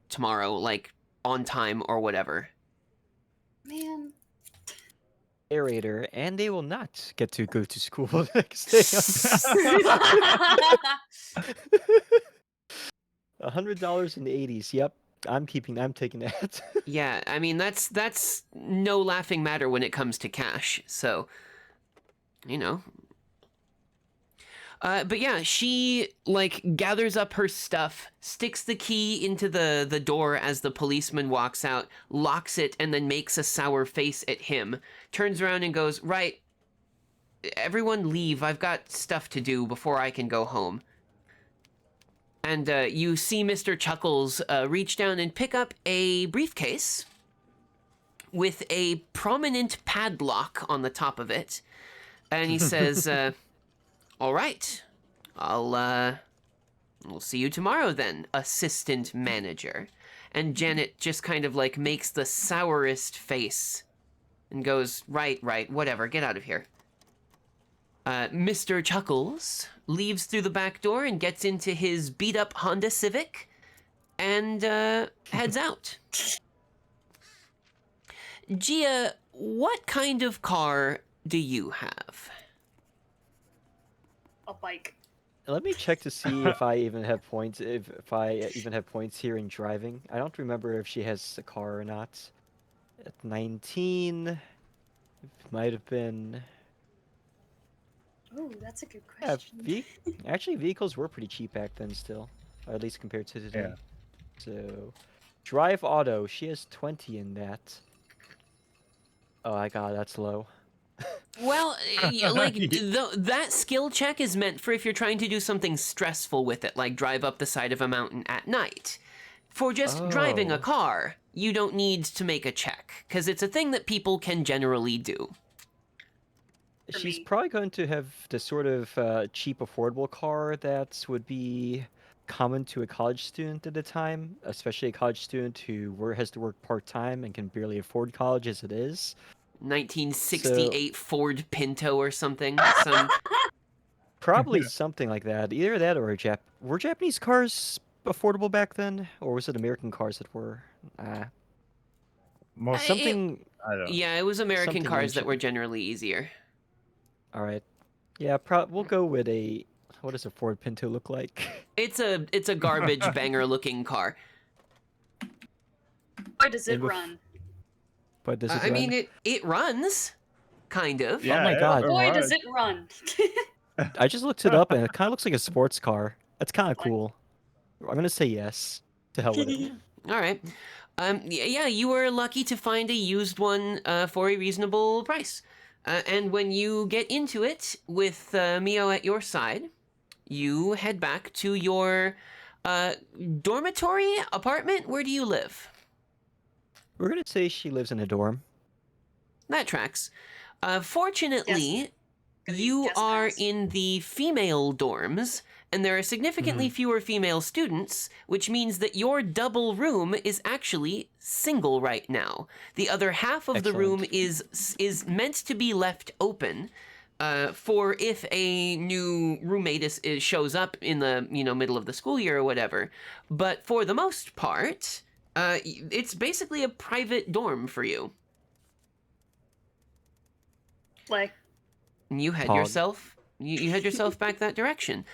tomorrow, like, on time or whatever. Man. Narrator, and they will not get to go to school the next day. $100 in the 80s. Yep, I'm taking that. Yeah, I mean, that's no laughing matter when it comes to cash. So, But yeah, she like gathers up her stuff, sticks the key into the door as the policeman walks out, locks it, and then makes a sour face at him. Turns around and goes, right, everyone leave. I've got stuff to do before I can go home. And you see Mr. Chuckles reach down and pick up a briefcase with a prominent padlock on the top of it. And he says, all right, we'll see you tomorrow then, assistant manager. And Janet just kind of like makes the sourest face and goes, right, whatever, get out of here. Mr. Chuckles leaves through the back door and gets into his beat-up Honda Civic and heads out. Gia, what kind of car do you have? A bike. Let me check to see if I even have points. If I even have points here in driving. I don't remember if she has a car or not. At 19, it might have been. Oh, that's a good question. Yeah, actually, vehicles were pretty cheap back then, still, or at least compared to today. Yeah. So, drive auto. She has 20 in that. Oh my god, that's low. Well, like, that skill check is meant for if you're trying to do something stressful with it, like drive up the side of a mountain at night. For just driving a car, you don't need to make a check, because it's a thing that people can generally do. She's probably going to have the sort of cheap, affordable car that would be common to a college student at the time, especially a college student who has to work part-time and can barely afford college as it is. 1968 Ford Pinto or something. Probably something like that. Either that or were Japanese cars affordable back then, or was it American cars that were? Something. I don't know. Yeah, it was American cars that were generally easier. All right. Yeah, we'll go with a. What does a Ford Pinto look like? It's a garbage banger looking car. Why does it run? But does it run? I mean, it runs, kind of. Yeah, oh my god! Boy, does it run! I just looked it up, and it kind of looks like a sports car. That's kind of cool. I'm gonna say yes. To hell with it. All right. Yeah, you were lucky to find a used one for a reasonable price. And when you get into it with Mio at your side, you head back to your dormitory apartment. Where do you live? We're gonna say she lives in a dorm. That tracks. Fortunately, you are in the female dorms, and there are significantly fewer female students, which means that your double room is actually single right now. The other half of the room is meant to be left open, for if a new roommate shows up in the middle of the school year or whatever. But for the most part, it's basically a private dorm for you. Like, And you head Pog. yourself. You head yourself back that direction.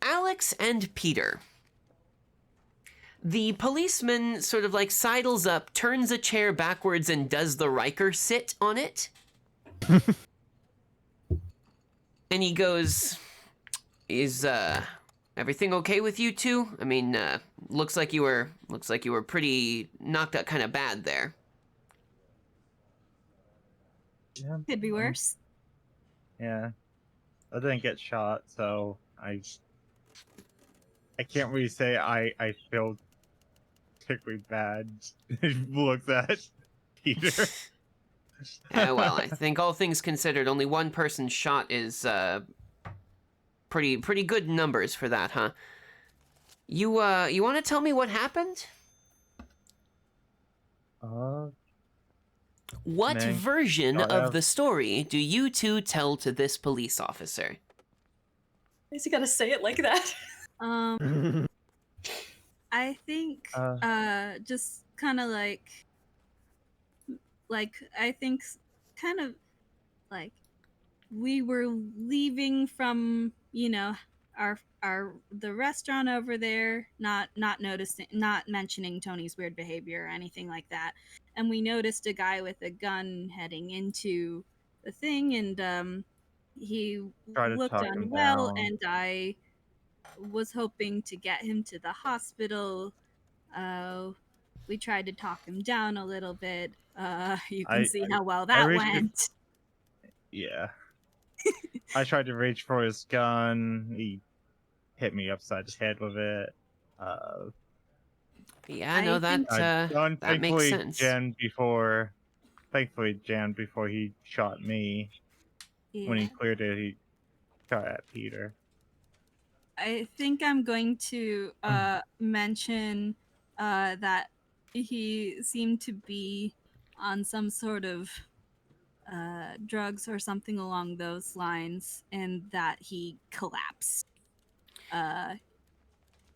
Alex and Peter. The policeman sort of like sidles up, turns a chair backwards, and does the Riker sit on it. And he goes, "Is everything okay with you two? I mean, looks like you were pretty knocked out, kind of bad there." Yeah, Could be worse. yeah. I didn't get shot, so I can't really say I feel particularly bad. Looks at Peter. Well, I think all things considered, only one person shot is pretty good numbers for that, huh? You want to tell me what happened? What Man, version shot of out. the story do you two tell to this police officer? is he gotta say it like that? I think just kind of like I think kind of like we were leaving from our the restaurant over there, not mentioning Tony's weird behavior or anything like that, and we noticed a guy with a gun heading into the thing, and he Try to looked talk him unwell, down. and I was hoping to get him to the hospital. We tried to talk him down a little bit. You can see how well that reached went. Yeah. I tried to reach for his gun. He hit me upside the head with it. Yeah, no, that Gun that makes sense. Thankfully jammed before he shot me. Yeah. When he cleared it, he shot at Peter. I think I'm going to mention that he seemed to be on some sort of drugs or something along those lines, and that he collapsed.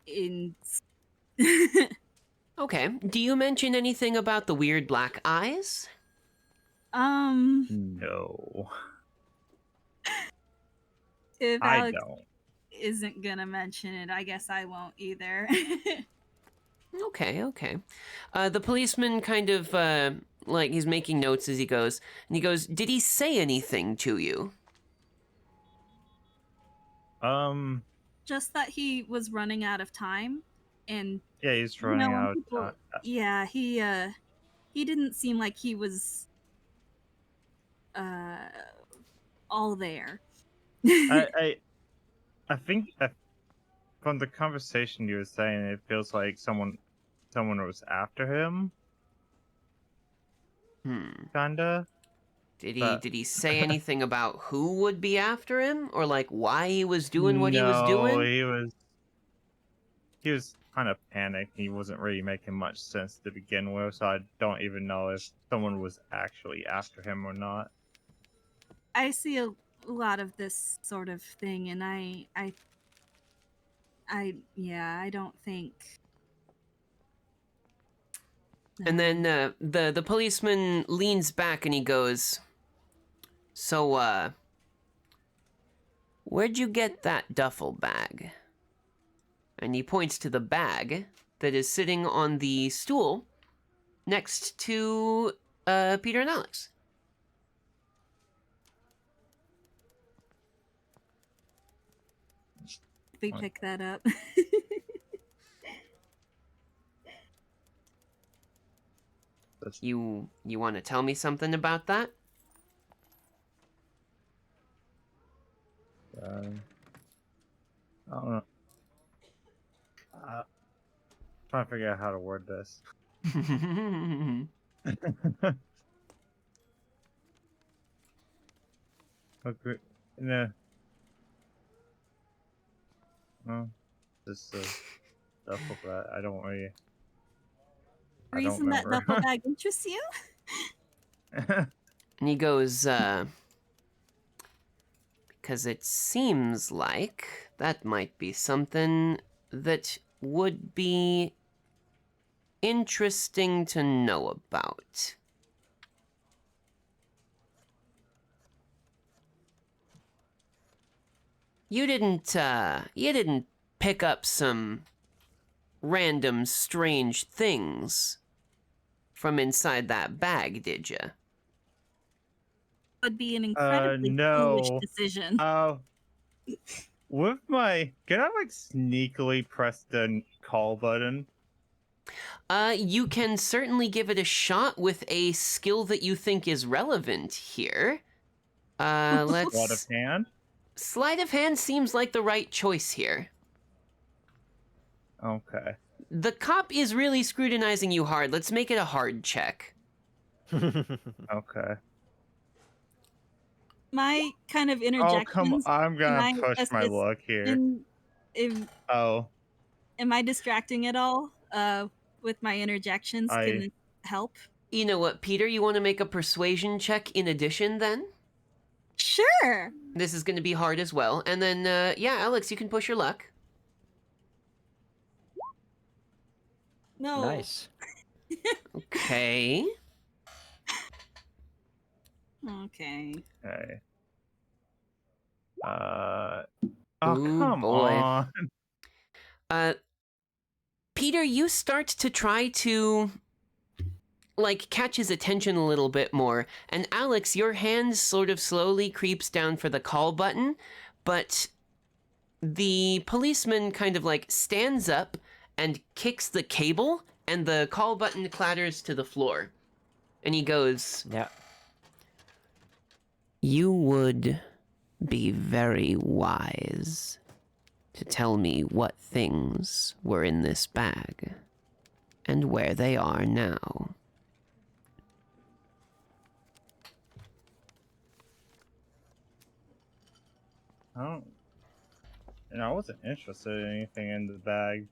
In Okay. Do you mention anything about the weird black eyes? No. If I Alex don't. isn't gonna mention it, I guess I won't either. Okay. The policeman kind of, like, he's making notes as he goes, and he goes, "Did he say anything to you?" Just that he was running out of time, and Yeah, he's running when out people, of time. yeah, he didn't seem like he was all there. I think from the conversation you were saying, it feels like someone was after him. Kinda. Did he say anything about who would be after him, or like why he was doing what he was No, doing? he was kind of panicked. He wasn't really making much sense to begin with, so I don't even know if someone was actually after him or not. I see a lot of this sort of thing, and I don't think. And then the policeman leans back and he goes, "So, where'd you get that duffel bag?" And he points to the bag that is sitting on the stool next to Peter and Alex. We pick that up. You want to tell me something about that? I don't know. Trying to figure out how to word this. Okay. No. No. Just duffel bag. I don't really. I don't Reason that remember. duffel bag interests you? And he goes, because it seems like that might be something that would be interesting to know about. You didn't pick up some random strange things from inside that bag, did you? Would be an incredibly foolish No. decision. With can I like sneakily press the call button? You can certainly give it a shot with a skill that you think is relevant here. Let's... Sleight of hand? Sleight of hand seems like the right choice here. Okay. The cop is really scrutinizing you hard. Let's make it a hard check. Okay. My kind of Oh, interjections. come on. I'm can gonna I push my assist luck here. Oh. Am I distracting at all with my interjections? Can it help? You know what, Peter? You want to make a persuasion check in addition, then? Sure. This is going to be hard as well. And then, yeah, Alex, you can push your luck. No. Nice. Okay. Okay. Okay. Oh, Ooh, come boy. on. Peter, you start to try to, like, catch his attention a little bit more. And Alex, your hand sort of slowly creeps down for the call button, but the policeman kind of, like, stands up and kicks the cable, and the call button clatters to the floor. And he goes, Yeah. "You would be very wise to tell me what things were in this bag and where they are now." I wasn't interested in anything in the bag.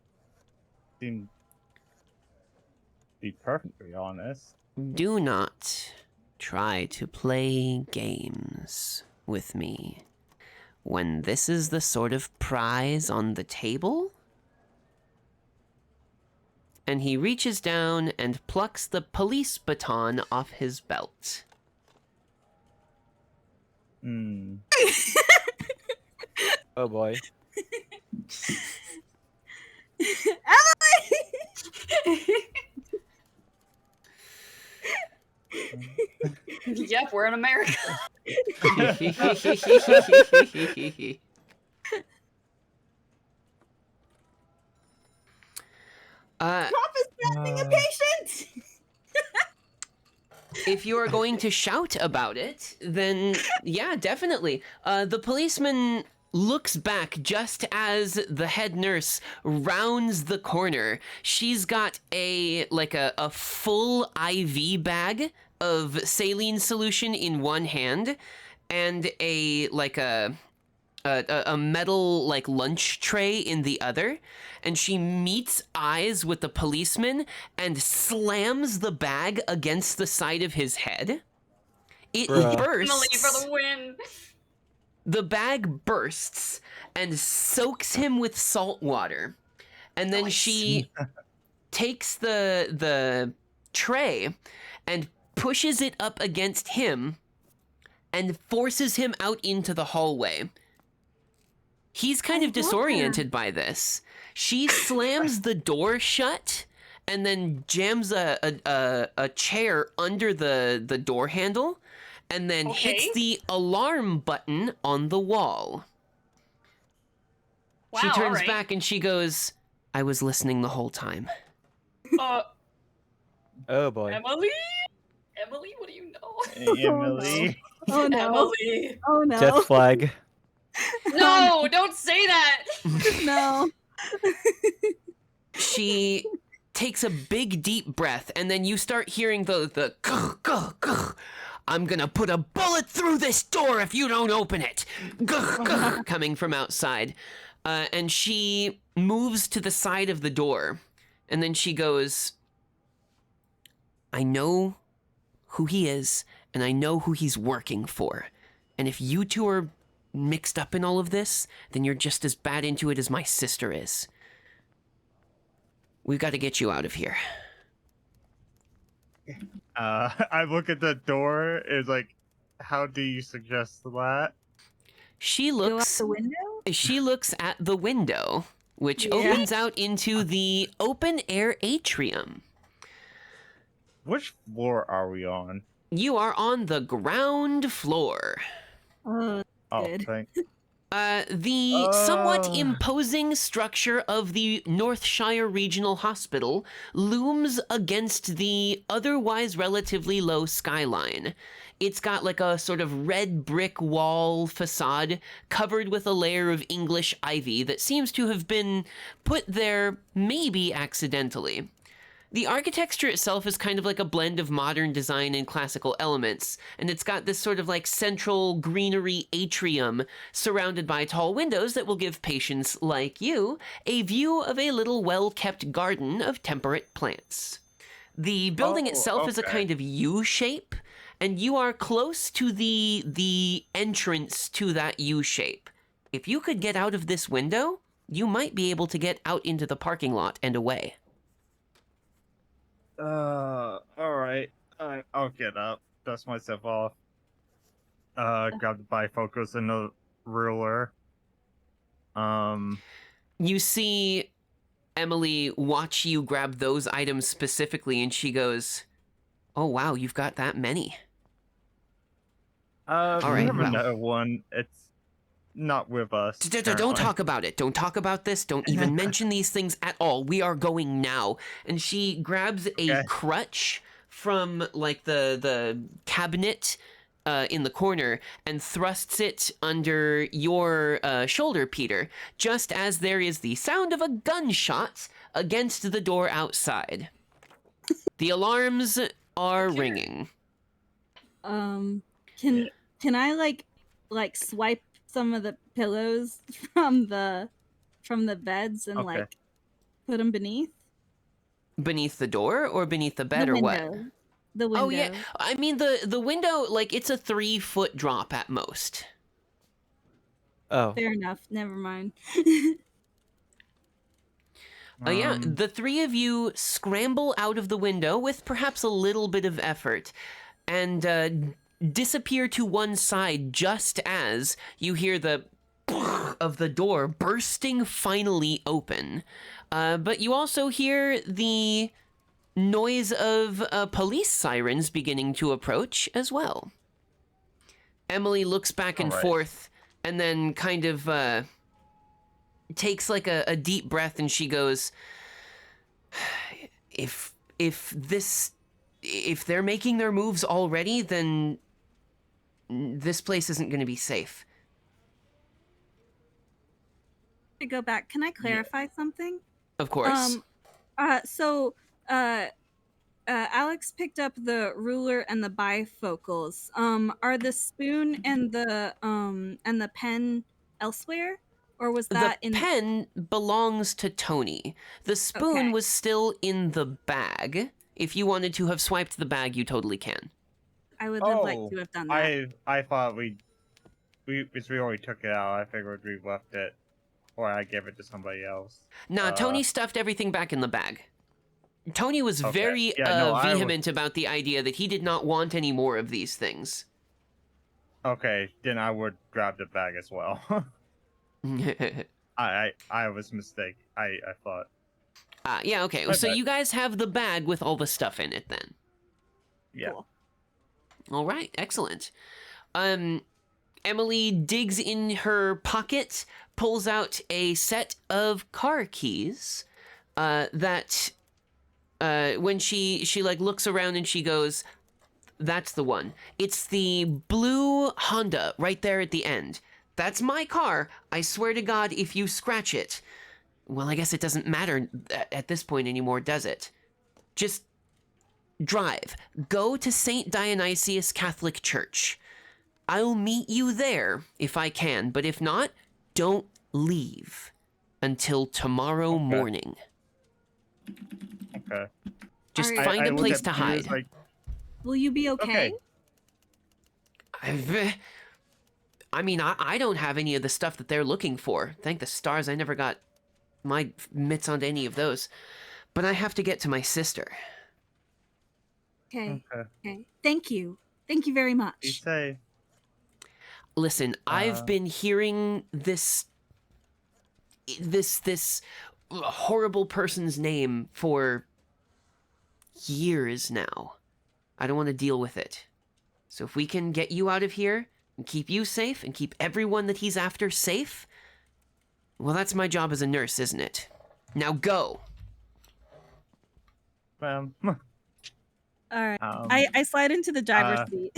Seemed to be perfectly honest. Do not try to play games with me when this is the sort of prize on the table. And he reaches down and plucks the police baton off his belt. Oh boy. Yep, we're in America. Cop is grabbing a patient! If you are going to shout about it, then yeah, definitely. The policeman looks back just as the head nurse rounds the corner. She's got a full IV bag of saline solution in one hand and a metal like lunch tray in the other, and she meets eyes with the policeman and slams the bag against the side of his head. It bursts. Emily for the win. The bag bursts and soaks him with salt water, and then she takes the tray and pushes it up against him and forces him out into the hallway. He's kind of disoriented by this. She slams the door shut and then jams a chair under the door handle and then hits the alarm button on the wall. Wow, She turns alright. back and she goes, "I was listening the whole time." Oh boy. Emily, what do you know? Emily. Oh no. Emily. Oh no. Death flag. No, don't say that. No. She takes a big deep breath, and then you start hearing the "I'm gonna put a bullet through this door if you don't open it" coming from outside. And she moves to the side of the door, and then she goes, "I know who he is, and I know who he's working for. And if you two are mixed up in all of this, then you're just as bad into it as my sister is. We've got to get you out of here. I look at the door. It's like, how do you suggest that? She Go out looks the window? She looks at the window, which Yeah. opens out into the open air atrium. Which floor are we on? You are on the ground floor. Oh, Oh, good. thank. The somewhat Oh. imposing structure of the Northshire Regional Hospital looms against the otherwise relatively low skyline. It's got like a sort of red brick wall facade covered with a layer of English ivy that seems to have been put there maybe accidentally. The architecture itself is kind of like a blend of modern design and classical elements, and it's got this sort of like central greenery atrium surrounded by tall windows that will give patients like you a view of a little well-kept garden of temperate plants. The building itself is a okay. kind of U shape, and you are close to the entrance to that U shape. If you could get out of this window, you might be able to get out into the parking lot and away. All right. I'll get up, dust myself off. Grab the bifocals and the ruler. You see Emily watch you grab those items specifically, and she goes, "Oh wow, you've got that many." We right, have well. another one. It's not with us. Don't currently. talk about it. Don't talk about this. Don't even mention these things at all. We are going now. And she grabs a Okay. crutch from like the cabinet in the corner and thrusts it under your shoulder, Peter, just as there is the sound of a gunshot against the door outside. The alarms are ringing. Can I like swipe some of the pillows from the beds and Okay. like put them beneath Beneath the door or beneath the bed the or what? window? The window. Oh yeah, I mean the window, like it's a 3-foot drop at most. Oh, Fair enough. Never mind. Yeah, the three of you scramble out of the window with perhaps a little bit of effort, and disappear to one side just as you hear the of the door bursting finally open. But you also hear the noise of police sirens beginning to approach as well. Emily looks back and Alright. forth and then kind of takes like a deep breath, and she goes, if they're making their moves already, then this place isn't going to be safe. To go back, can I clarify something? Of course. So Alex picked up the ruler and the bifocals. Are the spoon and the pen elsewhere, or was that the pen belongs to Tony. The spoon Okay. was still in the bag. If you wanted to have swiped the bag, you totally can. I would have liked to have done that. I thought we already took it out. I figured we left it, or I gave it to somebody else. Nah, Tony stuffed everything back in the bag. Tony was Okay. very Yeah, no, I vehement about the idea that he did not want any more of these things. Okay, then I would grab the bag as well. I was mistaken. I thought. Yeah, okay. My So bad. you guys have the bag with all the stuff in it then. Yeah. Cool. All right, excellent. Emily digs in her pocket, pulls out a set of car keys that when she like looks around and she goes, "That's the one. It's the blue Honda right there at the end. That's my car. I swear to God, if you scratch it..." Well, I guess it doesn't matter at this point anymore, does it? Just drive. Go to St. Dionysius Catholic Church. I'll meet you there if I can, but if not, don't leave until tomorrow morning. Okay. Just Alright. find I a look place at to Peter, it's hide. like, Will you be okay? I mean, I don't have any of the stuff that they're looking for. Thank the stars I never got my mitts onto any of those. But I have to get to my sister. Okay. Okay. Okay. Thank you. Thank you very You much. say Listen, I've been hearing this horrible person's name for years now. I don't want to deal with it. So if we can get you out of here and keep you safe and keep everyone that he's after safe, well, that's my job as a nurse, isn't it? Now go. ma'am. All right. Um, I slide into the driver's seat.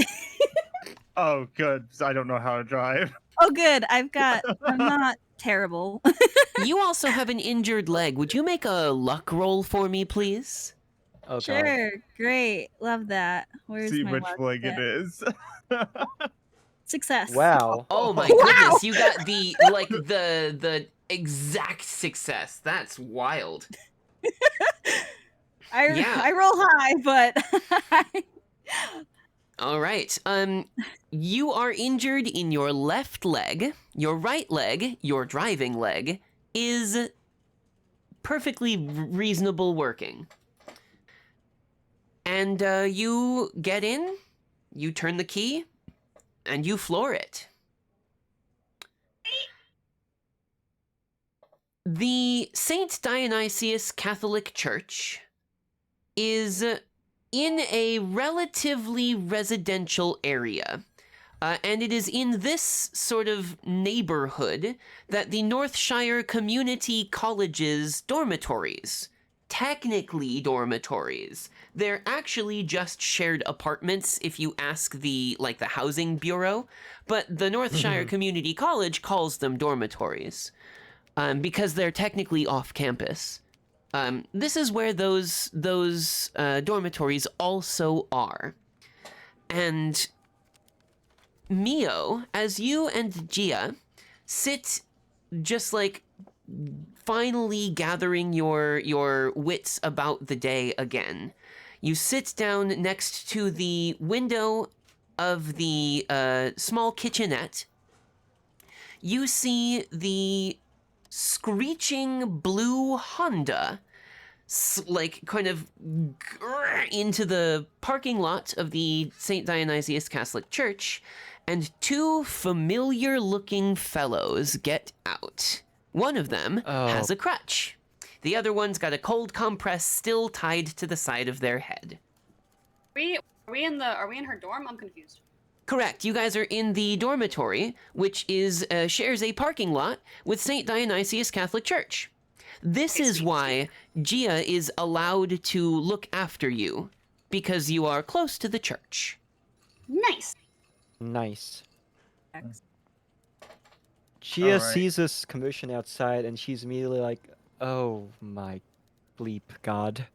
oh, good. 'Cause I don't know how to drive. Oh, good. I'm not terrible. You also have an injured leg. Would you make a luck roll for me, please? Oh god. Sure. Great. Love that. Where's See my which luck leg it at? is. Success. Wow. Oh my Wow. goodness, you got the exact success. That's wild. Yeah. I roll high, but All right. You are injured in your left leg. Your right leg, your driving leg, is perfectly reasonable working. And you get in, you turn the key, and you floor it. The St. Dionysius Catholic Church is in a relatively residential area. And it is in this sort of neighborhood that the Northshire Community College's dormitories, technically dormitories, they're actually just shared apartments if you ask the housing bureau, but the Northshire Community College calls them dormitories because they're technically off campus. This is where those dormitories also are. And Mio, as you and Gia sit just finally gathering your wits about the day again, you sit down next to the window of the small kitchenette. You see the screeching blue Honda kind of into the parking lot of the St. Dionysius Catholic Church, and two familiar looking fellows get out. One of them has a crutch. The other one's got a cold compress still tied to the side of their head. Are we in her dorm? I'm confused. Correct. You guys are in the dormitory, which shares a parking lot with St. Dionysius Catholic Church. This is why Gia is allowed to look after you, because you are close to the church. Nice. Nice. Thanks. Gia Alright. sees this commotion outside and she's immediately like, oh my bleep god.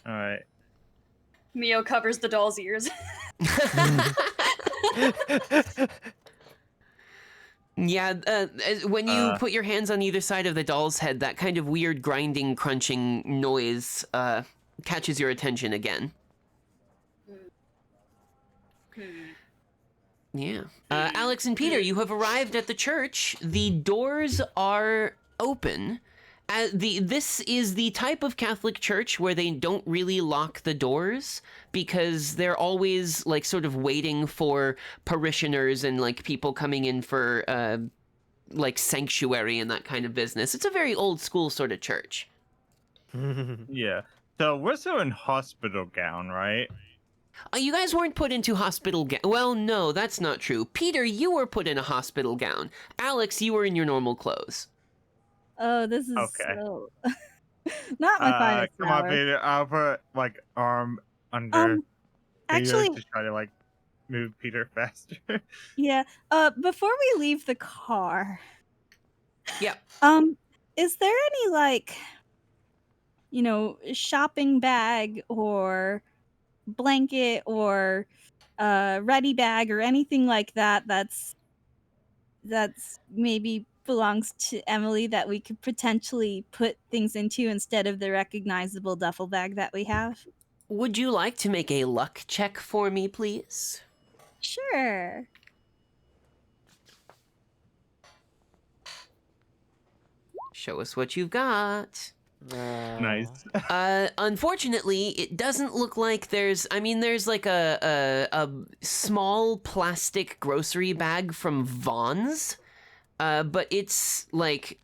Alright. Mio covers the doll's ears. Yeah, when you put your hands on either side of the doll's head, that kind of weird grinding, crunching noise catches your attention again. Yeah. Alex and Peter, you have arrived at the church. The doors are open. This is the type of Catholic church where they don't really lock the doors because they're always sort of waiting for parishioners and people coming in for sanctuary and that kind of business. It's a very old school sort of church. Yeah. So we're still in hospital gown, right? You guys weren't put into hospital gown. Well, no, that's not true. Peter, you were put in a hospital gown. Alex, you were in your normal clothes. Oh, this is Okay. so not my finest Come on, hour. Peter. I'll put arm under Peter Actually, to try to move Peter faster. yeah. Before we leave the car, Yeah. is there any shopping bag or blanket or ready bag or anything like that that's maybe belongs to Emily that we could potentially put things into instead of the recognizable duffel bag that we have? Would you like to make a luck check for me, please? Sure. Show us what you've got. No. Nice. Unfortunately, it doesn't look like there's. I mean, there's like a small plastic grocery bag from Vaughn's, but it's like,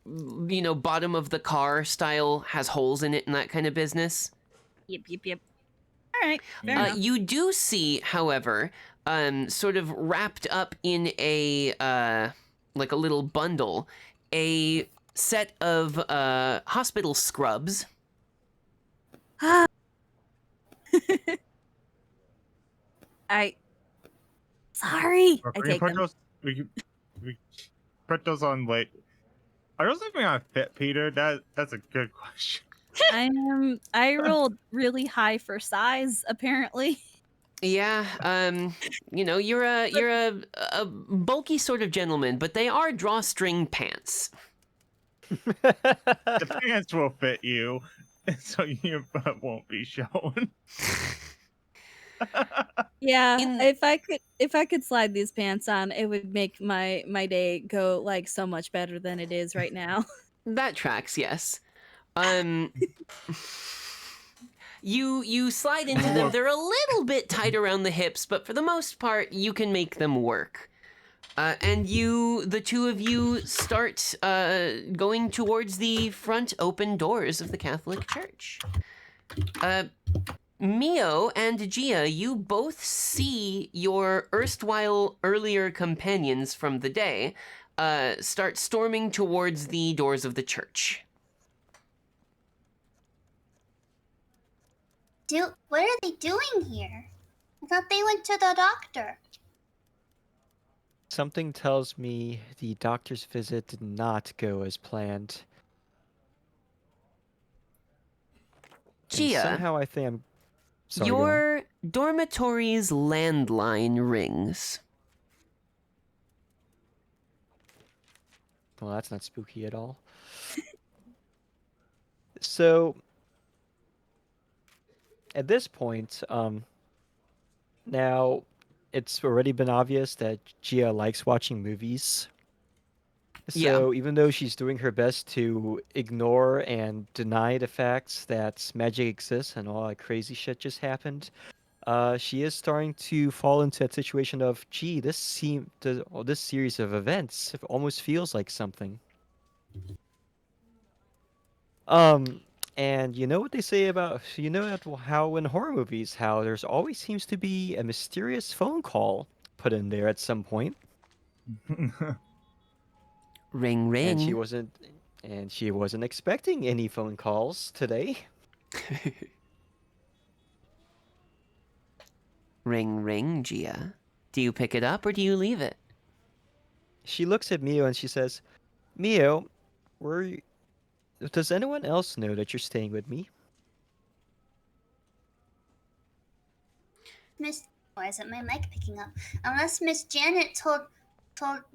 bottom of the car style, has holes in it and that kind of business. Yep. All right, fair enough. You do see, however, sort of wrapped up in a like a little bundle, a set of hospital scrubs. Sorry. I We can take put them. those. We put those on late. Are those even gonna fit, Peter? That's a good question. I rolled really high for size, apparently. Yeah, you're a bulky sort of gentleman, but they are drawstring pants. The pants will fit you, so your butt won't be shown. Yeah, In- if I could slide these pants on, it would make my day go like so much better than it is right now. That tracks, yes. You slide into them. They're a little bit tight around the hips, but for the most part, you can make them work. And the two of you, start going towards the front open doors of the Catholic Church. Mio and Gia, you both see your erstwhile earlier companions from the day start storming towards the doors of the church. What are they doing here? I thought they went to the doctor. Something tells me the doctor's visit did not go as planned. And Gia, somehow I think I'm... Sorry, go on. your dormitory's landline rings. Well, that's not spooky at all. So, at this point, now it's already been obvious that Gia likes watching movies. So even though she's doing her best to ignore and deny the facts that magic exists and all that crazy shit just happened, she is starting to fall into that situation of, gee, this series of events almost feels like something. And you know what they say about, how in horror movies, how there's always seems to be a mysterious phone call put in there at some point. Ring, ring. And she wasn't expecting any phone calls today. Ring, ring, Gia. Do you pick it up or do you leave it? She looks at Mio and she says, Mio, does anyone else know that you're staying with me? Why isn't my mic picking up? Unless Miss Janet told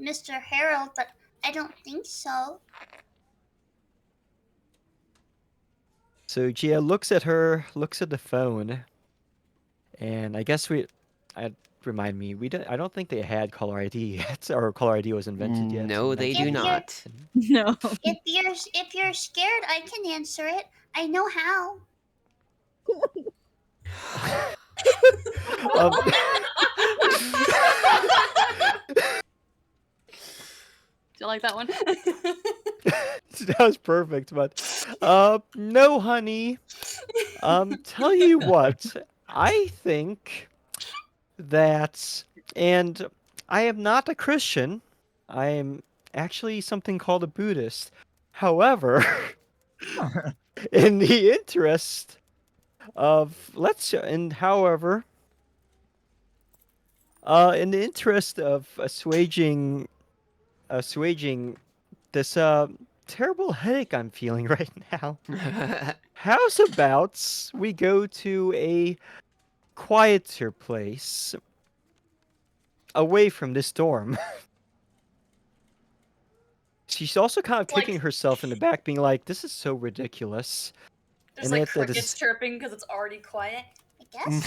Mr. Harold, but I don't think so. So Gia looks at the phone, and I guess remind me, I don't think they had caller ID yet, or caller ID was invented yet. No, they do not. No. If you're scared, I can answer it. I know how. Do you like that one? That was perfect, but no, honey. Tell you what, I think that, and I am not a Christian. I am actually something called a Buddhist. However, in the interest of in the interest of assuaging this terrible headache I'm feeling right now, how's about we go to a quieter place away from this dorm? She's also kind of kicking herself in the back, being like, this is so ridiculous. There's like crickets chirping because it's already quiet. I guess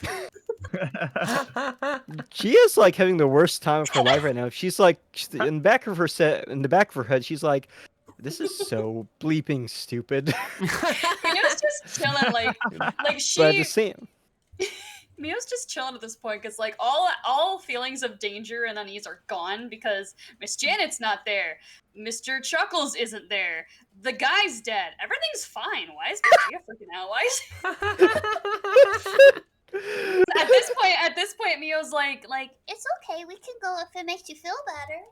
so. She is like having the worst time of her life right now. She's like in the back of her head. She's like, "This is so bleeping stupid." Mio's just chilling, like but at the she. same, Mio's just chilling at this point because like all feelings of danger and unease are gone because Miss Janet's not there, Mr. Chuckles isn't there, the guy's dead, everything's fine. Why is Mia freaking out? Why is at this point Mio's like It's okay. We can go if it makes you feel better.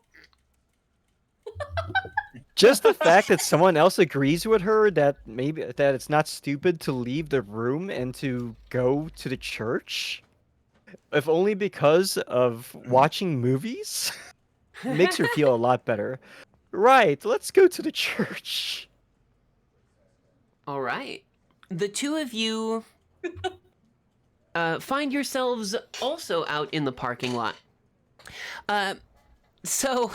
just the fact that someone else agrees with her that it's not stupid to leave the room and to go to the church, if only because of watching movies, makes her feel a lot better. Right, let's go to the church. All right. The two of you find yourselves also out in the parking lot. So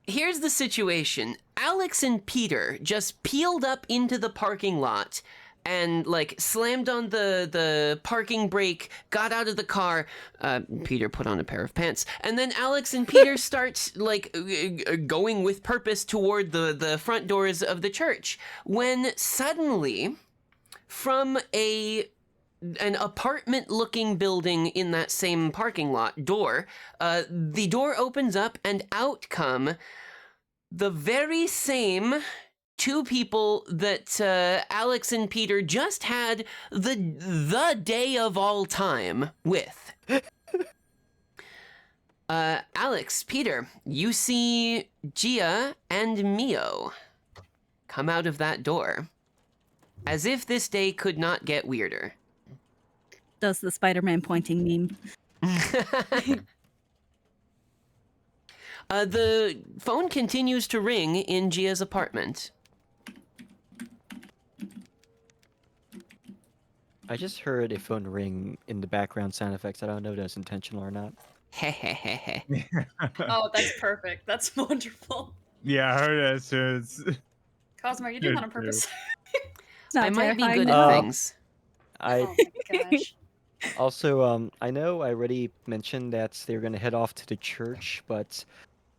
here's the situation. Alex and Peter just peeled up into the parking lot and like slammed on the parking brake, got out of the car. Peter put on a pair of pants, and then Alex and Peter start like going with purpose toward the front doors of the church, when suddenly from an apartment-looking building in that same parking lot door, the door opens up and out come the very same two people that Alex and Peter just had the day of all time with. Alex, Peter, you see Gia and Mio come out of that door, as if this day could not get weirder. Does the Spider-Man pointing meme. The phone continues to ring in Gia's apartment. I just heard a phone ring in the background sound effects. I don't know if that's intentional or not. oh, that's perfect, that's wonderful. Yeah, I heard that too. Cosmo, are you doing that on purpose? It's not I might be terrifying good now. at things. I Oh my gosh. also, I know I already mentioned that they're gonna head off to the church, but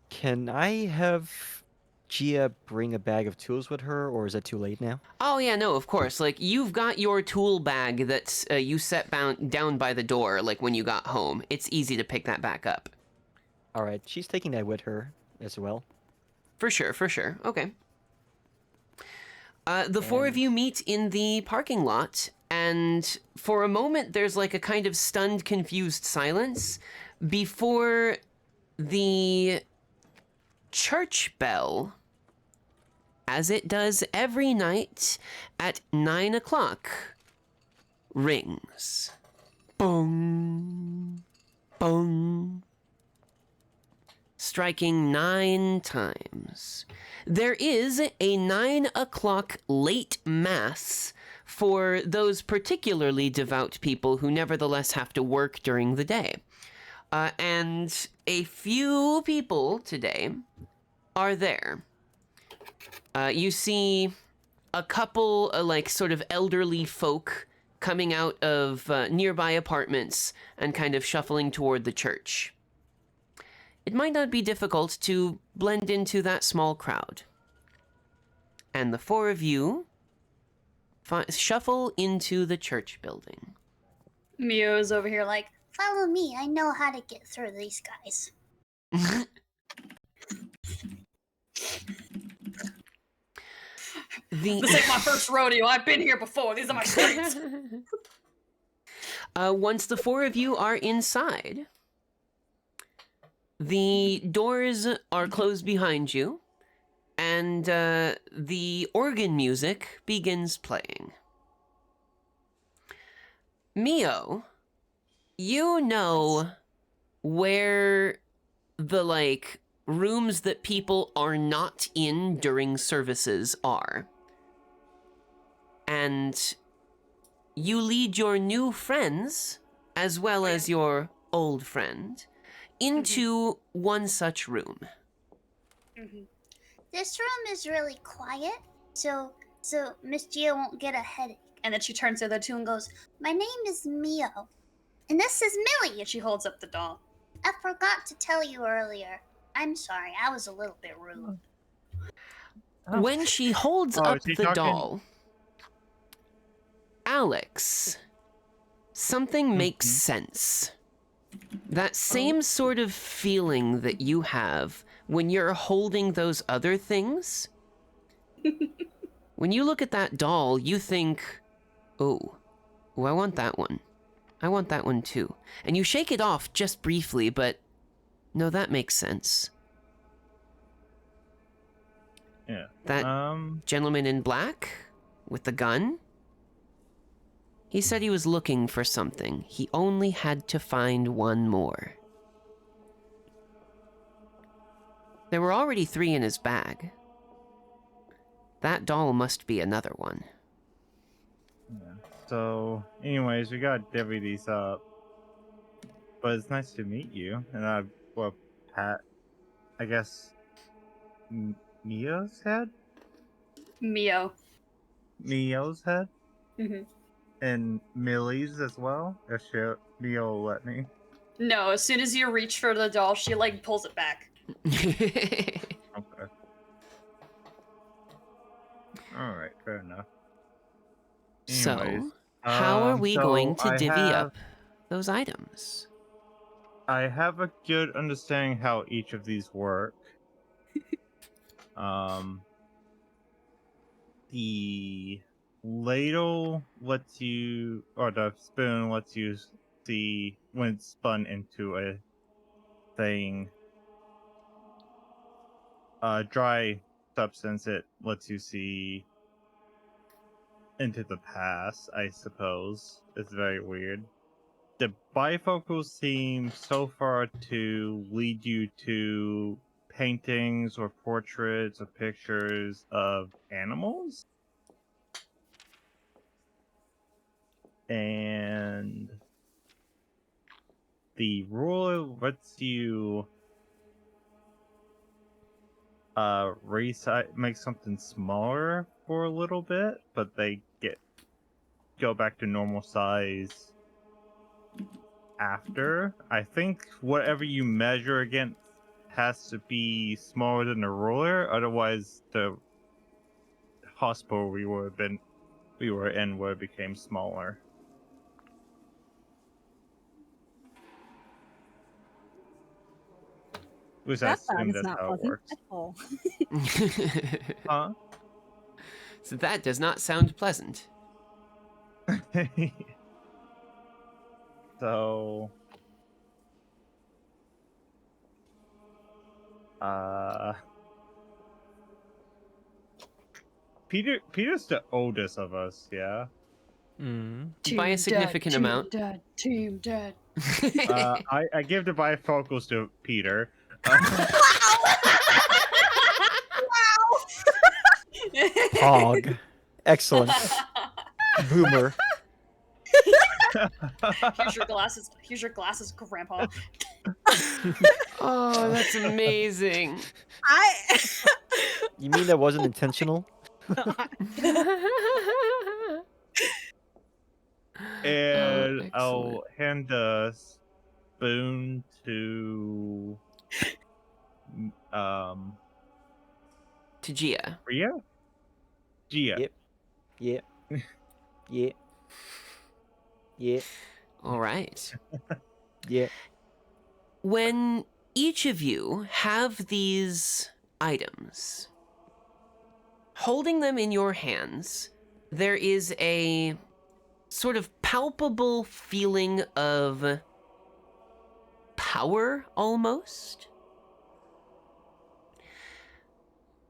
can I have Gia bring a bag of tools with her, or is that too late now? Oh yeah, no, of course. Like, you've got your tool bag that you set down by the door, like, when you got home. It's easy to pick that back up. Alright, she's taking that with her as well. For sure, for sure. Okay. The four of you meet in the parking lot, and for a moment there's like a kind of stunned, confused silence before the church bell, as it does every night at 9 o'clock, rings. Boom, boom, striking 9 times. There is a 9 o'clock late mass for those particularly devout people who nevertheless have to work during the day. And a few people today are there. You see a couple like sort of elderly folk coming out of nearby apartments and kind of shuffling toward the church. It might not be difficult to blend into that small crowd. And the four of you shuffle into the church building. Mio's over here like, Follow me. I know how to get through these guys. this ain't my first rodeo. I've been here before. These are my streets. Once the four of you are inside, the doors are closed behind you, and the organ music begins playing. Mio, you know where the, like, rooms that people are not in during services are. And you lead your new friends, as well as your old friend, into one such room. This room is really quiet, so Miss Gia won't get a headache. And then she turns to the two and goes, My name is Mio, And this is Millie. And she holds up the doll. I forgot to tell you earlier. I'm sorry, I was a little bit rude. Oh. When she holds Oh, up is he the talking- doll, Alex, something makes sense. That same sort of feeling that you have when you're holding those other things. When you look at that doll, you think, oh, I want that one. I want that one too. And you shake it off just briefly, but no, that makes sense. Yeah. That gentleman in black with the gun, he said he was looking for something. He only had to find one more. There were already 3 in his bag. That doll must be another one. Yeah. So, anyways, we gotta divvy these up. But it's nice to meet you. And Pat, I guess, Mio's head? Mio. Mio's head? hmm And Millie's as well? If Mio will let me. No, as soon as you reach for the doll, she like pulls it back. Okay. Alright, fair enough. Anyways, So, how are we so going to I divvy have- up those items? I have a good understanding how each of these work. The ladle lets you, or the spoon lets you see when it's spun into a thing. Dry substance, it lets you see into the past, I suppose. It's very weird. The bifocals seem so far to lead you to paintings or portraits or pictures of animals. And the ruler lets you make something smaller for a little bit, but they go back to normal size after. I think whatever you measure against has to be smaller than the ruler, otherwise the hospital we were in where it became smaller. Which I That assume sounds that's not how it pleasant works. at all. Huh? So that does not sound pleasant. So Peter's the oldest of us, yeah. By a significant amount. Team dead. I give the bifocals to Peter. Hog. Excellent. Boomer. Here's your glasses, Grandpa. Oh, that's amazing. You mean that wasn't intentional? And excellent. I'll hand the spoon to To Gia. Gia? Gia. Yep. Yep. Yep. Yep. All right. Yep. When each of you have these items, holding them in your hands, there is a sort of palpable feeling of power, almost.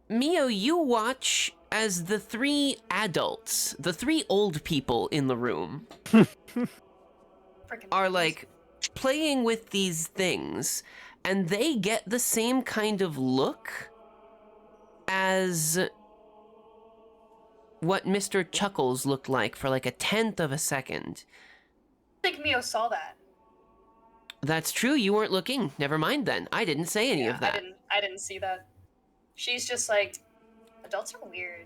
Mio, you watch as the 3 adults, the 3 old people in the room, are like playing with these things, and they get the same kind of look as what Mr. Chuckles looked like for like a 1/10 of a second. I think Mio saw that. That's true, you weren't looking. Never mind then. I didn't say any of that. I didn't see that. She's just like, adults are weird.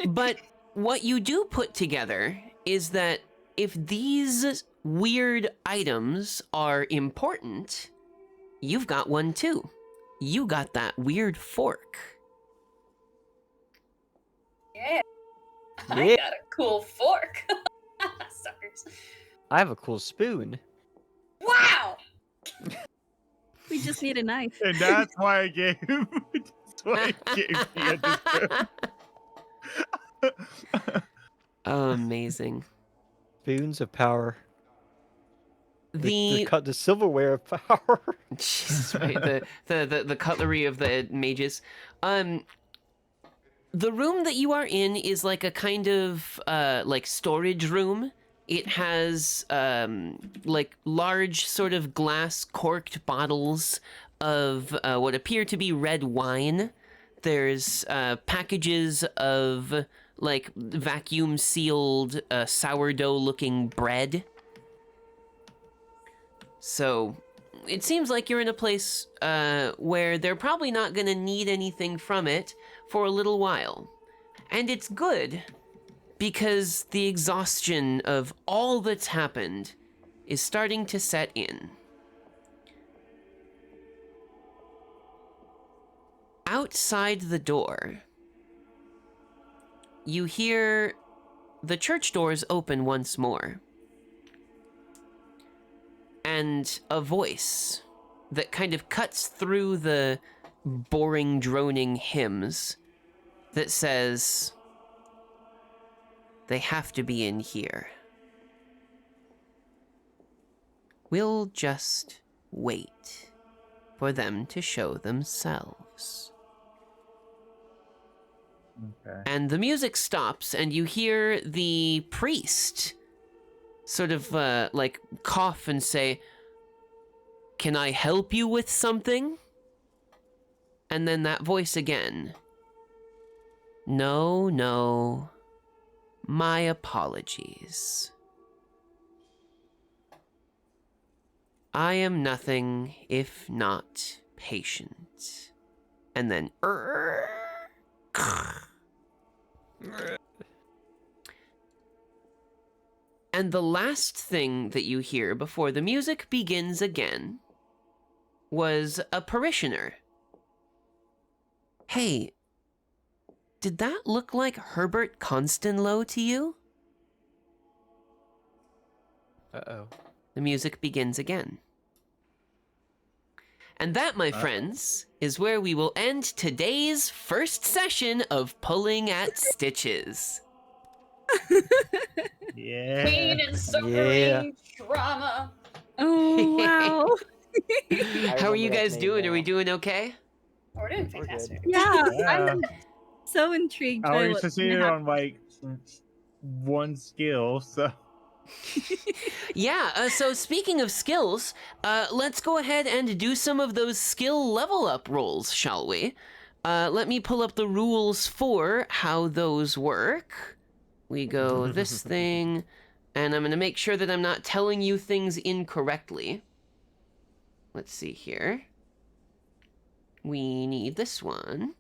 But what you do put together is that if these weird items are important, you've got one too. You got that weird fork. Yeah. I Yeah. got a cool fork. Suckers. I have a cool spoon. Wow! We just need a knife. And that's why I gave. That's why I gave you this. Oh, amazing. Spoons of power. The The silverware of power. Jesus, right? The cutlery of the mages. The room that you are in is like a kind of like storage room. It has like large sort of glass corked bottles of what appear to be red wine. There's packages of like vacuum sealed sourdough looking bread. So it seems like you're in a place where they're probably not going to need anything from it for a little while. And it's good because the exhaustion of all that's happened is starting to set in. Outside the door, you hear the church doors open once more. And a voice that kind of cuts through the boring, droning hymns that says, "They have to be in here. We'll just wait for them to show themselves." Okay. And the music stops, and you hear the priest sort of like cough and say, "Can I help you with something?" And then that voice again, "No, no, my apologies. I am nothing if not patient." And then, and the last thing that you hear before the music begins again was a parishioner. "Hey, did that look like Herbert Constanlow to you?" Uh-oh. The music begins again. And that, my friends, is where we will end today's first session of Pulling at Stitches. Yeah. Pain and suffering, drama. Oh, wow. How are you remember that guys name doing? Are we now. doing okay? We're doing We're good. fantastic. Yeah, Yeah. I'm so intrigued I by only what's succeeded gonna on like one skill, so. Yeah, so speaking of skills, let's go ahead and do some of those skill level up rolls, shall we? Let me pull up the rules for how those work. We go this thing, and I'm going to make sure that I'm not telling you things incorrectly. Let's see here. We need this one.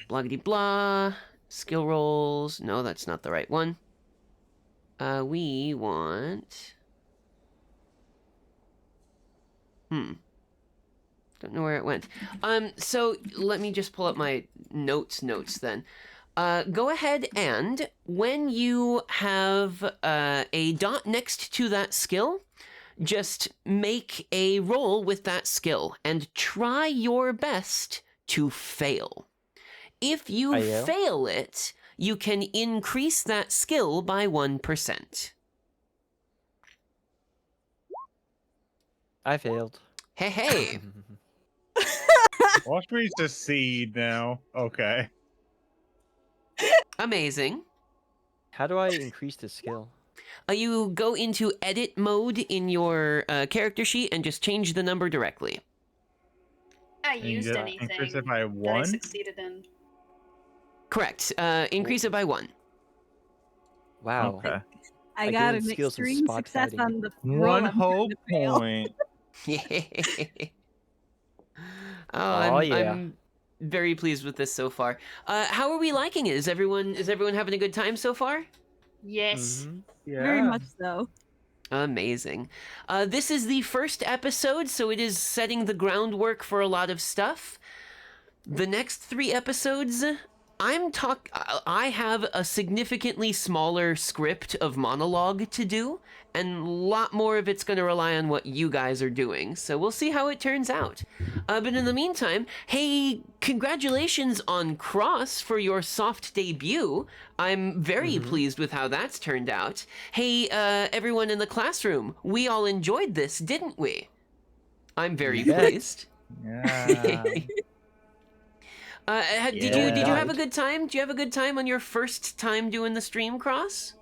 Bloggity blah. Skill rolls. No, that's not the right one. We want... Don't know where it went. So let me just pull up my notes then. Go ahead and when you have a dot next to that skill, just make a roll with that skill and try your best to fail. If you I-O? fail it, you can increase that skill by 1%. I failed. Hey. Watch me succeed now. Okay. Amazing. How do I increase the skill? You go into edit mode in your character sheet and just change the number directly. I And you used just anything increase it by that I 1? succeeded in. Correct. Increase it by 1. Wow. Okay. I I got gained an skills in extreme spot success fighting. on the roll. One I'm trying whole to fail. point. Oh, yeah. I'm very pleased with this so far. How are we liking it? Is everyone having a good time so far? Yes. Mhm. Very Yeah. much so. Amazing. This is the first episode, so it is setting the groundwork for a lot of stuff. The next 3 episodes, I have a significantly smaller script of monologue to do, and a lot more of it's going to rely on what you guys are doing. So we'll see how it turns out. But in the meantime, hey, congratulations on Cross for your soft debut. I'm very pleased with how that's turned out. Hey, everyone in the classroom, we all enjoyed this, didn't we? I'm very You bet. pleased. Yeah. Did Don't you Yeah. have a died. good time? Did you have a good time on your first time doing the stream, Cross?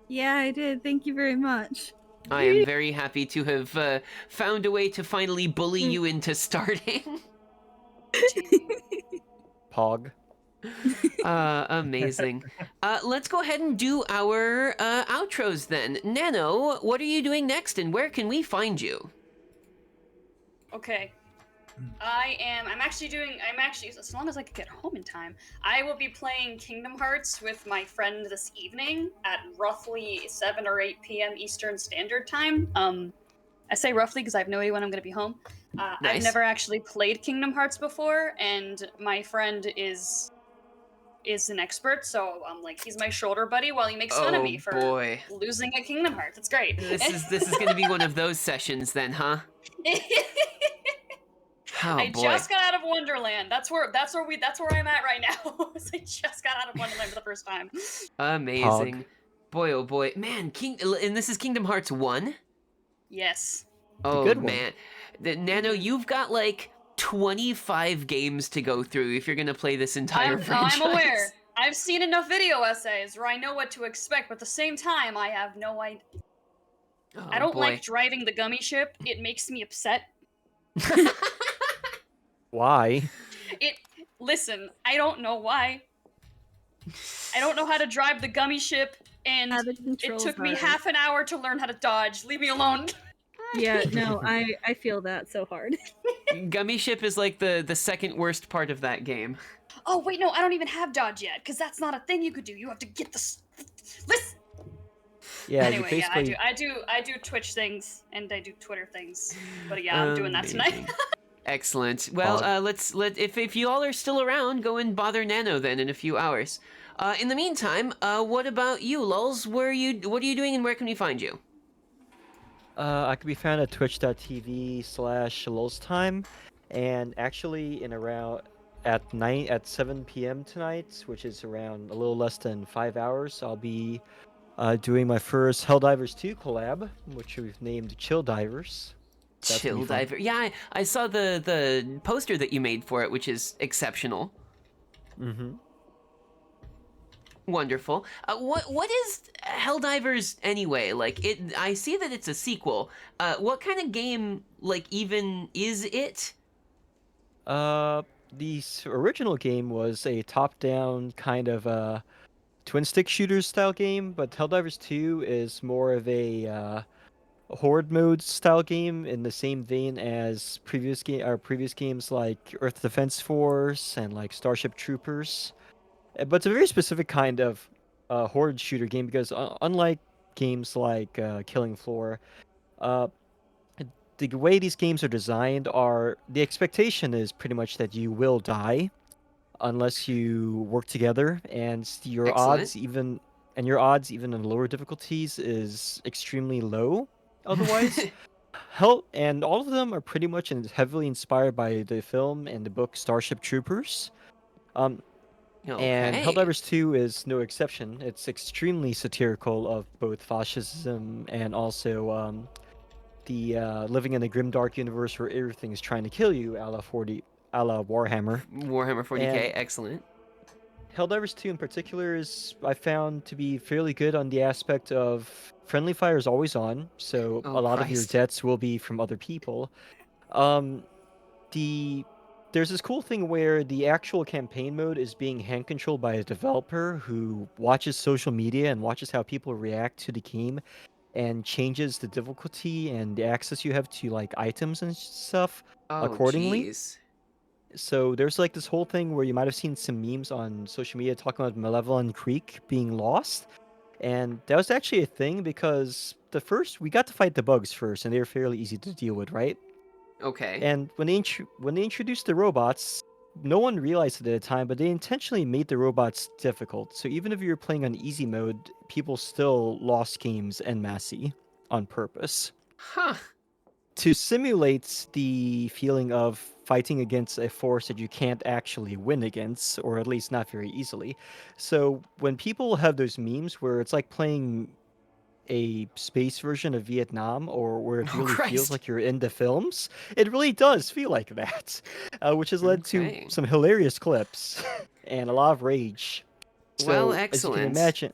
Yeah, I did. Thank you very much. I am very happy to have found a way to finally bully you into starting. Pog. Amazing. Let's go ahead and do our outros then. Nano, what are you doing next, and where can we find you? Okay. I'm actually, as long as I could get home in time, I will be playing Kingdom Hearts with my friend this evening at roughly 7 or 8 p.m. Eastern Standard Time. I say roughly because I have no idea when I'm going to be home. I've Nice. never actually played Kingdom Hearts before, and my friend is an expert, so I'm like, he's my shoulder buddy while he makes fun of Oh me for boy. losing at Kingdom Hearts. It's great. This is going to be one of those sessions then, huh? Oh I boy. just got out of Wonderland. That's where I'm at right now. I just got out of Wonderland for the first time. Amazing. Boy, oh boy. Man, and this is Kingdom Hearts 1? Yes. The Oh good one. man. Nano, you've got like 25 games to go through if you're going to play this entire franchise. I'm aware. I've seen enough video essays where I know what to expect, but at the same time, I have no idea. Oh, I don't boy. like driving the gummy ship. It makes me upset. Why? Listen, I don't know why. I don't know how to drive the gummy ship, and The it controls took me are- half an hour to learn how to dodge. Leave me alone. Yeah, no, I feel that so hard. Gummy Ship is like the second worst part of that game. Oh wait, no, I don't even have dodge yet, because that's not a thing you could do. You have to get the. Listen. Yeah, you Anyway, basically. yeah, I do Twitch things and I do Twitter things. But yeah, I'm doing that tonight. Amazing. Excellent. Well, if you all are still around, go and bother Nano then in a few hours. In the meantime, what about you, Lulz? What are you doing, and where can we find you? I could be found at twitch.tv/lulztime, and actually in around at 7 p.m. tonight, which is around a little less than 5 hours, I'll be doing my first Helldivers 2 collab, which we've named Chill Divers. That's gonna be Chill fun. Diver. Yeah, I saw the poster that you made for it, which is exceptional. Mm-hmm. Wonderful. What is Helldivers anyway? Like I see that it's a sequel. What kind of game, like, even is it? The original game was a top-down kind of twin-stick shooter style game, but Helldivers 2 is more of a horde mode style game in the same vein as previous games like Earth Defense Force and like Starship Troopers. But it's a very specific kind of horde shooter game because unlike games like Killing Floor, uh, the way these games are designed are the expectation is pretty much that you will die unless you work together, and Excellent. your odds even in lower difficulties is extremely low. Otherwise, and all of them are pretty much heavily inspired by the film and the book Starship Troopers. And Okay. Helldivers 2 is no exception. It's extremely satirical of both fascism and also the living in a grimdark universe where everything is trying to kill you, a la Warhammer. Warhammer 40k. And Excellent. Helldivers 2 in particular is I found to be fairly good on the aspect of friendly fire is always on, so Oh, a lot of your Christ. deaths will be from other people. Um, there's this cool thing where the actual campaign mode is being hand controlled by a developer who watches social media and watches how people react to the game and changes the difficulty and the access you have to like items and stuff Oh, accordingly. jeez. So there's like this whole thing where you might have seen some memes on social media talking about Malevolent Creek being lost. And that was actually a thing because we got to fight the bugs first, and they were fairly easy to deal with, right? Okay. And when they introduced the robots, no one realized it at the time, but they intentionally made the robots difficult. So even if you were playing on easy mode, people still lost games en masse on purpose Huh. to simulate the feeling of fighting against a force that you can't actually win against, or at least not very easily. So when people have those memes where it's like playing a space version of Vietnam, or where it Oh, really feels Christ. like you're in the films, it really does feel like that, which has led to Okay. some hilarious clips and a lot of rage. Well, So as you can excellent. imagine,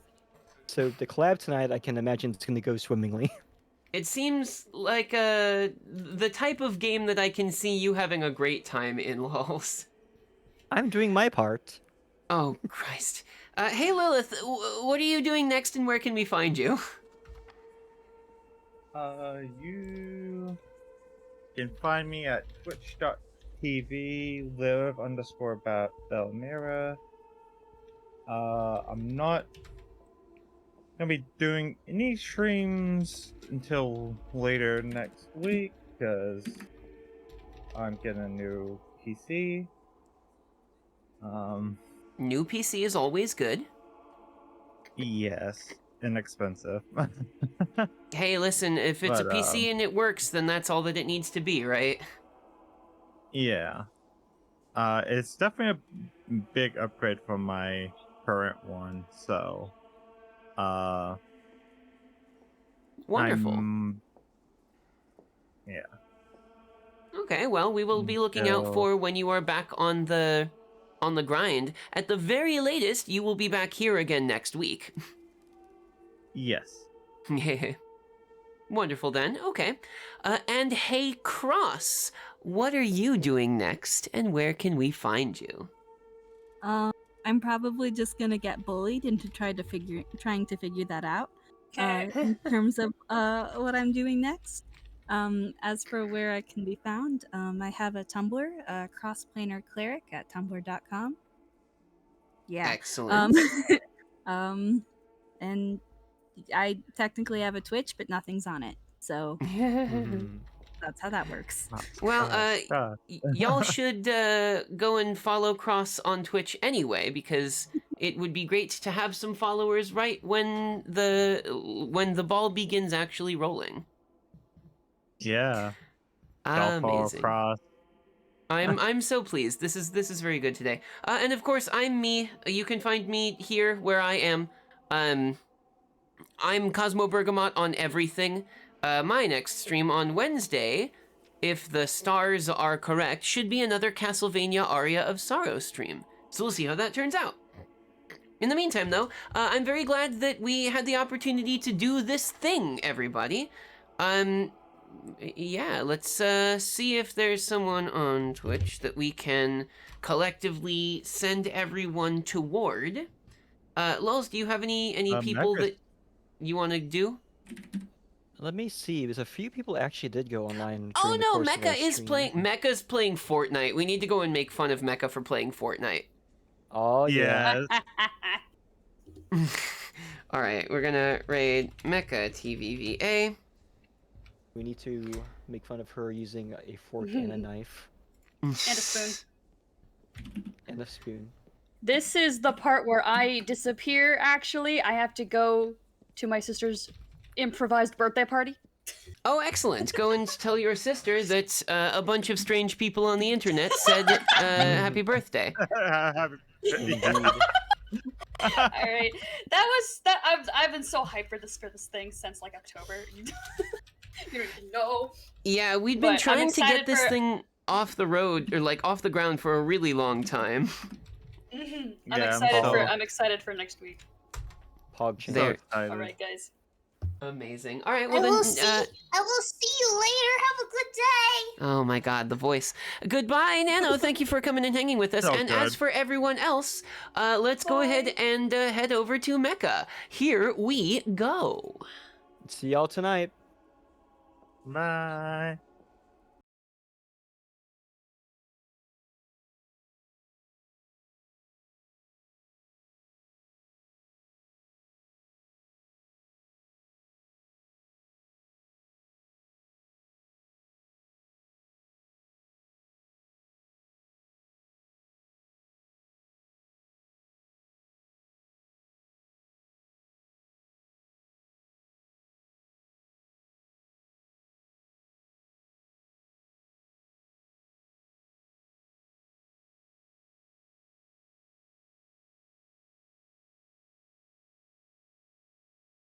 so the collab tonight, I can imagine it's going to go swimmingly. It seems like the type of game that I can see you having a great time in, lols. I'm doing my part. Oh, Christ. Hey, Lilith, what are you doing next and where can we find you? You can find me at twitch.tv, live_Belmira. I'm not gonna be doing any streams until later next week because I'm getting a new PC. New PC is always good. Yes, inexpensive. Hey, listen, if it's a But, PC and it works, then that's all that it needs to be, right? yeah. It's definitely a big upgrade from my current one, so Wonderful. Yeah. Okay, well, we will be looking out Until for when you are back on the grind. At the very latest, you will be back here again next week. yes. Wonderful then. Okay. And hey, Cross, what are you doing next, and where can we find you? I'm probably just gonna get bullied into trying to figure that out. In terms of what I'm doing next. As for where I can be found, I have a Tumblr, crossplanar cleric at tumblr.com. Yeah. Excellent. And I technically have a Twitch, but nothing's on it. So that's how that works. Well, God. y'all should go and follow Cross on Twitch anyway, because it would be great to have some followers right when the ball begins actually rolling. Yeah. Y'all follow Amazing. across. I'm so pleased. This is very good today. And of course, I'm me. You can find me here where I am. I'm Cosmo Bergamot on everything. My next stream on Wednesday, if the stars are correct, should be another Castlevania Aria of Sorrow stream. So we'll see how that turns out. In the meantime, though, I'm very glad that we had the opportunity to do this thing, everybody. Yeah, let's see if there's someone on Twitch that we can collectively send everyone toward. Lulz, do you have any people Mecca's- that you want to do? Let me see. There's a few people actually did go online. Oh during the no, course of our Mecha is stream. playing. Mecha's playing Fortnite. We need to go and make fun of Mecha for playing Fortnite. Oh yeah. Yes. All right, we're gonna raid Mecha TVVA. We need to make fun of her using a fork and a knife And a spoon. and a spoon. This is the part where I disappear, actually. I have to go to my sister's improvised birthday party. Oh, excellent! Go and tell your sister that a bunch of strange people on the internet said happy birthday. Indeed. All right, I've been so hyped for this thing since like October. You don't even know. Yeah, we'd been But I'm trying to get excited this for- thing off the road or like off the ground for a really long time. I'm Yeah, I'm excited for next week. Pog so There. excited. All right, guys. Amazing. All right, I well will then. see you later. Have a good day. Oh my God, the voice. Goodbye, Nano. Thank you for coming and hanging with us. So And as good. for everyone else, let's go ahead and head over to Mecca. Here we go. See y'all tonight. Bye.